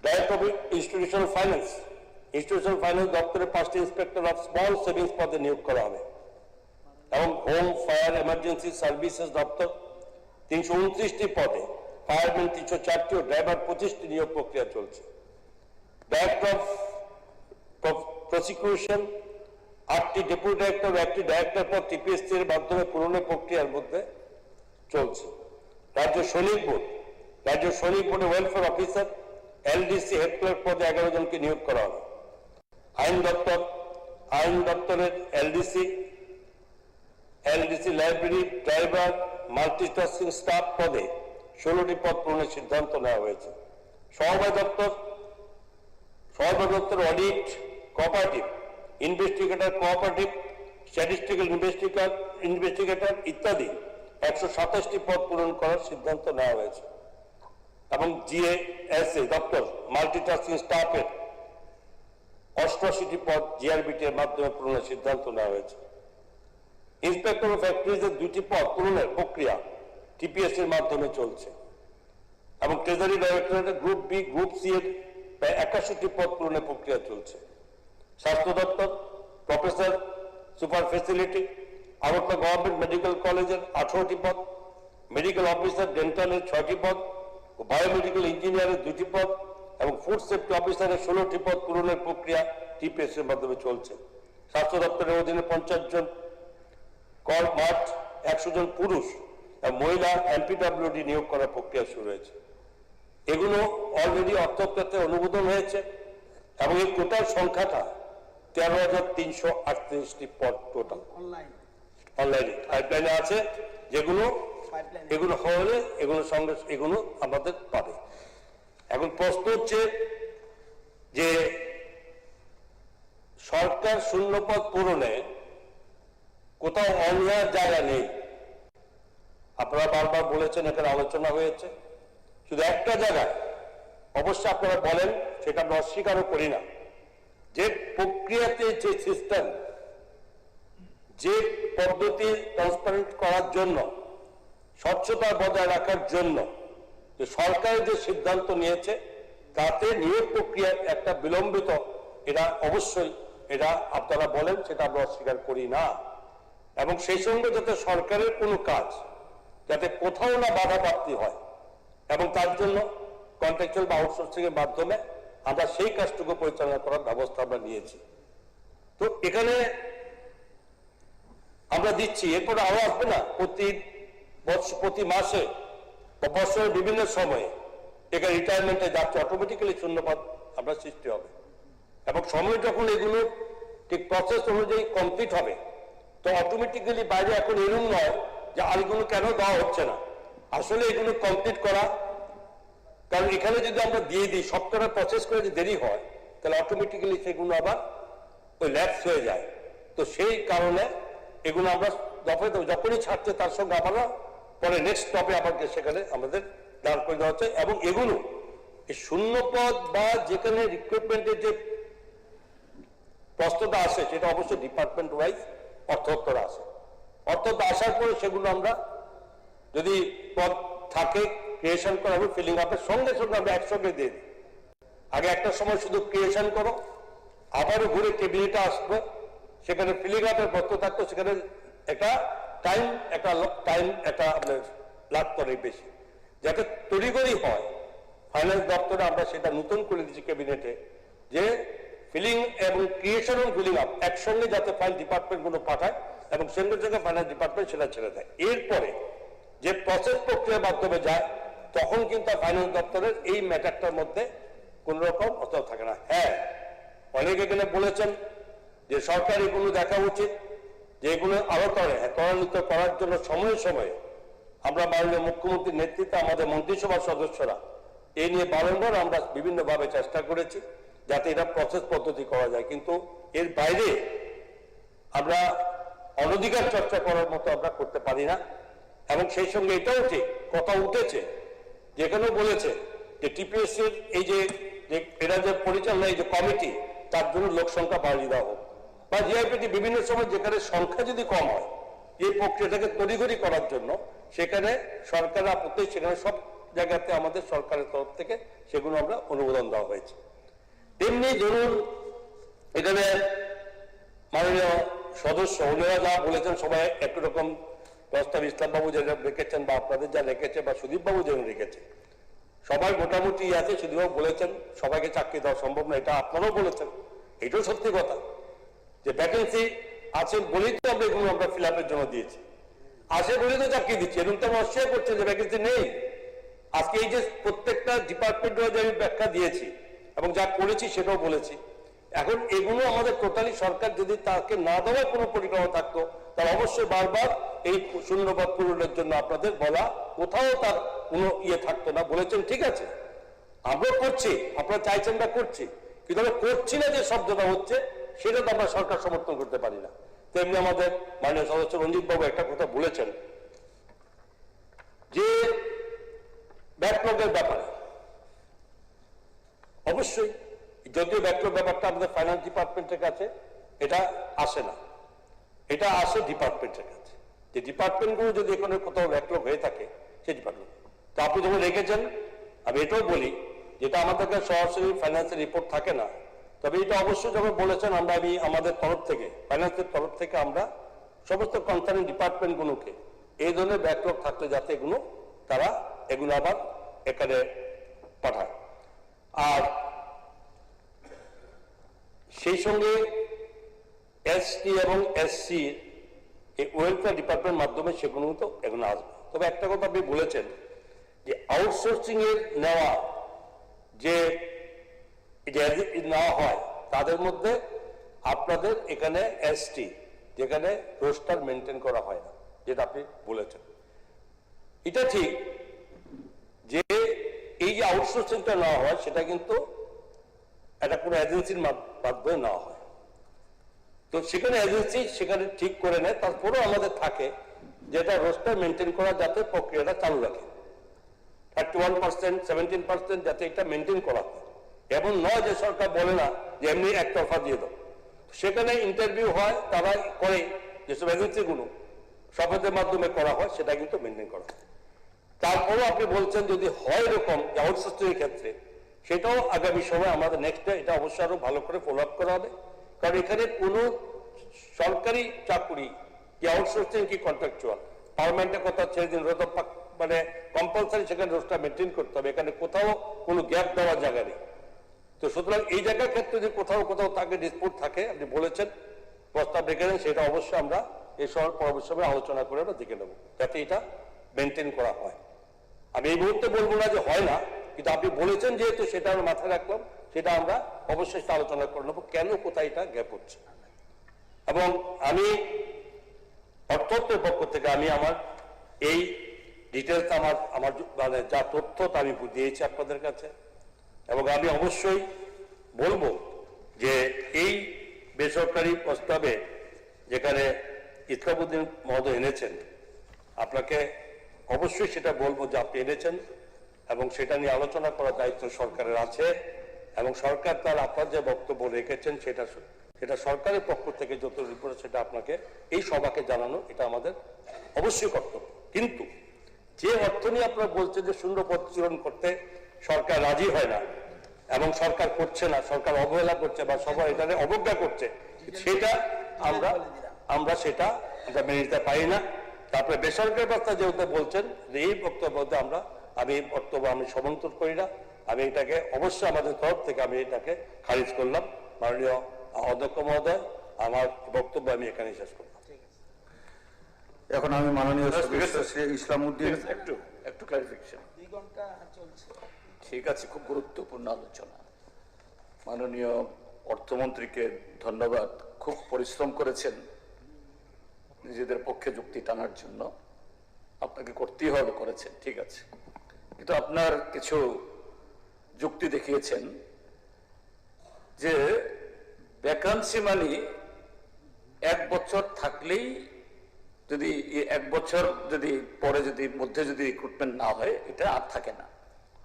Speaker 8: ডাইরেক্টর অফ ইনস্টিটিউশনাল ফাইন্যান্স দপ্তরে 5টি ইন্সপেক্টর অফ স্মল সেভিংস পদে নিয়োগ করা হবে এবং হোম ফায়ার এমার্জেন্সি সার্ভিসেস দপ্তর 329টি পদে, ফায়ারম্যান 304টি ও ড্রাইভার 25টি নিয়োগ প্রক্রিয়া চলছে। ডাইরেক্টর অফ প্রসিকিউশন 8টি ডেপুটি ডাইরেক্টর ও 1টি ডাইরেক্টর পদ টিপিএসসি এর মাধ্যমে পূরণের প্রক্রিয়ার মধ্যে চলছে। রাজ্য সৈনিক বোর্ডে welfare officer, LDC head clerk পদে 11 জনকে নিয়োগ করা হবে। আইন দপ্তরের LDC library, driver, multitasking staff পদে 16টি পদ পূরণের সিদ্ধান্ত নেওয়া হয়েছে। সমবায় দপ্তর audit, cooperative, investigator, cooperative, statistical investigator ইত্যাদি 127টি পদ পূরণ করার সিদ্ধান্ত নেওয়া হয়েছে এবং জিএসএ দপ্তর মাল্টিটাস্কিং স্টাফের 88টি পদ জিআরবিটি এর মাধ্যমে পূরণের সিদ্ধান্ত নেওয়া হয়েছে। ইন্সপেক্টর অফ ফ্যাক্টরিজের 2টি পদ পূরণের প্রক্রিয়া টিপিএসসি এর মাধ্যমে চলছে এবং ট্রেজারি ডাইরেক্টরেটের গ্রুপ বি, গ্রুপ সি এর প্রায় 81টি পদ পূরণের প্রক্রিয়া চলছে। স্বাস্থ্য দপ্তর professor super facility Agartala government medical কলেজের 18টি পদ, মেডিকেল অফিসার ডেন্টালের 6টি পদ ও বায়োমেডিক্যাল ইঞ্জিনিয়ারের 2টি পদ এবং ফুড সেফটি অফিসারের 16টি পদ পূরণের প্রক্রিয়া টিপিএসসি এর মাধ্যমে চলছে। স্বাস্থ্য দপ্তরের অধীনে 50 জন কর মাঠ, 100 জন পুরুষ এবং মহিলা এমপিডব্লিউডি নিয়োগ করার প্রক্রিয়া শুরু হয়েছে। এগুলো অলরেডি অর্থক্ষেত্রে অনুমোদন হয়েছে এবং এই টোটাল সংখ্যাটা 13,338টি পদ টোটাল অনলাইনে পাইপলাইনে আছে, এগুলো হলে এগুলো আমাদের পাবে। এখন প্রশ্ন হচ্ছে যে সরকার শূন্যপদ পূরণে কোথাও অন্যায়ের জায়গা নেই। আপনারা বারবার বলেছেন, এখানে আলোচনা হয়েছে, শুধু একটা জায়গায় অবশ্যই আপনারা বলেন, সেটা আমরা অস্বীকারও করি না, যে প্রক্রিয়াতে যে সিস্টেম, যে পদ্ধতি ট্রান্সপারেন্ট করার জন্য, স্বচ্ছতা বজায় রাখার জন্য যে সরকার যে সিদ্ধান্ত নিয়েছে, তাতে নিয়োগ প্রক্রিয়া একটা বিলম্বিত, এটা অবশ্যই এটা আপনারা বলেন, সেটা আমরা অস্বীকার করি না। এবং সেই সঙ্গে যাতে সরকারের কোনো কাজ যাতে কোথাও না বাধা প্রাপ্তি হয় এবং তার জন্য কন্ট্রাকচুয়াল বা আউটসোর্সিং এর মাধ্যমে আমরা সেই কাজটুকু পরিচালনা করার ব্যবস্থা আমরা নিয়েছি। তো এখানে আমরা দিচ্ছি, এরপরে আরো আসবে না, প্রতি মাসে বা বছরের বিভিন্ন সময়ে এখানে রিটায়ারমেন্টে যাচ্ছে, অটোমেটিক্যালি শূন্যপদ আমরা সৃষ্টি হবে এবং সময় যখন এগুলো ঠিক প্রসেস অনুযায়ী কমপ্লিট হবে, তো অটোমেটিক্যালি বাইরে এখন এরকম নয় যে আর এগুলো কেন দেওয়া হচ্ছে না। আসলে এগুলো কমপ্লিট করা, কারণ এখানে যদি আমরা দিয়ে দিই, সবকটা প্রসেস করে যদি দেরি হয়, তাহলে অটোমেটিক্যালি সেগুলো আবার ওই ল্যাপস হয়ে যায়। তো সেই কারণে এগুলো আমরা দফায় যখনই ছাড়ছে, তার সঙ্গে আবার পরে নেক্সট স্টপে আবার সেখানে আমাদের দাঁড় করে দেওয়া হচ্ছে। এবং এগুলো এই শূন্যপদ বা যেখানে রিক্রুটমেন্টের যে প্রশ্নটা আসে, সেটা অবশ্যই ডিপার্টমেন্ট ওয়াইজ অর্থোত্তর আসে। অর্থোত্তর আসার পরে সেগুলো আমরা যদি পদ থাকে ক্রিয়েশন করা হবে, ফিলিং আপের সঙ্গে সঙ্গে আমরা একসঙ্গে দিয়ে দিই। আগে একটা সময় শুধু ক্রিয়েশন করো, আবারও ঘুরে ক্যাবিনেটে আসবে, সেখানে ফিলিং আপের পত্র থাকতো, সেখানে একটা টাইম আপনার লাগতো অনেক বেশি, যাতে তড়িঘড়ি হয়। ফাইন্যান্স দপ্তরে আমরা সেটা নতুন করে দিচ্ছি ক্যাবিনেটে, যে ফিলিং এবং ক্রিয়েশন এবং ফিলিং আপ একসঙ্গে যাতে ফাইল ডিপার্টমেন্ট গুলো পাঠায় এবং সঙ্গে সঙ্গে ফাইন্যান্স ডিপার্টমেন্ট সেটা ছেড়ে দেয়। এরপরে যে প্রসেস প্রক্রিয়ার মাধ্যমে যায়, তখন কিন্তু ফাইন্যান্স দপ্তরের এই ম্যাটারটার মধ্যে কোন রকম অতএব থাকে না। হ্যাঁ, অনেকে এখানে বলেছেন যে সরকার এগুলো দেখা উচিত, যে এগুলো আরো ত্বরান্বিত করার জন্য সময়ে সময়ে আমরা মাননীয় মুখ্যমন্ত্রীর নেতৃত্বে আমাদের মন্ত্রিসভার সদস্যরা এই নিয়ে বারংবার আমরা বিভিন্নভাবে চেষ্টা করেছি যাতে এটা প্রসেস পদ্ধতি করা যায়, কিন্তু এর বাইরে আমরা অনধিকার চর্চা করার মতো আমরা করতে পারি না। এবং সেই সঙ্গে এটাও ঠিক কথা উঠেছে, যেখানেও বলেছে যে টিপিএসসির এই যে এরা যে পরিচালনা এই যে কমিটি, তার জন্য লোক সংখ্যা বাড়িয়ে দেওয়া হোক, বা জিআইপিটি বিভিন্ন সময় যেখানে সংখ্যা যদি কম হয় এই প্রক্রিয়াটাকে তড়িঘড়ি করার জন্য সেখানে সরকারের আপত্তি, সেখানে সব জায়গাতে আমাদের সরকারের তরফ থেকে সেগুলো আমরা অনুমোদন দেওয়া হয়েছে। তেমনি ধরুন এখানে মাননীয় সদস্য ওনারা যা বলেছেন সবাই একটু রকম প্রস্তাব ইসলাম বাবু যেটা রেখেছেন বা আপনাদের যা রেখেছে বা সুদীপ বাবু যেটা রেখেছে সবাই মোটামুটি আছে। সুদীপবাবু বলেছেন সবাইকে চাকরি দেওয়া সম্ভব না, এটা আপনারাও বলেছেন, এটাও সত্যি কথা যে ভ্যাকেন্সি আছে বলেই তো আমরা এগুলো আমরা ফিল আপের জন্য দিয়েছি, আসে বলেই তো চাকরি দিচ্ছি, এরকম তো আমরা অস্বীকার করছি যে ভ্যাকেন্সি নেই। আজকে এই যে প্রত্যেকটা ডিপার্টমেন্টের যে আমি ব্যাখ্যা দিয়েছি এবং যা করেছি সেটাও বলেছি, এখন এগুলো আমাদের টোটালি সরকার যদি তাকে না দেওয়ার কোনো পরিকল্পনা থাকতো তাহলে অবশ্যই বারবার এই শূন্যপদ পূরণের জন্য আপনাদের বলা, কোথাও তার কোনো ইয়ে থাকতো না। বলেছেন ঠিক আছে, আমরা করছি, আপনারা চাইছেন না করছি, কিন্তু আমরা করছি না যে শব্দটা হচ্ছে সেটা তো আমরা সরকার সমর্থন করতে পারি না। তেমনি আমাদের মাননীয় সদস্য রঞ্জিত বাবু একটা কথা বলেছেন যে ব্যাকলগের ব্যাপারে, অবশ্যই যদিও ব্যাকলগ ব্যাপারটা আমাদের ফাইন্যান্স ডিপার্টমেন্টের কাছে এটা আসে না, এটা আসে ডিপার্টমেন্টের কাছে, যে ডিপার্টমেন্টগুলো যদি এখানে কোথাও ব্যাকলগ হয়ে থাকে সেই ডিপার্টমেন্ট তো আপনি যখন রেখেছেন। আমি এটাও বলি যেটা আমাদের কাছে সরাসরি ফাইন্যান্সের রিপোর্ট থাকে না, তবে এটা অবশ্যই যখন বলেছেন আমরা আমাদের তরফ থেকে ফাইন্যান্সের তরফ থেকে আমরা সমস্ত কনসার্ন ডিপার্টমেন্টগুলোকে এই ধরনের ব্যাকলগ থাকলে যাতে তারা এগুলো আবার এখানে পাঠায়। আর সেই সঙ্গে এসটি এবং এসসি এই ওয়েলফেয়ার ডিপার্টমেন্টের মাধ্যমে সেগুলো তো এগুলো আসবে। তবে একটা কথা আপনি বলেছেন যে আউটসোর্সিং এর নেওয়া যে নেওয়া হয় তাদের মধ্যে আপনাদের এখানে এসটি যেখানে রোস্টার মেনটেন করা হয় না, যেটা আপনি বলেছেন এটা ঠিক, যে এই যে আউটসোর্সিংটা নেওয়া হয় সেটা কিন্তু একটা কোনো এজেন্সির মাধ্যমে নেওয়া হয়, তো সেখানে এজেন্সি সেখানে ঠিক করে নেয়, তারপরেও আমাদের থাকে যেটা রোস্টার মেনটেন করা যাতে প্রক্রিয়াটা চালু রাখে 31%, 17% যাতে এটা মেনটেন করা হয়। এমন নয় যে সরকার বলে না যে এমনি একতরফা দিয়ে দাও, সেখানে ইন্টারভিউ হয়, তারা করে যেসব এজেন্সিগুলো শপথের মাধ্যমে করা হয় সেটা কিন্তু মেনটেন করা হয়। তারপরেও আপনি বলছেন যদি হয় এরকম আউটসোর্সিং এর ক্ষেত্রে, সেটাও আগামী সময় আমাদের নেক্সট এটা অবশ্যই আরো ভালো করে ফলো আপ করা হবে, কারণ এখানে কোনো সরকারি চাকরি কি আউটসোর্সিং কি কন্ট্রাকচুয়াল পার্মানেন্টের কথা ছেড়ে দিন, মানে কম্পালসারি সেখানে রোস্টার মেনটেন করতে হবে, এখানে কোথাও কোনো গ্যাপ দেওয়ার জায়গা নেই। তো সুতরাং এই জায়গার ক্ষেত্রে যদি কোথাও কোথাও তাকে ডিসপুট থাকে, আপনি বলেছেন প্রস্তাব রেখে দেন, সেটা অবশ্যই আমরা এই সব পরবর্তী সময় আলোচনা করে আমরা দেখে নেব যাতে এটা মেনটেন করা হয়। আমি এই মুহূর্তে বলবো না যে হয় না, কিন্তু আপনি বলেছেন যেহেতু সেটা আমরা মাথায় রাখলাম, সেটা আমরা অবশ্যই আলোচনা করে নেবো কেন কোথায় এটা গ্যাপ হচ্ছে। এবং আমি অর্থের পক্ষ থেকে আমি আমার এই ডিটেলস আমার মানে যা তথ্য তা আমি দিয়েছি আপনাদের কাছে, এবং আমি অবশ্যই বলবো যে এই বেসরকারি প্রস্তাবে যেখানে ইসলামউদ্দিন মহোদয় এনেছেন, আপনাকে অবশ্যই সেটা বলবো যে আপনি এনেছেন এবং সেটা নিয়ে আলোচনা করার দায়িত্ব সরকারের আছে, এবং সরকার তার আপনার যে বক্তব্য রেখেছেন সেটা সরকারের পক্ষ থেকে যত রিপোর্ট সেটা আপনাকে এই সভাকে জানানো এটা আমাদের অবশ্যই কর্তব্য। কিন্তু যে অর্থ নিয়ে আপনারা বলছেন যে শূন্য পদ পূরণ করতে সরকার রাজি হয় না এবং সরকার করছে না, সরকার অবহেলা করছে বা সবাই এটা অবজ্ঞা করছে, সেটা আমরা সেটা মেনে নিতে পারি না। তারপরে বেসরকারি ব্যবস্থা যেহেতু বলছেন যে এই বক্তব্য আমি এই বক্তব্য আমি সমর্থন করি না, আমি এটাকে অবশ্যই আমাদের তরফ থেকে আমি এটাকে খারিজ করলাম। মাননীয় অধ্যক্ষ মহোদয়, আমার বক্তব্য আমি এখানে শেষ করলাম।
Speaker 1: এখন আমি মাননীয় ইসলামউদ্দিন
Speaker 2: একটু ক্লারিফিকেশন।
Speaker 7: ঠিক আছে, খুব গুরুত্বপূর্ণ আলোচনা। মাননীয় অর্থমন্ত্রীকে ধন্যবাদ, খুব পরিশ্রম করেছেন নিজেদের পক্ষে যুক্তি টানার জন্য।
Speaker 9: আপনাকে করতেই হবে, করেছেন, ঠিক আছে, কিন্তু আপনার কিছু যুক্তি দেখিয়েছেন যে ভ্যাকান্সি মানে 1 বছর থাকলেই যদি 1 বছর যদি পরে যদি মধ্যে যদি রিক্রুটমেন্ট না হয় এটা আর থাকে না।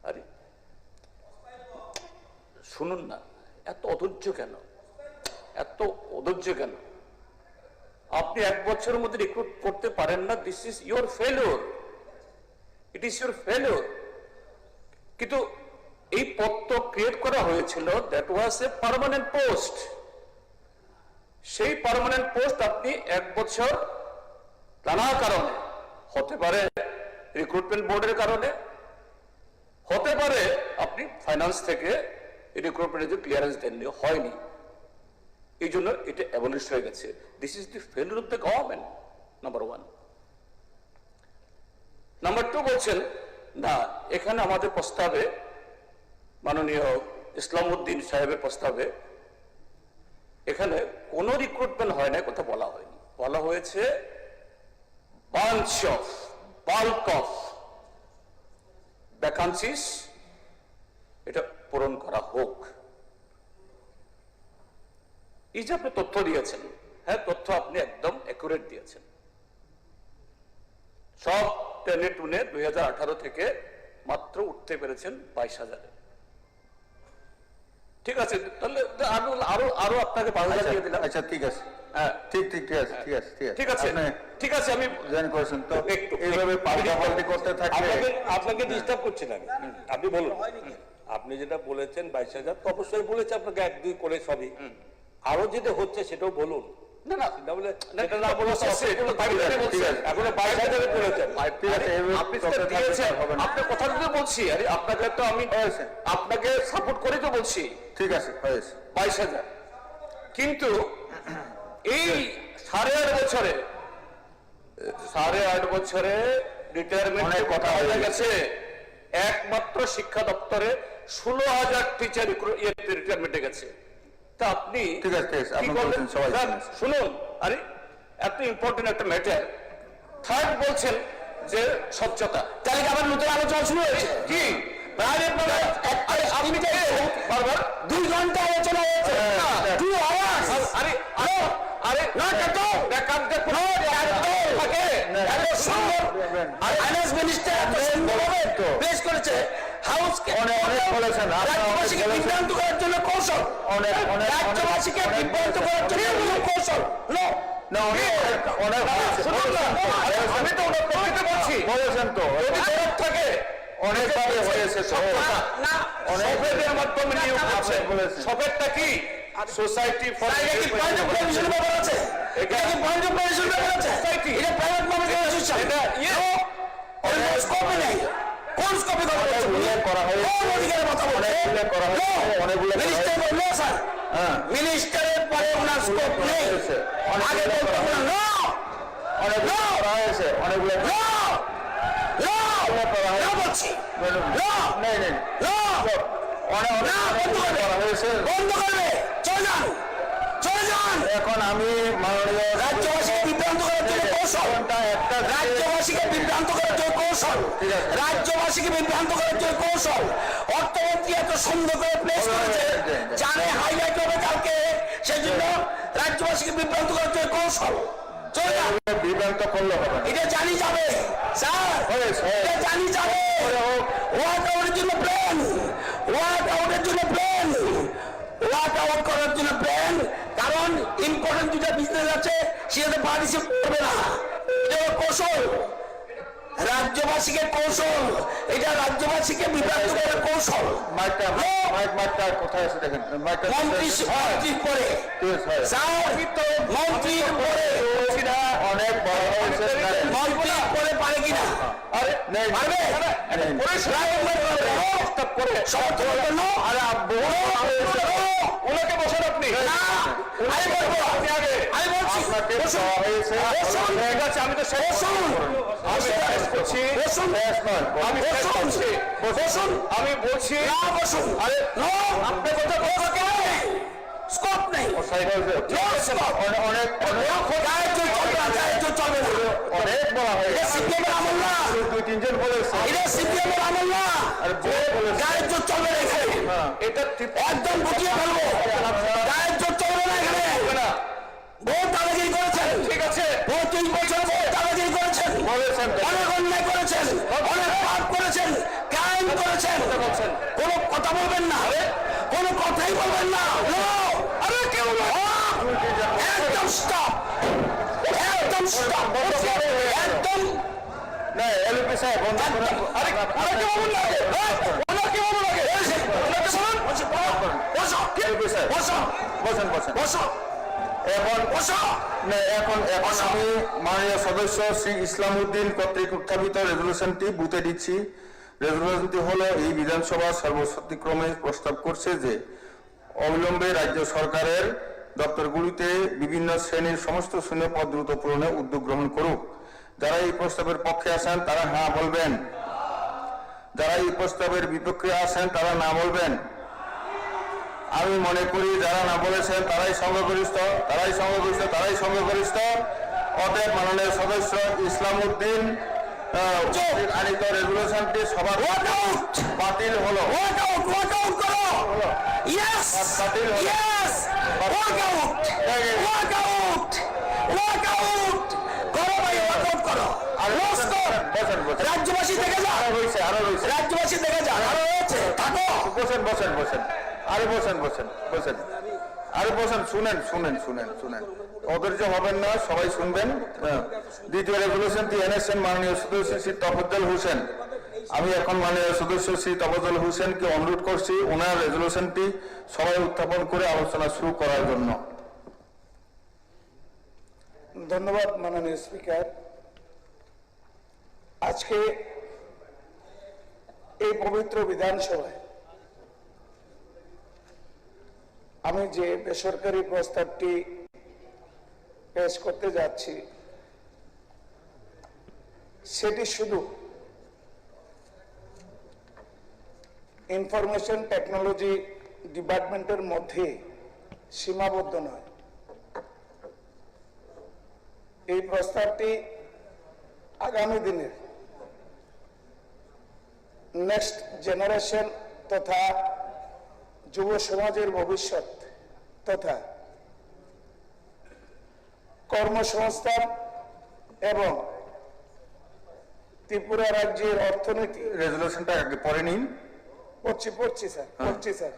Speaker 9: আরে শুনুন না, এত অধৈর্য কেন, এত অধৈর্য কেন? আপনি 1 বছরের মধ্যে রিক্রুট করতে পারেন না, this is your failure, it is your failure. কিন্তু এই পদ তো ক্রিয়েট করা হয়েছিল, that was a permanent post. সেই পার্মানেন্ট পোস্ট আপনি 1 বছর নানা কারণে, হতে পারে রিক্রুটমেন্ট বোর্ডের কারণে, হতে পারে আপনি ফাইন্যান্স থেকে রিক্রুটমেন্টের ক্লিয়ারেন্স দেননি, হয়নি, এই জন্য এটা অ্যাবলিশ হয়ে গেছে। This is the failure of the government, number 1। Number 2 বলছেন না, এখানে আমাদের প্রস্তাবে, মাননীয় ইসলামউদ্দিন সাহেবের প্রস্তাবে এখানে কোনো রিক্রুটমেন্ট হয় না, কথা বলা হয়নি। বলা হয়েছে বাল্ক অফ ভ্যাকান্সিস এটা পূরণ করা হোক। এই যে আপনি তথ্য দিয়েছেন, হ্যাঁ, তথ্য আপনি একদম অ্যাকুরেট দিয়েছেন। সব টেনে টুনে 2018 থেকে মাত্র উঠতে পেরেছেন 22,000। ঠিক আছে, তাহলে আরো আপনাকে 5,000 দিয়ে দিলাম।
Speaker 1: আচ্ছা, ঠিক আছে,
Speaker 9: হ্যাঁ,
Speaker 1: ঠিক আছে, ঠিক আছে,
Speaker 9: ঠিক আছে, ঠিক আছে, আমি
Speaker 1: জয়েন করেছেন তো
Speaker 9: একটু
Speaker 1: এইভাবে পাল্টাপাল্টি করতে থাকলে
Speaker 8: আপনাকে ডিস্টার্ব করছি না আমি, আপনি বলুন। আপনি যেটা বলেছেন 22,000 তো অবশ্যই বলেছে, আপনাকে 1-2 করে সবই, আরো যেটা হচ্ছে সেটাও বলুন।
Speaker 9: না না,
Speaker 8: না বলে
Speaker 9: না,
Speaker 8: সেটা না বলে
Speaker 9: ঠিক আছে,
Speaker 8: এখনো 22,000 বলেছেন।
Speaker 1: ঠিক আছে, এইভাবে
Speaker 9: আপনি
Speaker 1: করতে
Speaker 9: সেটা
Speaker 1: থাকলে
Speaker 9: দিয়েছেন,
Speaker 1: হবে না।
Speaker 9: আপনার কথা তো বলছি, আরে আপনাকে তো আমি
Speaker 1: হয়েছে।
Speaker 9: আপনাকে সাপোর্ট করে তো বলছি
Speaker 1: ঠিক আছে, হয়েছে।
Speaker 9: 22,000, কিন্তু এই 8.5 বছরে 8.5 বছরে রিটায়ারমেন্ট
Speaker 1: অনেক কথা
Speaker 9: হয়ে
Speaker 1: হয়ে
Speaker 9: গেছে। একমাত্র শিক্ষা দপ্তরে 16,000 টিচার রিটায়ারমেন্টে গেছে। তা আপনি
Speaker 1: ঠিক আছে, ঠিক আছে,
Speaker 9: কি
Speaker 1: আপনি
Speaker 9: করবেন?
Speaker 1: বলছেন, সবাই
Speaker 9: স্যার,
Speaker 1: শুনেছে।
Speaker 9: শুনুন, আরে এত ইম্পর্টেন্ট একটা ম্যাটার। থার্ড বলছেন যে স্বচ্ছতা, তাহলে কি আবার নতুন আলোচনা শুরু হয়েছে? কি আপনি বারবার 2 ঘন্টা আলোচনা হয়েছে, 2 আওয়ার্স। আরে আরে আরে না, কত বেকারদের কোনো থাকে এত সুন্দর, আর ফাইন্যান্স মিনিস্টার এত সুন্দরভাবে পেশ করেছে। হাউসকে
Speaker 1: অনেক বলেছেন,
Speaker 9: রাজ্যবাসীকে বিভ্রান্ত করার জন্য কৌশল, রাজ্যবাসীকে বিভ্রান্ত করার জন্য কৌশল। আমি তো ওটা করতে বলছি,
Speaker 1: বলেছেন তো,
Speaker 9: যদি জবাব থাকে
Speaker 1: অনেকভাবে হয়েছে তো।
Speaker 9: না, সফেদের মাধ্যমে নিয়োগ করছে। সফেদটা কি? Society for point of provision ব্যাপার আছে, এটা কি পয়েন্ট অফ প্রভিশন ব্যাপার আছে? এটা প্রাইভেট মানুষের অ্যাসোসিয়েশন, এটা অনেক স্কোপ নেই। কোন স্কোপে কথা বলছে?
Speaker 1: উল্লেখ করা হয়েছে,
Speaker 9: কোন অধিকারের কথা বলছে?
Speaker 1: উল্লেখ করা হয়েছে, অনেকগুলো
Speaker 9: মিনিস্টার বললো স্যার, মিনিস্টারের পরে ওনার স্কোপ নেই, আগে বলতো না, নো
Speaker 1: অনেকগুলো করা হয়েছে, অনেকগুলো
Speaker 9: নো নো
Speaker 1: করা
Speaker 9: নো
Speaker 1: হয়েছে।
Speaker 9: বলছি, নো
Speaker 1: নেই নেই,
Speaker 9: নো
Speaker 1: অনেক
Speaker 9: না, বন্ধ করবে,
Speaker 1: করা হয়েছে।
Speaker 9: বন্ধ করবে, চলে যান, চলে যান।
Speaker 1: এখন আমি মাননীয়
Speaker 9: রাজ্যবাসীকে বিভ্রান্ত করার জন্য কৌশল,
Speaker 1: একটা
Speaker 9: রাজ্যবাসীকে বিভ্রান্ত করার জন্য কৌশল, রাজ্যবাসীকে বিভ্রান্ত করার জন্য কৌশল। অর্থমন্ত্রী এত সুন্দর করে প্লেস করেছে, জানে হাইলাইট হবে কালকে, সেজন্য রাজ্যবাসীকে বিভ্রান্ত করার জন্য কৌশল। চলে যান,
Speaker 1: বিভ্রান্ত করলে হবে না।
Speaker 9: এটা জানি যাবে স্যার, এটা জানি যাবে। ওয়ার্ক আউটের জন্য প্ল্যান, ওয়ার্ক আউটের জন্য প্ল্যান, ওয়ার্ক আউট করার জন্য প্ল্যান। কারণ ইম্পর্টেন্ট দুটা বিজনেস আছে, সেটা পার্টিসিপেট করবে না, এটা কৌশল, রাজ্যবাসীকে কৌশল, এটা রাজ্যবাসীকে বিভ্রান্ত করার কৌশল।
Speaker 1: মাইকটা কোথায় আছে দেখেন, মাইকটা
Speaker 9: মন্ত্রীর পরে স্যার, মন্ত্রীর পরে
Speaker 1: অনেক বড় হয়েছে,
Speaker 9: মন্ত্রীর পরে পারে কিনা?
Speaker 1: নেই,
Speaker 9: পারবে? ওনাকে বসেন আপনি। আমি বলবো, আমি বলছি
Speaker 1: আপনাকে
Speaker 9: বসুন।
Speaker 1: দেওয়া হয়েছে।
Speaker 9: বসুন।
Speaker 1: ঠিক আছে, আমি তো শেষ
Speaker 9: বসুন।
Speaker 1: আমি শেষ করছি।
Speaker 9: বসুন।
Speaker 1: শেষ নয়,
Speaker 9: আমি শেষ করছি। বসুন। আমি বলছি না, বসুন। আরে নো, আপনি কথা বলতে স্কোপ নেই।
Speaker 1: অনেক
Speaker 9: চলবে না,
Speaker 1: অনেক বলা হয়েছে।
Speaker 9: সিপিএমের আমল না,
Speaker 1: দুই তিনজন বলেছে
Speaker 7: এটা সিপিএমের আমল না, গায়ের জোর চলবে না এখানে,
Speaker 1: এটা
Speaker 7: একদম বুঝিয়ে ফেলবো, গায়ের জোর চলবে না এখানে। ভোট দাদাগিরি করেছেন, ঠিক আছে, ৩৫ বছর ভোট দাদাগিরি করেছেন, অনেক অন্যায় করেছেন, অনেক পাপ করেছেন, ক্রাইম করেছেন, কোনো কথা বলবেন না, কোনো কথাই বলবেন না। আরে কেউ একদম স্টপ, একদম স্টপ, একদম
Speaker 1: না এলপি সাহেব বন্ধ করুন।
Speaker 7: আরে কি বলুন লাগে, ওনাকে বলুন লাগে, ওনাকে শুনুন, বসো,
Speaker 1: এলপি সাহেব
Speaker 7: বসো,
Speaker 1: বসেন বসেন
Speaker 7: বসো,
Speaker 1: এখন
Speaker 7: বসো।
Speaker 1: না, এখন আমি মাননীয় সদস্য শ্রী ইসলামউদ্দিন কর্তৃক উত্থাপিত রেজলিউশনটি বুথে দিচ্ছি। রেজলিউশনটি হলো এই বিধানসভা সর্বশক্তিক্রমে প্রস্তাব করছে যে অবিলম্বে রাজ্য সরকারের দপ্তরগুলিতে বিভিন্ন শ্রেণীর সমস্ত শূন্য পদ দ্রুত পূরণে উদ্যোগ গ্রহণ করুক। যারা এই প্রস্তাবের পক্ষে আছেন তারা হ্যাঁ বলবেন, যারা এই প্রস্তাবের বিপক্ষে আছেন তারা না বলবেন। আমি মনে করি যারা না বলেছেন তারাই সংখ্যাগরিষ্ঠ, অতএব মাননীয় সদস্য ইসলামউদ্দিন আনিত রেজুলেশনটি সবার বাতিল হলো।
Speaker 7: ওয়ার্কআউট করো, ইয়েস
Speaker 1: বাতিল হলো।
Speaker 7: ইয়েস, ওয়ার্কআউট করো ভাই, ওয়ার্কআউট করো। আর
Speaker 1: বসেন বসেন
Speaker 7: রাজ্যবাসী দেখে যা,
Speaker 1: আরো রয়েছে
Speaker 7: রাজ্যবাসী দেখে যা, আরো হয়েছে, থাকো।
Speaker 1: বসেন আরে বসেন শুনেন অধৈর্য হবেন না, সবাই শুনবেন। দ্বিতীয় রেজুলেশনটি এনেছেন মাননীয় সদস্য শ্রী তফাজ্জল হোসেন। আমি এখন মাননীয় সদস্য শ্রী তফাজ্জল হোসেনকে অনুরোধ করছি ওনার রেজুলেশনটি সবাই উত্থাপন করে আলোচনা শুরু করার জন্য।
Speaker 10: ধন্যবাদ মাননীয় স্পিকার। আজকে এই পবিত্র বিধানসভায় আমি যে বেসরকারি প্রস্তাবটি পেশ করতে যাচ্ছি সেটি শুধু ইনফরমেশন টেকনোলজি ডিপার্টমেন্টের মধ্যে সীমাবদ্ধ নয়। এই প্রস্তাবটি আগামী দিনের নেক্সট জেনারেশন তথা যুব সমাজের ভবিষ্যৎ তথা কর্মসংস্থান এবং ত্রিপুরা রাজ্যের অর্থনীতি।
Speaker 1: রেজুলেশনটা আগে পরে নিন।
Speaker 10: পড়ছি স্যার,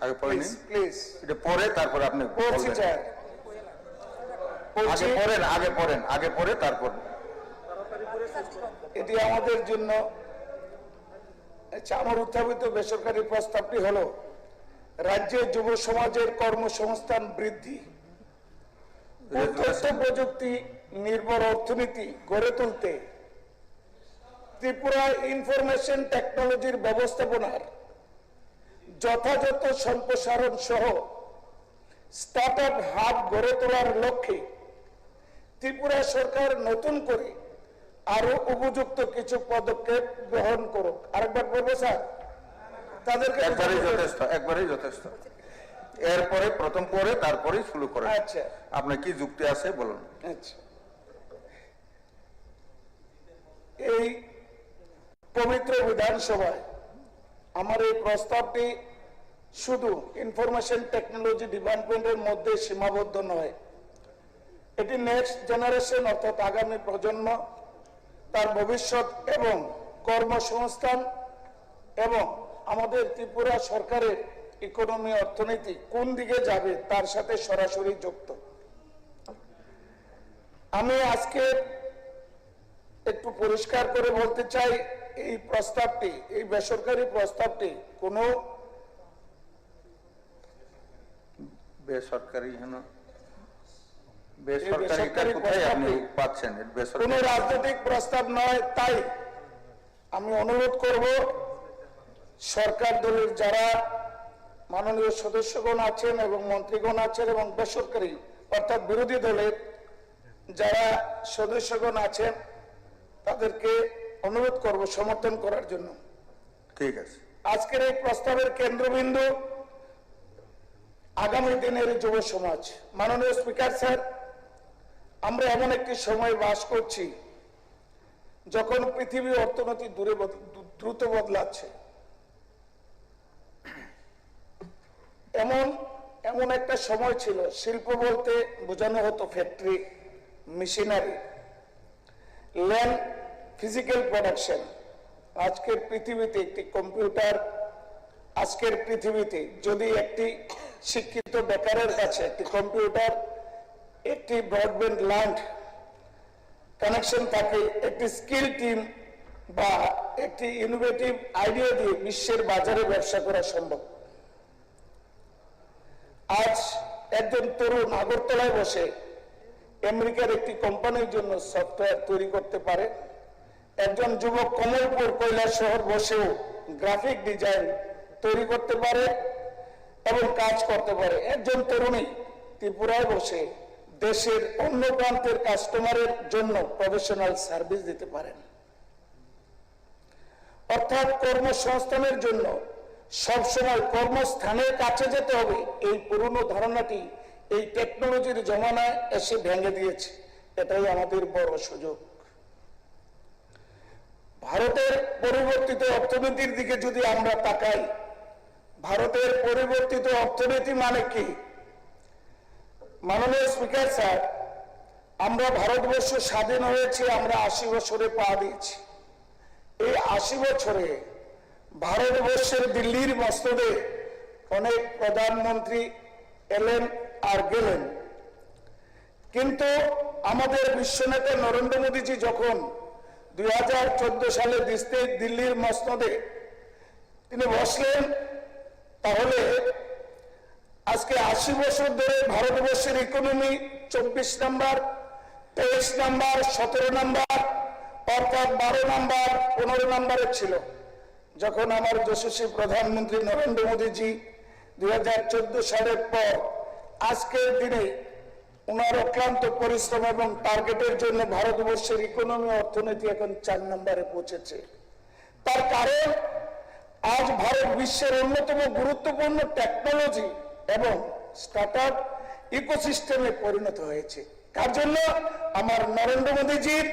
Speaker 1: আগে পরে নিন
Speaker 10: প্লিজ।
Speaker 1: এটা পরে তারপর আপনি
Speaker 10: পড়ছি
Speaker 1: বলবেন।
Speaker 10: স্যার,
Speaker 1: আগে পরে তারপর।
Speaker 10: এটি আমাদের জন্য আমার উত্থাপিত বেসরকারি প্রস্তাবটি হলো রাজ্যের যুব সমাজের কর্মসংস্থান বৃদ্ধি ও তথ্য প্রযুক্তি নির্ভর অর্থনীতি গড়ে তুলতে ত্রিপুরা ইনফরমেশন টেকনোলজির ব্যবস্থাপনার যথাযথ সম্প্রসারণ সহ স্টার্টআপ হাব গড়ে তোলার লক্ষ্যে ত্রিপুরা সরকার নতুন করে আরো উপযুক্ত কিছু পদক্ষেপ গ্রহণ করুক। আরেকবার বলবো স্যার, তাদেরকে
Speaker 1: একবারই যথেষ্ট। এরপরে প্রথম পরে তারপরে শুরু করেন।
Speaker 10: আচ্ছা,
Speaker 1: আপনার কি যুক্তি আছে বলুন।
Speaker 10: আচ্ছা, এই পবিত্র বিধানসভায় আমার এই প্রস্তাবটি শুধু ইনফরমেশন টেকনোলজি ডিপার্টমেন্টের মধ্যে সীমাবদ্ধ নয়, এটি নেক্সট জেনারেশন অর্থাৎ আগামী প্রজন্ম, তার ভবিষ্যৎ এবং কর্মসংস্থান এবং আমাদের ত্রিপুরা সরকারের ইকোনমি অর্থনীতি কোন দিকে যাবে তার সাথে সরাসরি যুক্ত। আমি আজকে একটু পরিষ্কার করে বলতে চাই, এই প্রস্তাবটি, এই বেসরকারি প্রস্তাবটি কোনো
Speaker 1: বেসরকারি কোথায় আপনি পাচ্ছেন?
Speaker 10: কোনো রাজনৈতিক প্রস্তাব নয়। তাই আমি অনুরোধ করব সরকার দলের যারা মাননীয় সদস্যগণ আছেন এবং মন্ত্রীগণ আছেন এবং বেসরকারি অর্থাৎ বিরোধী দলের যারা সদস্যগণ আছেন তাদেরকে অনুরোধ করব সমর্থন করার জন্য।
Speaker 1: ঠিক আছে।
Speaker 10: আজকের এই প্রস্তাবের কেন্দ্রবিন্দু আগামী দিনের যুব সমাজ। মাননীয় স্পিকার স্যার, আমরা এমন একটি সময় বাস করছি যখন পৃথিবী অর্থনীতি দ্রুত বদলাচ্ছে, এমন একটা সময় ছিল শিল্প বলতে বোঝানো হতো factory, machinery, land, physical production. আজকের পৃথিবীতে একটি কম্পিউটার, আজকের পৃথিবীতে যদি একটি শিক্ষিত বেকারের কাছে একটি কম্পিউটার, একটি ব্রডব্যান্ড ল্যান্ড কানেকশন থাকে, একটি স্কিল টিম বা একটি ইনোভেটিভ আইডিয়া দিয়ে বিশ্বের বাজারে ব্যবসা করা সম্ভব। আজ একজন তরুণ আগরতলায় বসে আমেরিকার একটি কোম্পানির জন্য সফটওয়্যার তৈরি করতে পারে। একজন যুবক কমলপুর কৈলাস শহর বসেও গ্রাফিক ডিজাইন তৈরি করতে পারে এবং কাজ করতে পারে। একজন তরুণী ত্রিপুরায় বসে দেশের অন্য প্রান্তের কাস্টমারের জন্য প্রফেশনাল সার্ভিস দিতে পারেন। অর্থাৎ কর্মসংস্থানের জন্য সবসময় কর্মস্থানের কাছে যেতে হবে, এই পুরনো ধারণাটি এই টেকনোলজির জমানায় এসে ভেঙে দিয়েছে। এটাই আমাদের বড় সুযোগ। ভারতের পরিবর্তিত অর্থনীতির দিকে যদি আমরা তাকাই, ভারতের পরিবর্তিত অর্থনীতি মানে কি? মাননীয় স্পিকার স্যার, আমরা ভারতবর্ষ স্বাধীন হয়েছে, আমরা 80 বছরে পা দিয়েছি। এই 80 বছরে ভারতবর্ষের দিল্লির মসনদে অনেক প্রধানমন্ত্রী এলেন আর গেলেন, কিন্তু আমাদের বিশ্বনেতা নরেন্দ্র মোদীজি যখন 2014 সালে দিল্লির মসনদে তিনি বসলেন, তাহলে আজকে 80 বছর ধরে ভারতবর্ষের ইকোনমি 24 নাম্বার, 23 নাম্বার, 17 নাম্বার, অর্থাৎ 12 নাম্বার, 15 নাম্বারে ছিল। যখন আমার যশস্বী প্রধানমন্ত্রী নরেন্দ্র মোদীজি 2014 সালের পর আজকের দিনে ওনার অক্লান্ত পরিশ্রম এবং টার্গেটের জন্য ভারতবর্ষের ইকোনমি অর্থনীতি এখন 4 নম্বরে পৌঁছেছে। তার কারণ আজ ভারত বিশ্বের অন্যতম গুরুত্বপূর্ণ টেকনোলজি এবং স্টার্টআপ ইকোসিস্টেমে পরিণত হয়েছে। কার জন্য? আমার নরেন্দ্র মোদীজির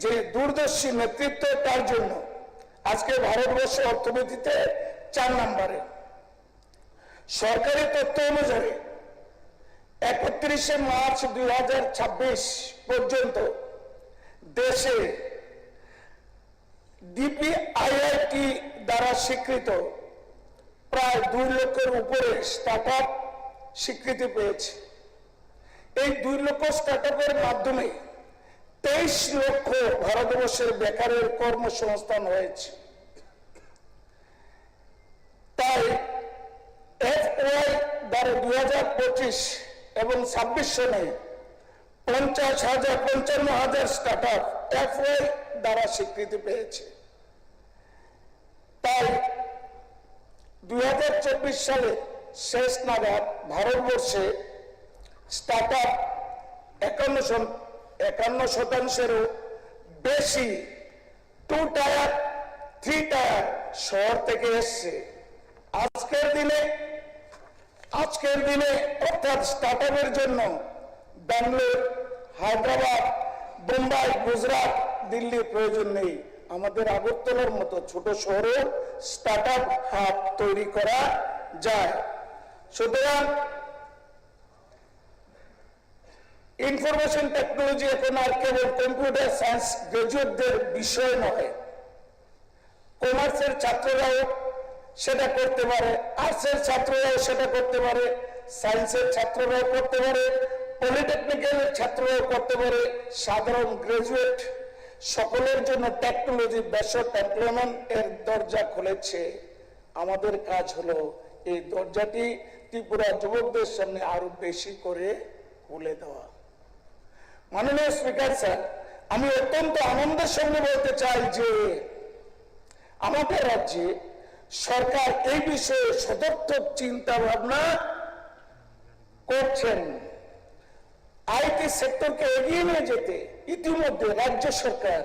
Speaker 10: যে দূরদর্শী নেতৃত্ব, তার জন্য আজকে ভারতবর্ষের অর্থনীতিতে 4 নম্বরে। সরকারি তথ্য অনুযায়ী 31 মার্চ 2026 পর্যন্ত দেশে ডিপিআইআইটি দ্বারা স্বীকৃত প্রায় 2 লক্ষের উপরে স্টার্টআপ স্বীকৃতি পেয়েছে। এই 2 লক্ষ স্টার্টআপের মাধ্যমে 23 লক্ষ ভারতবর্ষের বেকারের কর্মসংস্থান হয়েছে। তাই এফওয়াই দ্বারা 2025 এবং 26 সনে 55,000 স্টার্টআপ এফওয়াই দ্বারা স্বীকৃতি পেয়েছে। তাই 2024 সালে শেষ নাগাদ ভারতবর্ষে স্টার্টআপ 51%-এরও বেশি 2 টায়ার 3 টায়ার শহর থেকে এসছে। আজকের দিনে অর্থাৎ স্টার্টআপের জন্য ব্যাঙ্গালোর, হায়দ্রাবাদ, বোম্বাই, গুজরাট, দিল্লির প্রয়োজন নেই। আমাদের আগরতলার মতো ছোট শহরে স্টার্টআপ হাব তৈরি করা যায়। সুতরাং ইনফরমেশন টেকনোলজি এখন আর কেবল কম্পিউটার সায়েন্স গ্রাজুয়েটদের বিষয় নয়, কমার্সের ছাত্ররাও সেটা করতে পারে, আর্টসের ছাত্ররাও সেটা করতে পারে, সায়েন্সের ছাত্ররাও করতে পারে, পলিটেকনিক্যালের ছাত্ররাও করতে পারে, সাধারণ গ্রাজুয়েট সকলের জন্য টেকনোলজি বেসড এমপ্লয়মেন্ট এর দরজা খুলেছে। আমাদের কাজ হলো এই দরজাটি ত্রিপুরা যুবকদের সামনে আরো বেশি করে খুলে দেওয়া। মাননীয় স্পিকার স্যার, আমি অত্যন্ত আনন্দের সঙ্গে বলতে চাই যে আমাদের রাজ্যে সরকার এই বিষয়ে সদর্থক চিন্তা ভাবনা করছেন। আইটি সেক্টরকে এগিয়ে নিয়ে যেতে ইতিমধ্যে রাজ্য সরকার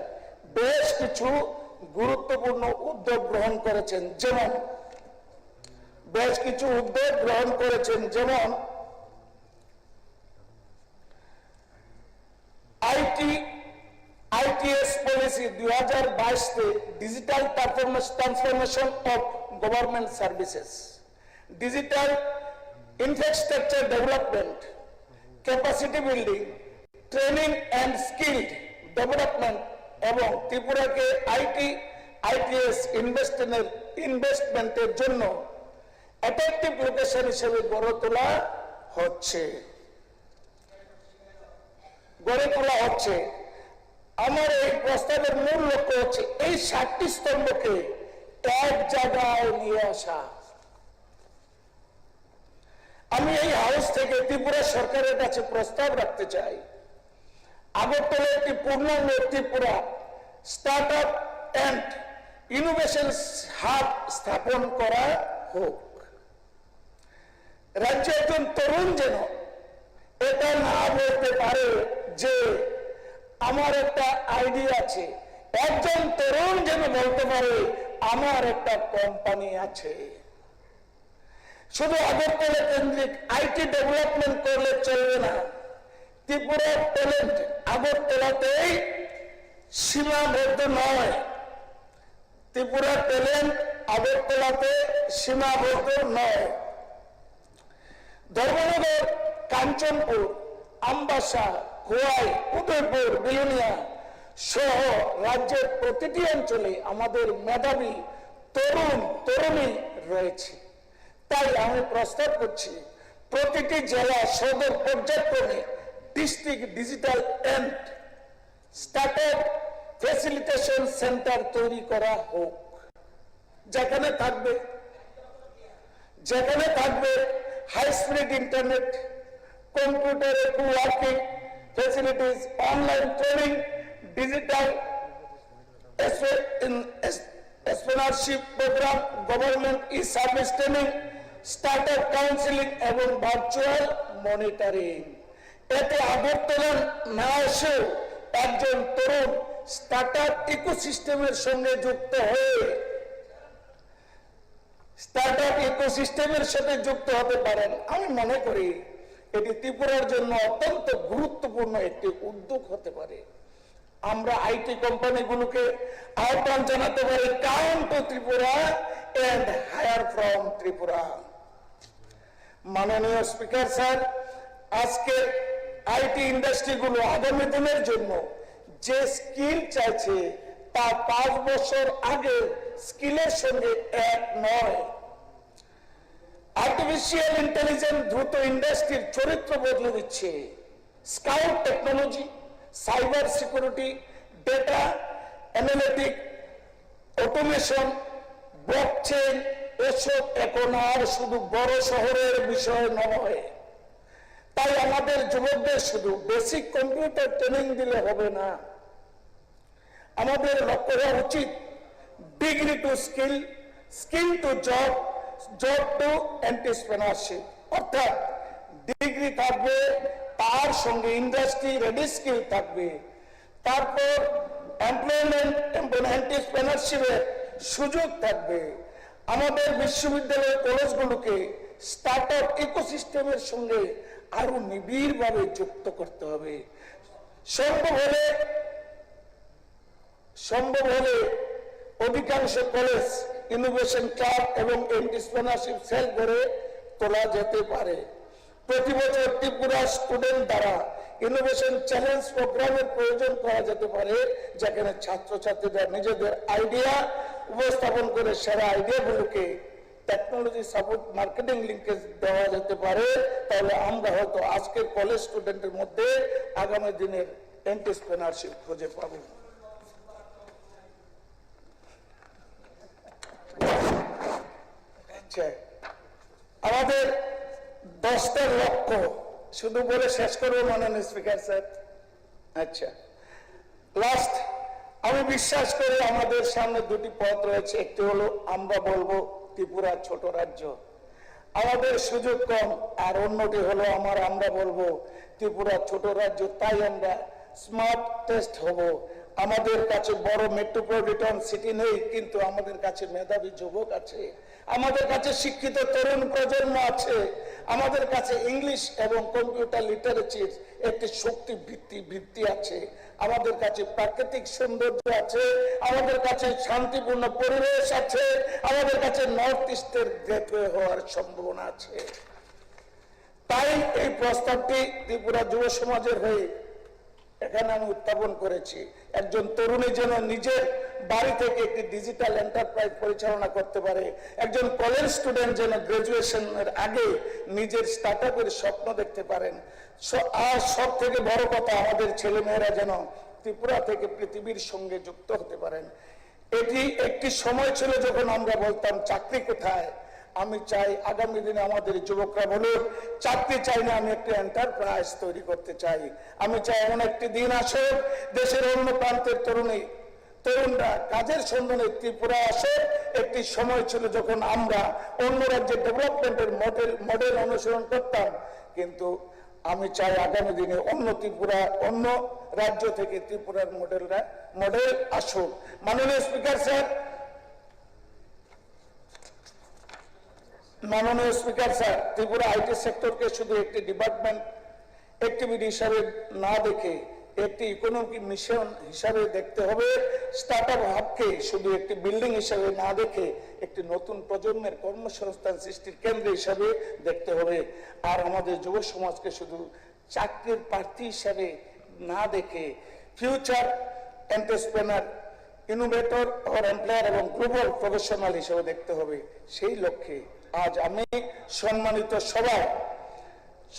Speaker 10: বেশ কিছু গুরুত্বপূর্ণ উদ্যোগ গ্রহণ করেছেন। যেমন আইটিএস পলিসি पॉलिसी 2022 से digital transformation of government services, digital infrastructure development, capacity building, training and skilled development एवं त्रिपुरा के आईटीएस इन्वेस्टमेंटेर जन्य अट्रैक्टिव लोकेशन हिसेबे गড়ে তোলা হচ্ছে। আমার এই প্রস্তাবের মূল লক্ষ্য হচ্ছে এই 7টি স্তম্ভকে এক জায়গায় নিয়ে আসা। আমি এই হাউস থেকে ত্রিপুরা সরকারের কাছে প্রস্তাব রাখতে চাই, আগরতলা একটি পূর্ণাঙ্গ Tripura startup and innovation hub স্থাপন করা হোক। রাজ্যে একজন তরুণ যেন এটা না বলতে পারে যে আমার একটা আইডিয়া আছে, একজন তরুণ যেন বলতে পারে আমার একটা কোম্পানি আছে। শুধু আগরতলা কেন্দ্রিক আইটি ডেভেলপমেন্ট করলে চলবে না, ত্রিপুরার ট্যালেন্ট আগরতলাতেই সীমাবদ্ধ নয়, ত্রিপুরার ট্যালেন্ট আগরতলাতে সীমাবদ্ধ নয়। ধর্মনগর, কাঞ্চনপুর, আমবাসা, খোয়াই, উদয়পুর, বিলোনিয়া সহ রাজ্যের প্রতিটি অঞ্চলে আমাদের মেধাবী তরুণ তরুণী রয়েছে। তাই আমি প্রস্তাব করছি প্রতিটি জেলা সদর পর্যায়ক্রমে district digital and startup facilitation centre তৈরি করা হোক, যেখানে থাকবে high speed internet, computer working facilities, online training, digital sponsorship programme, government e service training, startup counselling এবং ভার্চুয়াল মনিটরিং। এতে আগরতলা না এসেও একজন তরুণ স্টার্টআপ ইকোসিস্টেমের সঙ্গে যুক্ত হয়ে যুক্ত হতে পারেন। আমি মনে করি এটি ত্রিপুরার জন্য অত্যন্ত গুরুত্বপূর্ণ একটি উদ্যোগ হতে পারে। আমরা আইটি কোম্পানিগুলোকে আহ্বান জানাতে পারি, come to Tripura and hire from Tripura. মাননীয় স্পিকার স্যার, আজকে আইটি ইন্ডাস্ট্রিগুলো আগামী দিনের জন্য যে স্কিল চাইছে তা 5 বছর আগে স্কিলের সঙ্গে এক নয়। আর্টিফিশিয়াল ইন্টেলিজেন্স দ্রুত ইন্ডাস্ট্রির চরিত্র বদলে দিচ্ছে। Scout technology, cyber security, data analytic, automation, blockchain এসব এখন আর শুধু বড় শহরের বিষয় নয়। তাই আমাদের যুবকদের শুধু বেসিক কম্পিউটার ট্রেনিং দিলে হবে না, আমাদের লক্ষ্য হওয়া উচিত degree to skill, skill to job, job to entrepreneurship. অর্থাৎ ডিগ্রি থাকবে, তার সঙ্গে ইন্ডাস্ট্রি রেডি স্কিল থাকবে, তারপর এমপ্লয়মেন্ট এন্টারপ্রেনারশিপের সুযোগ থাকবে। আমাদের বিশ্ববিদ্যালয় কলেজগুলোকে স্টার্টআপ ইকোসিস্টেমের সঙ্গে আরো নিবিড়ভাবে যুক্ত করতে হবে। সম্ভব হলে অধিকাংশ কলেজ ইনোভেশন ক্লাব এবং এন্টারপ্রেনারশিপ সেল গড়ে তোলা যেতে পারে। প্রতি বছর ত্রিপুরা স্টুডেন্ট দ্বারা ইনোভেশন চ্যালেঞ্জ প্রোগ্রামের প্রয়োজন করা যেতে পারে, যেখানে ছাত্রছাত্রীরা নিজেদের আইডিয়া উপস্থাপন করে সেরা আইডিয়াগুলোকে টেকনোলজি সাপোর্ট মার্কেটিং লিঙ্কেজ দেওয়া যেতে পারে। তাহলে আমরা হয়তো আজকের কলেজ স্টুডেন্টের মধ্যে আগামী দিনের এন্টারপ্রেনারশিপ খুঁজে পাব। আমাদের 10টা লক্ষ্য শুধু বলে শেষ করবো মাননীয় স্পিকার স্যার। আচ্ছা, লাস্ট, আমি বিশ্বাস করি আমাদের সামনে দুটি পথ রয়েছে। একটি হলো আমরা বলবো ত্রিপুরা ছোট রাজ্য, আমাদের সুযোগ কম, আর অন্যটি হলো আমরা বলবো ত্রিপুরা ছোট রাজ্য, তাই আমরা স্মার্ট টেস্ট হব। আমাদের কাছে বড় মেট্রোপলিটন সিটি নেই, কিন্তু আমাদের কাছে মেধাবী যুবক আছে, আমাদের কাছে শিক্ষিত তরুণ প্রজন্ম আছে, আমাদের কাছে ইংলিশ এবং কম্পিউটার লিটারেচার একটি শক্তি ভিত্তি আছে, আমাদের কাছে প্রাকৃতিক সৌন্দর্য আছে, আমাদের কাছে শান্তিপূর্ণ পরিবেশ আছে, আমাদের কাছে নর্থ ইস্টের গেটওয়ে হওয়ার সম্ভাবনা আছে। তাই এই প্রস্তাবটি ত্রিপুরা যুব সমাজের হয়ে এখানে আমি উত্থাপন করেছি। একজন তরুণী যেন নিজের বাড়ি থেকে একটি ডিজিটাল এন্টারপ্রাইজ পরিচালনা করতে পারে, একজন কলেজ স্টুডেন্ট যেন গ্রাজুয়েশনের আগে নিজের স্টার্টআপের স্বপ্ন দেখতে পারেন। আর সব থেকে বড় কথা, আমাদের ছেলেমেয়েরা যেন ত্রিপুরা থেকে পৃথিবীর সঙ্গে যুক্ত হতে পারেন। এটি একটি সময় ছিল যখন আমরা বলতাম চাকরি কোথায়। আমি চাই আগামী দিনে আমাদের যুবকরা বলুক, চাকরি চাই না, আমি একটি এন্টারপ্রাইজ তৈরি করতে চাই। আমি চাই এমন একটি দিন আসুক দেশের অন্য প্রান্তের তরুণরা কাজের সন্ধানে ত্রিপুরা আসে। একটি সময় ছিল যখন আমরা অন্য রাজ্যের ডেভেলপমেন্টের মডেল অনুসরণ করতাম, কিন্তু আমি চাই আগামী দিনে অন্য রাজ্য থেকে ত্রিপুরার মডেল আসুক। মাননীয় স্পিকার স্যার, ত্রিপুরা আইটি সেক্টরকে শুধু একটি ডিপার্টমেন্ট অ্যাক্টিভিটি হিসাবে না দেখে একটি ইকোনমিক মিশন হিসাবে দেখতে হবে। স্টার্টআপ হাবকে শুধু একটি বিল্ডিং হিসাবে না দেখে একটি নতুন প্রজন্মের কর্মসংস্থান সৃষ্টির কেন্দ্র হিসাবে দেখতে হবে। আর আমাদের যুব সমাজকে শুধু চাকরির প্রার্থী হিসাবে না দেখে future entrepreneur, innovator or employer এবং গ্লোবাল প্রফেশনাল হিসেবে দেখতে হবে। সেই লক্ষ্যে আজ আমি সম্মানিত সবাই,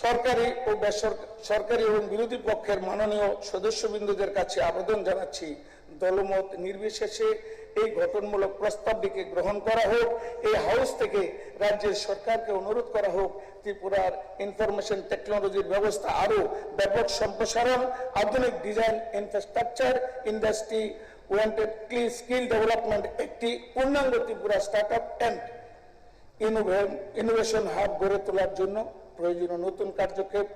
Speaker 10: সরকারি ও বেসরকারি এবং বিরোধী পক্ষের মাননীয় সদস্যবৃন্দদের কাছে আবেদন জানাচ্ছি, দলমত নির্বিশেষে এই গঠনমূলক প্রস্তাবটিকে গ্রহণ করা হোক। এই হাউস থেকে রাজ্যের সরকারকে অনুরোধ করা হোক ত্রিপুরার ইনফরমেশন টেকনোলজির ব্যবস্থা আরো ব্যাপক সম্প্রসারণ, আধুনিক design, infrastructure, industry oriented skill development, একটি পূর্ণাঙ্গ Tripura startup and innovation hub গড়ে তোলার জন্য প্রয়োজনীয় নতুন পদক্ষেপ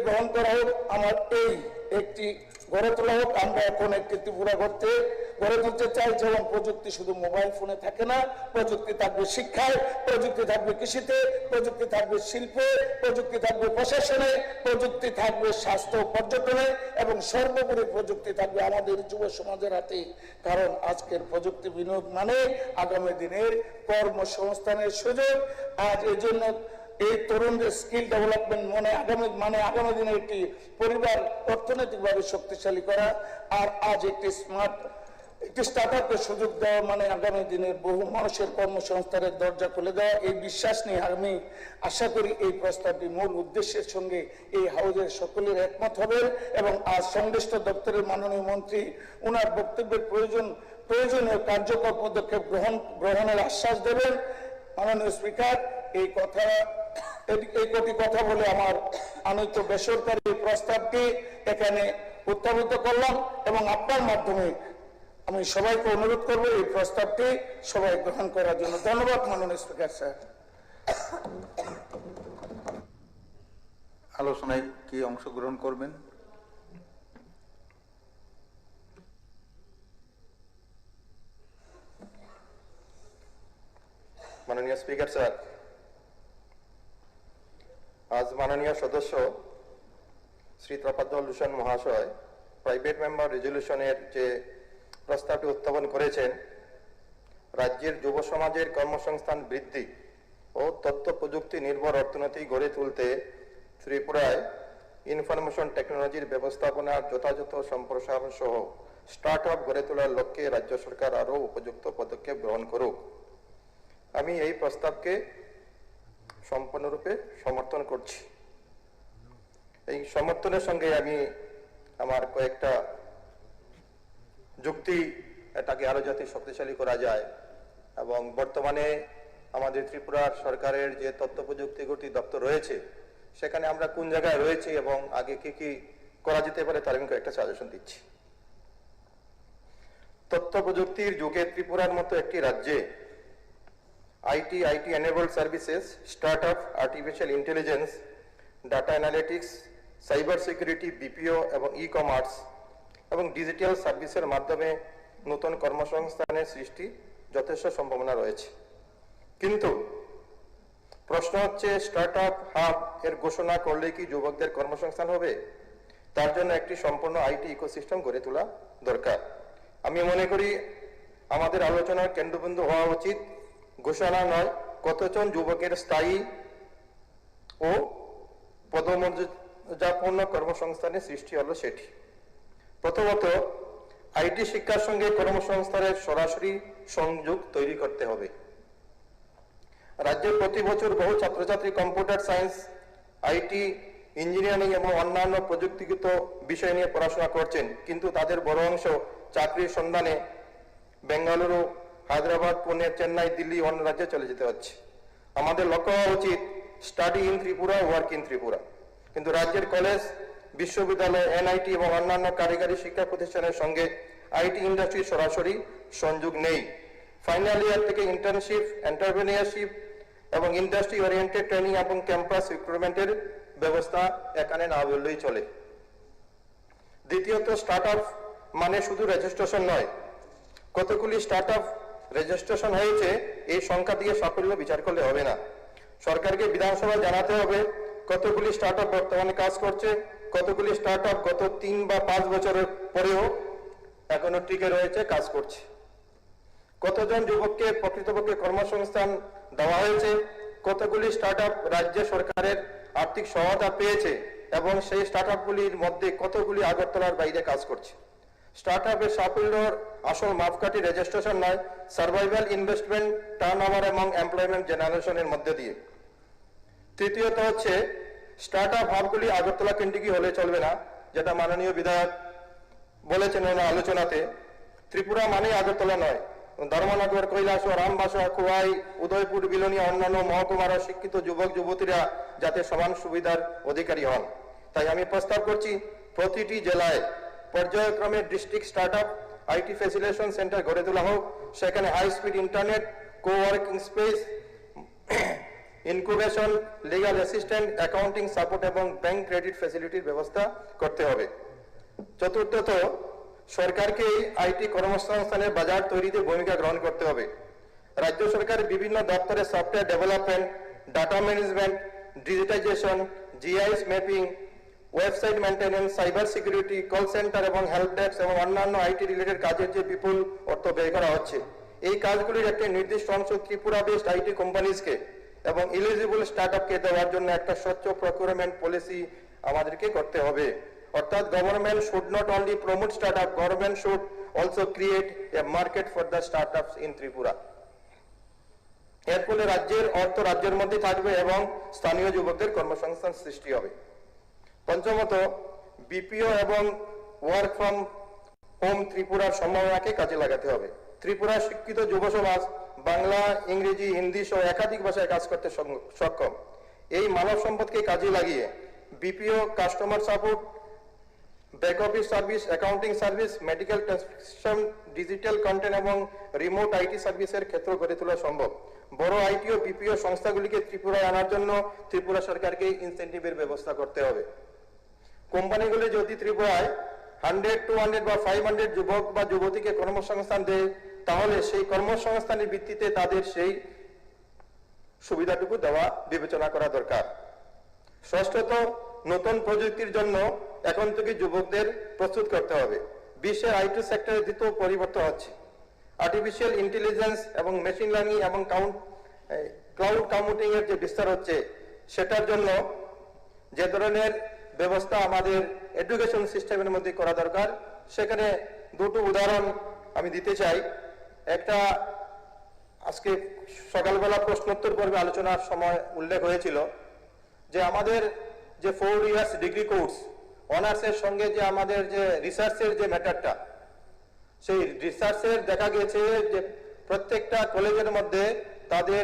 Speaker 10: গ্রহণ করা হোক। আমার এই একটি গড়ে তোলা হোক। আমরা এখন একটি ত্রিপুরা গড়ে তুলতে চাই, যেমন প্রযুক্তি শুধু মোবাইল ফোনে থাকে না, প্রযুক্তি থাকবে শিক্ষায়, প্রযুক্তি থাকবে কৃষিতে, প্রযুক্তি থাকবে শিল্পে, প্রযুক্তি থাকবে প্রশাসনে, প্রযুক্তি থাকবে স্বাস্থ্য পর্যটনে এবং সর্বোপরি প্রযুক্তি থাকবে আমাদের যুব সমাজের হাতে। কারণ আজকের প্রযুক্তি বিনিয়োগ মানে আগামী দিনের কর্মসংস্থানের সুযোগ। আজ এই জন্য এই তরুণদের স্কিল ডেভেলপমেন্ট আগামী দিনে একটি পরিবার অর্থনৈতিকভাবে শক্তিশালী করা, আর আজ একটি স্টার্টআপের সুযোগ দেওয়া মানে আগামী দিনের বহু মানুষের কর্মসংস্থানের দরজা খুলে দেওয়া। এই বিশ্বাস নিয়ে আমি আশা করি এই প্রস্তাবটি মূল উদ্দেশ্যের সঙ্গে এই হাউজের সকলের একমত হবেন এবং আজ সংশ্লিষ্ট দপ্তরের মাননীয় মন্ত্রী ওনার বক্তব্যের প্রয়োজনীয় কার্যকর পদক্ষেপ গ্রহণের আশ্বাস দেবেন। মাননীয় স্পিকার, এই কটি কথা বলে আমার আনিত বেসরকারি প্রস্তাবটি এখানে উত্থাপিত করলাম এবং আপনার মাধ্যমে আমি সবাইকে অনুরোধ করব এই প্রস্তাবটি সবাই গ্রহণ করার জন্য। ধন্যবাদ মাননীয় স্পিকার স্যার।
Speaker 6: আলোচনায় কি অংশগ্রহণ করবেন?
Speaker 11: মাননীয় স্পিকার স্যার, আজ মাননীয় সদস্য শ্রী ত্রপাদ্দল লুসান মহাশয় প্রাইভেট মেম্বার রেজলিউশনের যে প্রস্তাবটি উত্থাপন করেছেন, রাজ্যের যুব সমাজের কর্মসংস্থান বৃদ্ধি ও তথ্য প্রযুক্তি নির্ভর অর্থনীতি গড়ে তুলতে ত্রিপুরায় ইনফরমেশন টেকনোলজির ব্যবস্থাপনার যথাযথ সম্প্রসারণ সহ স্টার্টআপ গড়ে তোলার লক্ষ্যে রাজ্য সরকার আরও উপযুক্ত পদক্ষেপ গ্রহণ করুক। আমি এই প্রস্তাবকে সম্পূর্ণরূপে সমর্থন করছি। এই সমর্থনের সঙ্গে আমি আমার কয়েকটা যুক্তি, এটাকে আরো যাতে শক্তিশালী করা যায় এবং বর্তমানে আমাদের ত্রিপুরার সরকারের যে তথ্য প্রযুক্তি দপ্তর রয়েছে সেখানে আমরা কোন জায়গায় রয়েছি এবং আগে কি কি করা যেতে পারে তার আমি কয়েকটা সাজেশন দিচ্ছি। তথ্য প্রযুক্তির যুগে ত্রিপুরার মতো একটি রাজ্যে IT enabled services, startup, artificial intelligence, data analytics, cyber security, BPO এবং ই কমার্স এবং ডিজিটাল সার্ভিসের মাধ্যমে নতুন কর্মসংস্থানের সৃষ্টি যথেষ্ট সম্ভাবনা রয়েছে। কিন্তু প্রশ্ন হচ্ছে স্টার্ট আপ হাব এর ঘোষণা করলে কি যুবকদের কর্মসংস্থান হবে? তার জন্য একটি সম্পূর্ণ আইটি ইকোসিস্টেম গড়ে তোলা দরকার। আমি মনে করি আমাদের আলোচনার কেন্দ্রবিন্দু হওয়া উচিত ঘোষণা নয়, কতজন যুবকের স্থায়ী ও পদমর্যাদাপূর্ণ কর্মসংস্থানের সৃষ্টি হলো সেটি। প্রথমত, আইটি শিক্ষার সঙ্গে কর্মসংস্থানের সরাসরি সংযোগ তৈরি করতে হবে। রাজ্যে প্রতি বছর বহু ছাত্রছাত্রী কম্পিউটার সায়েন্স, আইটি, ইঞ্জিনিয়ারিং এবং অন্যান্য প্রযুক্তিগত বিষয় নিয়ে পড়াশোনা করছেন, কিন্তু তাদের বড় অংশ চাকরির সন্ধানে বেঙ্গালুরু, হায়দ্রাবাদ, পুনে, চেন্নাই, দিল্লি অন্য রাজ্যে চলে যেতে হচ্ছে। আমাদের লক্ষ্য হওয়া উচিত study in Tripura, work in Tripura. কিন্তু রাজ্যের কলেজ, বিশ্ববিদ্যালয়, এনআইটি এবং অন্যান্য কারিগরি শিক্ষা প্রতিষ্ঠানের সঙ্গে আইটি ইন্ডাস্ট্রির সরাসরি সংযোগ নেই। ফাইনাল ইয়ার থেকে ইন্টার্নশিপ, এন্টারপ্রেনিয়ারশিপ এবং ইন্ডাস্ট্রি ওরিয়েন্টেড ট্রেনিং এবং ক্যাম্পাস রিক্রুটমেন্টের ব্যবস্থা এখানে না বললেই চলে। দ্বিতীয়ত, স্টার্ট আপ মানে শুধু রেজিস্ট্রেশন নয়, কতগুলি স্টার্ট আপ রেজিস্ট্রেশন হয়েছে এই সংখ্যা দিয়ে সাফল্য বিচার করলে হবে না। সরকারকে বিধানসভায় জানাতে হবে কতগুলি স্টার্ট আপ বর্তমানে কাজ করছে, কতগুলি স্টার্ট আপ গত 3 বা 5 বছরের পরেও এখনো টিকে রয়েছে, কাজ করছে। কতজন যুবককে প্রকৃতপক্ষে কর্মসংস্থান দেওয়া হয়েছে, কতগুলি স্টার্ট আপ রাজ্য সরকারের আর্থিক সহায়তা পেয়েছে এবং সেই স্টার্ট আপগুলির মধ্যে কতগুলি আগরতলার বাইরে কাজ করছে। স্টার্ট আপের সাফল্যর আসল মাপকাঠি রেজিস্ট্রেশন নয়, সার্ভাইভাল, ইনভেস্টমেন্ট, টার্নওভার এবং এমপ্লয়মেন্ট জেনারেশনের মধ্যে দিয়ে। তৃতীয়ত হচ্ছে স্টার্ট আপ হাবগুলি আগরতলা কেন্দ্রিকই হলে চলবে না, যেটা মাননীয় বিধায়ক বলেছেন ওনার আলোচনাতে। ত্রিপুরা মানে আগরতলা নয়, ধর্মনগর, কৈলাসহর, রামবাসা, খোয়াই, উদয়পুর, বিলোনিয়া অন্যান্য মহকুমার শিক্ষিত যুবক যুবতীরা যাতে সমান সুবিধার অধিকারী হন। তাই আমি প্রস্তাব করছি প্রতিটি জেলায় পর্যায়ক্রমে district start up IT facilitation centre গড়ে তোলা হোক। সেখানে high speed internet, coworking space, incubation, legal assistant, accounting support এবং ব্যাংক ক্রেডিট ফ্যাসিলিটির ব্যবস্থা করতে হবে। চতুর্থত, সরকারকে আইটি কর্মসংস্থানের বাজার তৈরিতে ভূমিকা গ্রহণ করতে হবে। রাজ্য সরকার বিভিন্ন দপ্তরে software development, data management, digitisation, GIS mapping, website maintenance, cyber security, call centre এবং হেল্প ডেস্ক এবং অন্যান্য আইটি রিলেটেড কাজের যে বিপুল অর্থ ব্যয় করা হচ্ছে, এই কাজগুলির একটি নির্দিষ্ট অংশ ত্রিপুরা বেসড আইটি কোম্পানিজকে এবং এলিজিবল স্টার্টআপকে দেওয়ার জন্য একটা স্বচ্ছ প্রকিউরমেন্ট পলিসি আমাদেরকে করতে হবে। অর্থাৎ government should not only promote startup, government should also create a market for the startups in Tripura. এর ফলে রাজ্যের অর্থ রাজ্যের মধ্যে থাকবে এবং স্থানীয় যুবকদের কর্মসংস্থান সৃষ্টি হবে। পঞ্চমত, বিপিও এবং ওয়ার্ক ফ্রম হোম ত্রিপুরার সম্ভাবনাকে কাজে লাগাতে হবে। ত্রিপুরার শিক্ষিত যুব সমাজ বাংলা, ইংরেজি, হিন্দি সহ একাধিক ভাষায় কাজ করতে সক্ষম। এই মানব সম্পদকে কাজে লাগিয়ে BPO, customer support, back office service, accounting service, medical transcription, digital content এবং রিমোট আইটি সার্ভিসের ক্ষেত্র গড়ে তোলা সম্ভব। বড় আইটি ও বিপিও সংস্থাগুলিকে ত্রিপুরায় আনার জন্য ত্রিপুরা সরকারকে ইনসেন্টিভের ব্যবস্থা করতে হবে। কোম্পানিগুলি যদি ত্রিপুরায় 100, 200 বা 500 যুবক বা যুবতীকে কর্মসংস্থান দেয়, তাহলে সেই কর্মসংস্থানের ভিত্তিতে তাদের সেই সুবিধাটুকু দেওয়া বিবেচনা করা দরকার। ষষ্ঠত, নতুন প্রযুক্তির জন্য এখন থেকে যুবকদের প্রস্তুত করতে হবে। বিশ্বের আইটি সেক্টরে দ্রুত পরিবর্তন হচ্ছে। আর্টিফিশিয়াল ইন্টেলিজেন্স এবং মেশিন লার্নিং এবং ক্লাউড কম্পিউটিং এর যে বিস্তার হচ্ছে, সেটার জন্য যে ধরনের ব্যবস্থা আমাদের এডুকেশন সিস্টেমের মধ্যে করা দরকার, সেখানে দুটো উদাহরণ আমি দিতে চাই। একটা আজকে সকালবেলা প্রশ্নোত্তর পর্বে আলোচনার সময় উল্লেখ হয়েছিল যে আমাদের যে 4 ইয়ার্স ডিগ্রি কোর্স, অনার্সের সঙ্গে যে আমাদের যে রিসার্চের যে ম্যাটারটা, সেই রিসার্চের দেখা গেছে যে প্রত্যেকটা কলেজের মধ্যে তাদের